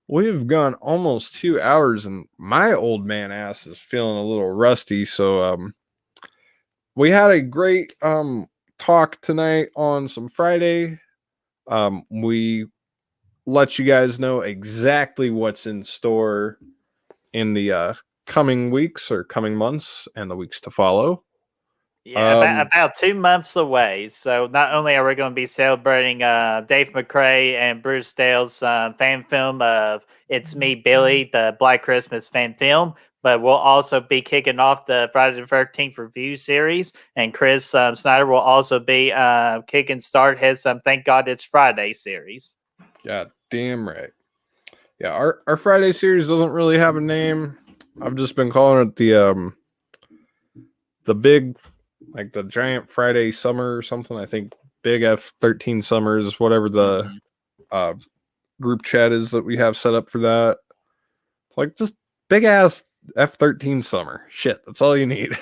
Speaker 1: we've gone almost 2 hours, and my old man ass is feeling a little rusty. So we had a great talk tonight on some Friday. We let you guys know exactly what's in store in the coming weeks or coming months and the weeks to follow.
Speaker 2: Yeah, about 2 months away. So not only are we going to be celebrating Dave McRae and Bruce Dale's fan film of "It's Me, Billy," the Black Christmas fan film, but we'll also be kicking off the Friday the 13th review series, and Chris Snyder will also be kicking start his "Thank God It's Friday" series.
Speaker 1: Yeah, damn right. Yeah, our Friday series doesn't really have a name. I've just been calling it the big, like the giant Friday summer or something. I think Big F13 summers, whatever the group chat is that we have set up for that. It's like just big ass F13 summer. Shit, that's all you need.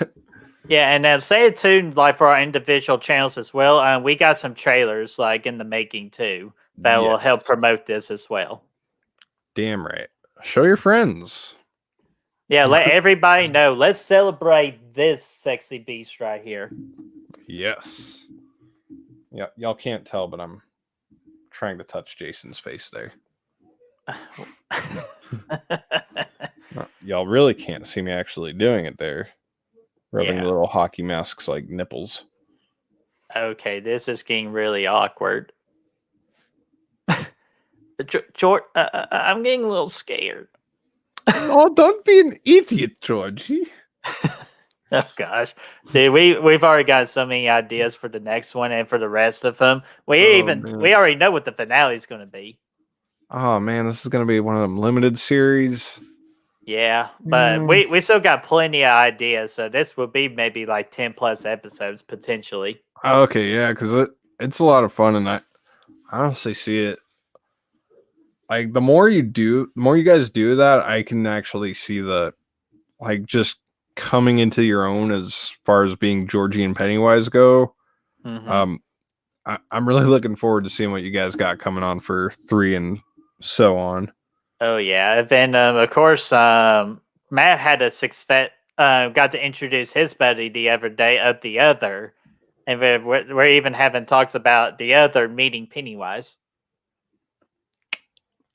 Speaker 2: Yeah, and stay tuned like for our individual channels as well. We got some trailers like in the making too that will help
Speaker 1: Yes.
Speaker 2: promote this as well.
Speaker 1: Damn right. Show your friends.
Speaker 2: Yeah, let everybody know. Let's celebrate this sexy beast right here.
Speaker 1: Yes. Yeah, y'all can't tell, but I'm trying to touch Jason's face there. Y'all really can't see me actually doing it there. Rubbing
Speaker 2: Yeah.
Speaker 1: little hockey masks like nipples.
Speaker 2: Okay, this is getting really awkward. George, I'm getting a little scared.
Speaker 1: Oh, don't be an idiot, Georgie.
Speaker 2: Oh gosh, dude, we've already got so many ideas for the next one and for the rest of them. We already know what the finale is going to be.
Speaker 1: Oh man, this is gonna be one of them limited series.
Speaker 2: Yeah, but we still got plenty of ideas, so this will be maybe like 10 plus episodes potentially.
Speaker 1: Okay, yeah, because it's a lot of fun, and I honestly see it. Like the more you guys do that, I can actually see the like just coming into your own as far as being Georgie and Pennywise go.
Speaker 2: Mm-hmm.
Speaker 1: I'm really looking forward to seeing what you guys got coming on for 3 and so on.
Speaker 2: Oh yeah, and then of course Matt had a got to introduce his buddy the other day of the other, and we're even having talks about the other meeting Pennywise.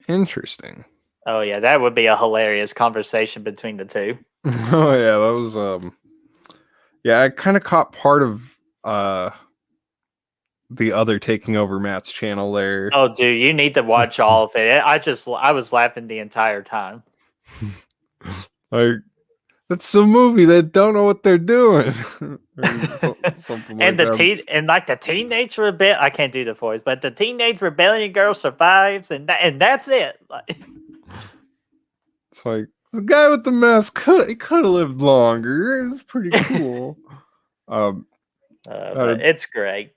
Speaker 1: Interesting.
Speaker 2: Oh yeah, that would be a hilarious conversation between the two.
Speaker 1: Oh yeah, that was yeah, I kind of caught part of the other taking over Matt's channel there.
Speaker 2: Oh dude, you need to watch all of it. I was laughing the entire time.
Speaker 1: Like that's a movie that don't know what they're doing. Something
Speaker 2: And
Speaker 1: like
Speaker 2: the and like the teenage rebellion, I can't do the voice, but the teenage rebellion girl survives, and that's it. Like,
Speaker 1: it's like the guy with the mask could have lived longer. It was pretty cool.
Speaker 2: but it's great.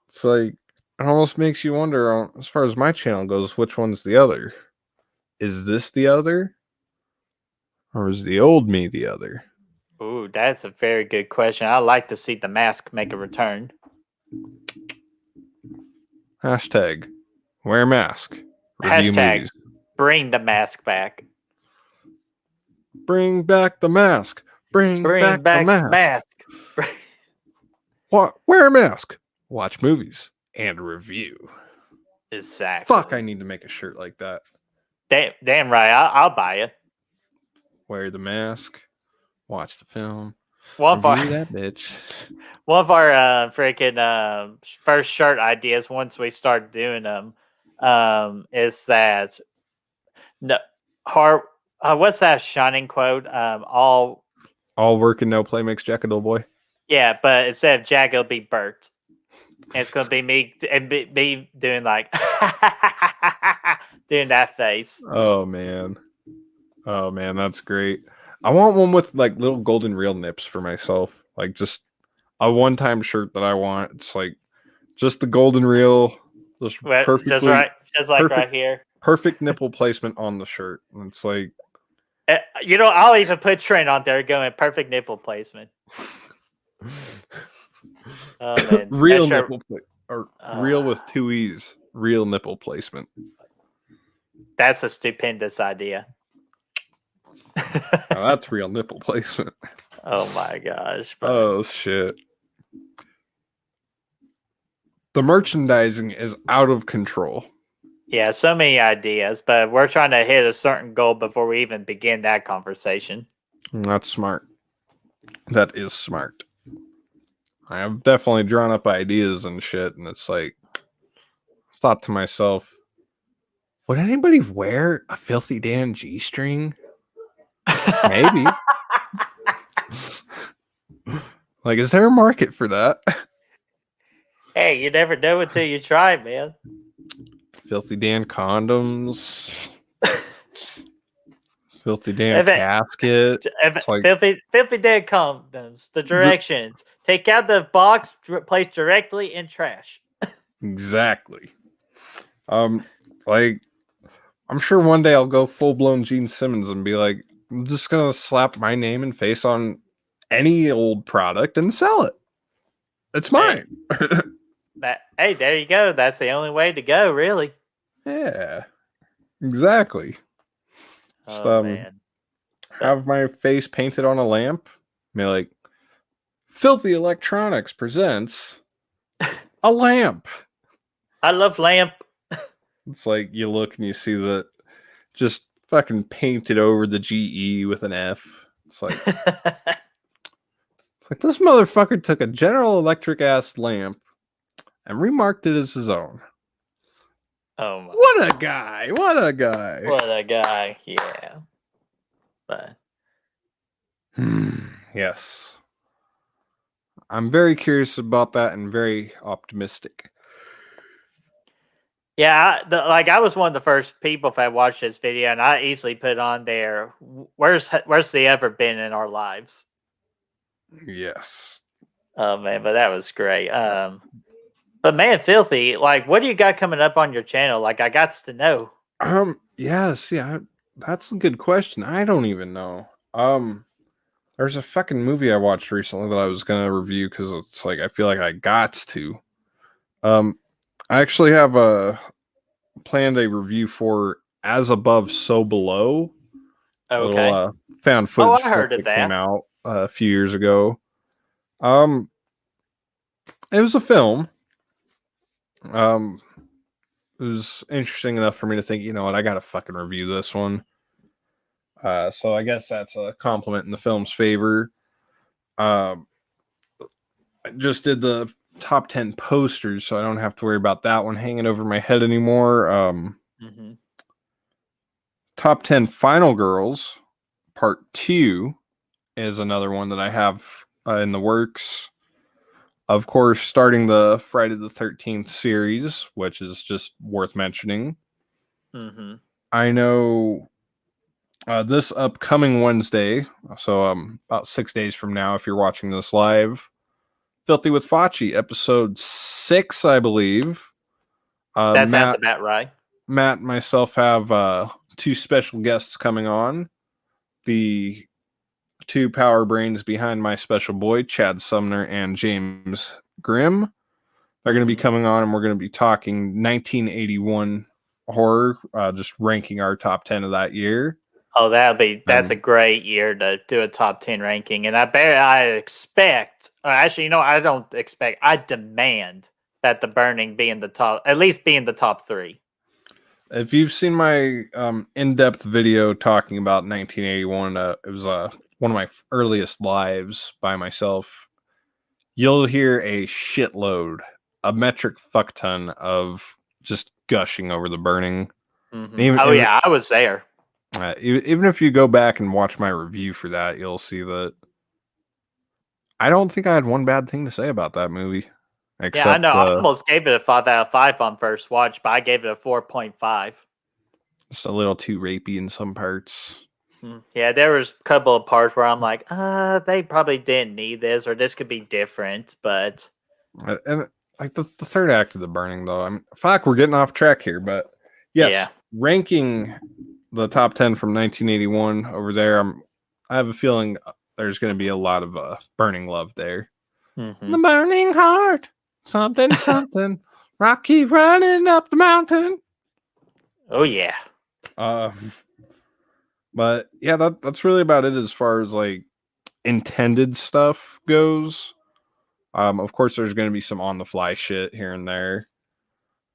Speaker 1: It's like it almost makes you wonder, as far as my channel goes, which one's the other? Is this the other? Or is the old me the other?
Speaker 2: Ooh, that's a very good question. I like to see the mask make a return.
Speaker 1: Hashtag wear mask. Review
Speaker 2: Hashtag
Speaker 1: movies.
Speaker 2: bring the mask back.
Speaker 1: Bring back the mask. Bring back the mask. What? Wear a mask. Watch movies and review.
Speaker 2: Exactly.
Speaker 1: Fuck, I need to make a shirt like that.
Speaker 2: Damn right. I'll buy it.
Speaker 1: wear the mask, watch the film,
Speaker 2: One of
Speaker 1: review
Speaker 2: our
Speaker 1: that bitch.
Speaker 2: one of our freaking first shirt ideas once we start doing them is that no hard. What's that shining quote?
Speaker 1: All work and no play makes Jack a dull boy.
Speaker 2: Yeah, but instead of Jack, it'll be Bert. And it's gonna be me and be doing like doing that face.
Speaker 1: Oh man, that's great. I want one with like little golden reel nips for myself, like just a one-time shirt that I want. It's like just the golden reel, just perfectly,
Speaker 2: just like
Speaker 1: perfect,
Speaker 2: right here.
Speaker 1: perfect nipple placement on the shirt. And it's like,
Speaker 2: I'll even put Trent on there going perfect nipple placement. Oh man,
Speaker 1: real nipple or real with 2 E's, real nipple placement.
Speaker 2: That's a stupendous idea.
Speaker 1: Now that's real nipple placement.
Speaker 2: Oh my gosh.
Speaker 1: Oh shit. The merchandising is out of control.
Speaker 2: Yeah, so many ideas, but we're trying to hit a certain goal before we even begin that conversation.
Speaker 1: That's smart. That is smart. I have definitely drawn up ideas and shit, and it's like, I thought to myself, would anybody wear a Filthy Dan G-string? Maybe. Like, is there a market for that?
Speaker 2: Hey, you never know until you try, man.
Speaker 1: Filthy Dan condoms. Filthy Dan casket.
Speaker 2: It's like, filthy Dan condoms. The directions. Take out the box, place directly in trash.
Speaker 1: Exactly. Like, I'm sure one day I'll go full-blown Gene Simmons and be like, I'm just gonna slap my name and face on any old product and sell it. It's mine.
Speaker 2: Hey, there you go. That's the only way to go, really.
Speaker 1: Yeah, exactly. Just,
Speaker 2: man.
Speaker 1: Have my face painted on a lamp. Be like, Filthy Electronics presents a lamp.
Speaker 2: I love lamp.
Speaker 1: It's like you look and you see that just fucking painted over the GE with an F. It's like, this motherfucker took a General Electric ass lamp and remarked it as his own.
Speaker 2: Oh my!
Speaker 1: What a guy! What a guy!
Speaker 2: What a guy! Yeah. But
Speaker 1: yes, I'm very curious about that and very optimistic.
Speaker 2: Yeah, I was one of the first people that watched this video, and I easily put on there. Where's they ever been in our lives?
Speaker 1: Yes.
Speaker 2: Oh man, but that was great. But man, Filthy, like, what do you got coming up on your channel? Like, I got to know.
Speaker 1: Yes, yeah, that's a good question. I don't even know. There's a fucking movie I watched recently that I was gonna review because it's like I feel like I got to. I actually have planned a review for As Above, So Below.
Speaker 2: Okay.
Speaker 1: Little, found footage
Speaker 2: I heard of that.
Speaker 1: Came out a few years ago. It was a film. It was interesting enough for me to think, you know what, I gotta fucking review this one. So I guess that's a compliment in the film's favor. I just did the top 10 posters, so I don't have to worry about that one hanging over my head anymore. Top 10 Final Girls, Part 2 is another one that I have in the works. Of course, starting the Friday the 13th series, which is just worth mentioning. I know this upcoming Wednesday, so about 6 days from now, if you're watching this live, Filthy with Facci, episode 6, I believe.
Speaker 2: That sounds about right.
Speaker 1: Matt and myself have 2 special guests coming on. The 2 power brains behind my special boy, Chad Sumner and James Grimm. They're going to be coming on, and we're going to be talking 1981 horror, just ranking our top 10 of that year.
Speaker 2: Oh, that's a great year to do a top 10 ranking. And I expect, actually, I don't expect, I demand that The Burning be in the top, at least be in the top 3.
Speaker 1: If you've seen my in-depth video talking about 1981, it was one of my earliest lives by myself. You'll hear a shitload, a metric fuck ton of just gushing over the burning.
Speaker 2: Oh yeah, I was there.
Speaker 1: Even if you go back and watch my review for that, you'll see that I don't think I had one bad thing to say about that movie.
Speaker 2: Yeah, I
Speaker 1: Except,
Speaker 2: know. I almost gave it a 5 out of 5 on first watch, but I gave it a 4.5.
Speaker 1: just a little too rapey in some parts.
Speaker 2: Yeah, there was a couple of parts where I'm like, they probably didn't need this, or this could be different, but
Speaker 1: And like the third act of the burning, though. Fuck, we're getting off track here, but yes,
Speaker 2: yeah.
Speaker 1: ranking the top 10 from 1981 over there. I have a feeling there's going to be a lot of burning love there. The burning heart, something, something, Rocky running up the mountain.
Speaker 2: Oh yeah.
Speaker 1: But yeah, that's really about it as far as like intended stuff goes. Of course, there's going to be some on the fly shit here and there.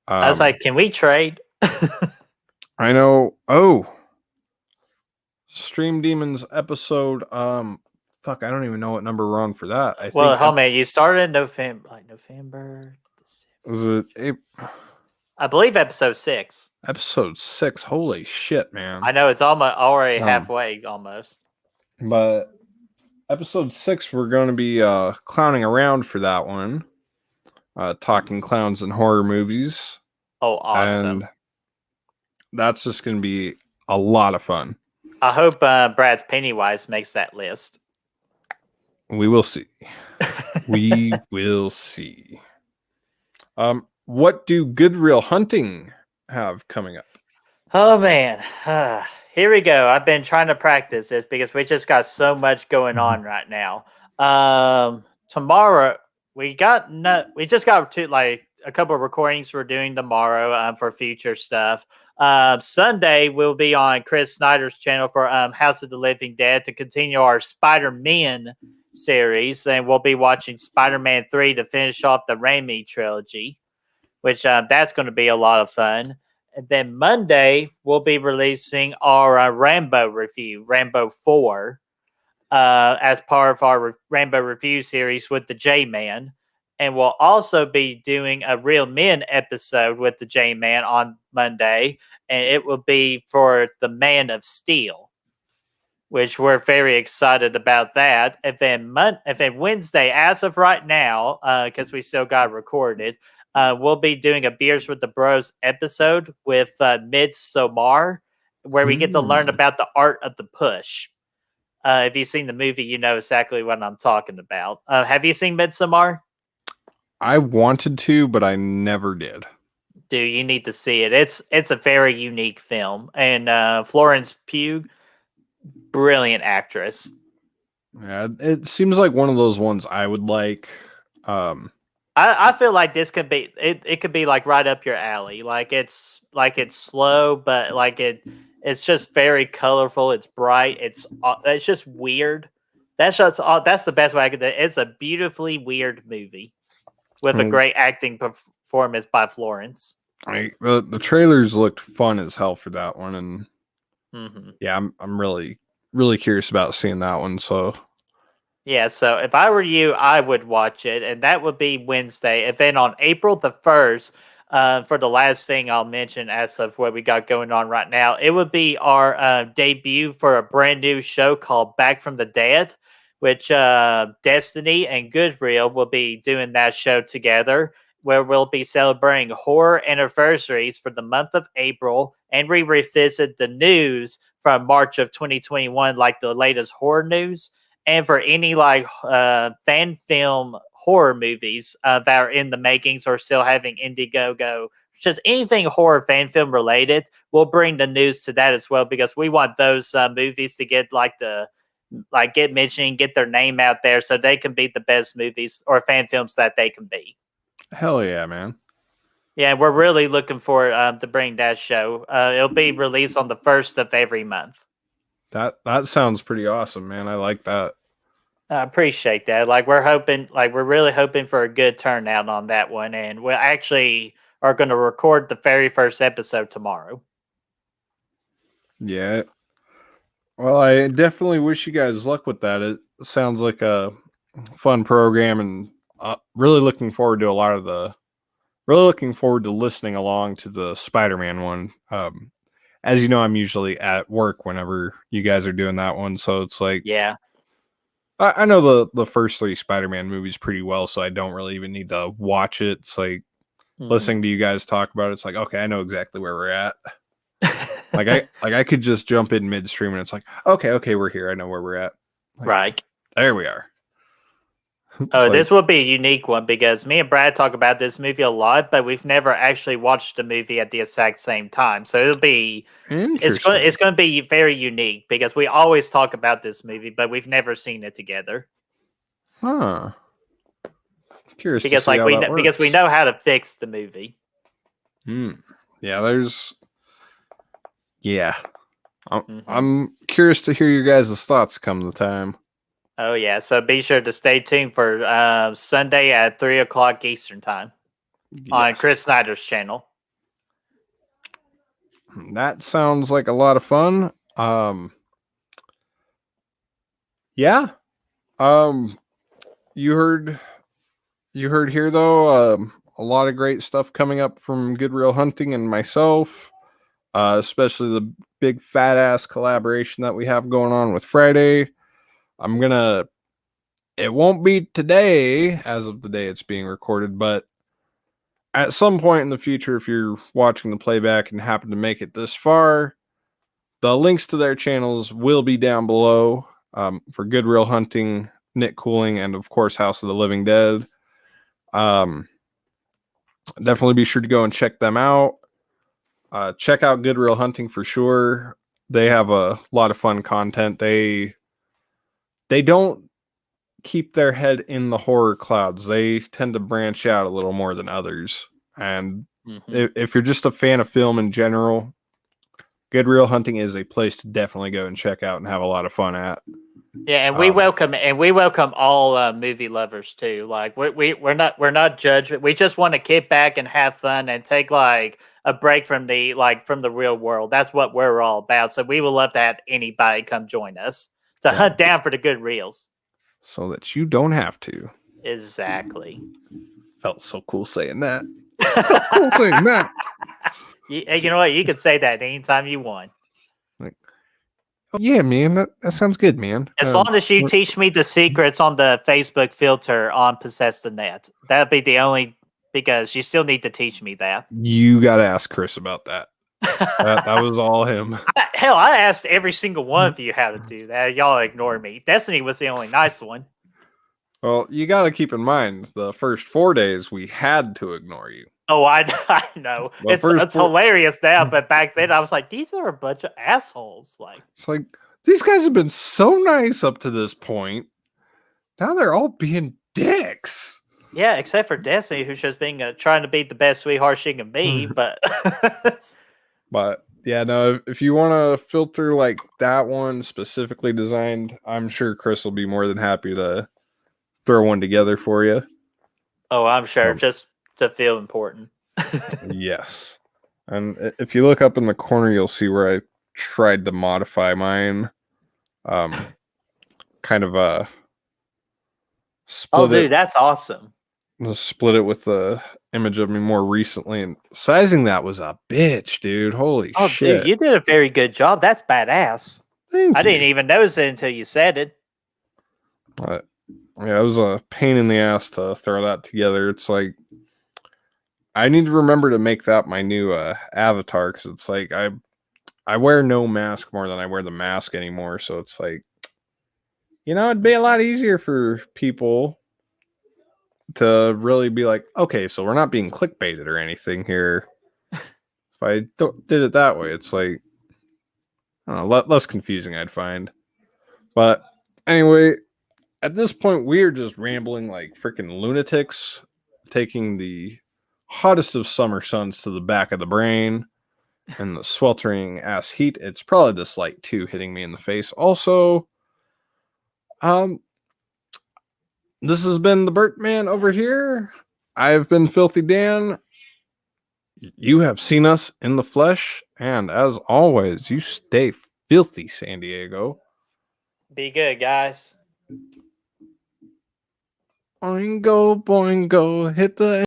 Speaker 2: I was like, can we trade?
Speaker 1: I know. Oh, Stream Demons episode. Fuck, I don't even know what number we're on for that. I think.
Speaker 2: Homie, you started in November.
Speaker 1: Was it?
Speaker 2: I believe episode 6.
Speaker 1: Episode 6. Holy shit, man!
Speaker 2: I know it's already halfway almost.
Speaker 1: But episode 6, we're going to be clowning around for that one. Talking clowns and horror movies.
Speaker 2: Oh, awesome!
Speaker 1: And that's just going to be a lot of fun.
Speaker 2: I hope Brad's Pennywise makes that list.
Speaker 1: We will see. We will see. What do Good Real Hunting have coming up?
Speaker 2: Oh man, here we go. I've been trying to practice this because we just got so much going on right now. Tomorrow we just got to like a couple of recordings we're doing tomorrow for future stuff. Sunday we'll be on Chris Snyder's channel for House of the Living Dead to continue our Spider-Man series, and we'll be watching Spider-Man 3 to finish off the Raimi trilogy, which that's going to be a lot of fun. And then Monday, we'll be releasing our Rambo review, Rambo 4, as part of our Rambo review series with the J-Man. And we'll also be doing a Real Men episode with the J-Man on Monday. And it will be for the Man of Steel, which we're very excited about that. And then Wednesday, as of right now, because we still got recorded, we'll be doing a Beers with the Bros episode with Midsommar, where we get to learn about the art of the push. If you've seen the movie, you know exactly what I'm talking about. Have you seen Midsommar?
Speaker 1: I wanted to, but I never did.
Speaker 2: Dude, you need to see it. It's a very unique film. And Florence Pugh, brilliant actress.
Speaker 1: Yeah, it seems like one of those ones I would like.
Speaker 2: I feel like this could be it could be like right up your alley. It's slow, but it's just very colorful. It's bright. It's just weird. That's the best way I could do it. It's a beautifully weird movie with a great acting performance by Florence.
Speaker 1: The trailers looked fun as hell for that one, and yeah, I'm really curious about seeing that one. So.
Speaker 2: Yeah, so if I were you, I would watch it, and that would be Wednesday. And then on April the 1st, for the last thing I'll mention as of what we got going on right now, it would be our debut for a brand new show called Back from the Dead, which Destiny and Goodreal will be doing that show together, where we'll be celebrating horror anniversaries for the month of April, and we revisit the news from March of 2021, like the latest horror news. And for any fan film horror movies that are in the makings or still having Indiegogo, just anything horror fan film related, we'll bring the news to that as well, because we want those movies to get get mentioned, get their name out there, so they can be the best movies or fan films that they can be.
Speaker 1: Hell yeah, man.
Speaker 2: Yeah, we're really looking forward to bring that show. It'll be released on the 1st of every month.
Speaker 1: That sounds pretty awesome, man. I like that.
Speaker 2: I appreciate that. We're really hoping for a good turnout on that one, and we'll actually are going to record the very first episode tomorrow.
Speaker 1: Yeah. Well, I definitely wish you guys luck with that. It sounds like a fun program, and really looking forward to really looking forward to listening along to the Spider-Man one. As you know, I'm usually at work whenever you guys are doing that one, so it's like,
Speaker 2: Yeah.
Speaker 1: I know the first 3 Spider-Man movies pretty well, so I don't really even need to watch it. It's like listening to you guys talk about it, it's like, okay, I know exactly where we're at. I could just jump in midstream and it's like, okay, we're here. I know where we're at. Like,
Speaker 2: right.
Speaker 1: There we are.
Speaker 2: Oh, this will be a unique one because me and Brad talk about this movie a lot, but we've never actually watched the movie at the exact same time. So it'll be it's going to be very unique because we always talk about this movie, but we've never seen it together.
Speaker 1: Huh. Curious
Speaker 2: because
Speaker 1: to see how that
Speaker 2: because we know how to fix the movie.
Speaker 1: Yeah, I'm curious to hear your guys' thoughts come the time.
Speaker 2: Oh yeah, so be sure to stay tuned for Sunday at 3:00 Eastern time on Chris Snyder's channel.
Speaker 1: That sounds like a lot of fun. Yeah. You heard here though, a lot of great stuff coming up from Good Real Hunting and myself, especially the big fat ass collaboration that we have going on with Friday. It won't be today as of the day it's being recorded, but at some point in the future, if you're watching the playback and happen to make it this far, the links to their channels will be down below, for Good Real Hunting, Nic Cooling, and of course House of the Living Dead. Definitely be sure to go and check them out. Check out Good Real Hunting for sure. They have a lot of fun content. They don't keep their head in the horror clouds. They tend to branch out a little more than others. And if you're just a fan of film in general, Good Real Hunting is a place to definitely go and check out and have a lot of fun at.
Speaker 2: Yeah, and we welcome all movie lovers too. Like we're not judged. We just want to kick back and have fun and take like a break from the real world. That's what we're all about. So we would love to have anybody come join us to hunt down for the good reels,
Speaker 1: so that you don't have to.
Speaker 2: Exactly.
Speaker 1: Felt so cool saying that. Felt cool saying that.
Speaker 2: You know what? You can say that anytime you want.
Speaker 1: Yeah, man, that sounds good, man.
Speaker 2: As long as you teach me the secrets on the Facebook filter on Possess the Net, that'd be the only, because you still need to teach me that.
Speaker 1: You got to ask Chris about that. that was all him.
Speaker 2: I asked every single one of you how to do that. Y'all ignore me. Destiny was the only nice one.
Speaker 1: Well, you got to keep in mind, the first 4 days we had to ignore you.
Speaker 2: Oh, I know. It's hilarious now, but back then I was like, these are a bunch of assholes. Like,
Speaker 1: it's like, these guys have been so nice up to this point. Now they're all being dicks.
Speaker 2: Yeah, except for Destiny, who's just being trying to be the best sweetheart she can be. But
Speaker 1: yeah, no, if you want to filter like that one specifically designed, I'm sure Chris will be more than happy to throw one together for you.
Speaker 2: Oh, I'm sure. Just to feel important.
Speaker 1: Yes. And if you look up in the corner, you'll see where I tried to modify mine. Kind of split
Speaker 2: Oh, dude, that's awesome.
Speaker 1: Split it with the image of me more recently, and sizing that was a bitch, dude. Holy shit.
Speaker 2: Dude, you did a very good job. That's badass.
Speaker 1: Thank you.
Speaker 2: Didn't even notice it until you said it.
Speaker 1: Yeah, it was a pain in the ass to throw that together. It's like, I need to remember to make that my new avatar, because it's like I wear no mask more than I wear the mask anymore. So it's like, it'd be a lot easier for people to really be like, okay, so we're not being clickbaited or anything here. If I did it that way, it's like, I don't know, less confusing, I'd find. But anyway, at this point, we're just rambling like freaking lunatics, taking the hottest of summer suns to the back of the brain and the sweltering ass heat. It's probably this light too hitting me in the face. Also, this has been the BrettMan over here. I've been Filthy Dan. You have seen us in the flesh, and as always, you stay filthy, San Diego.
Speaker 2: Be good, guys.
Speaker 1: Boingo, boingo, hit the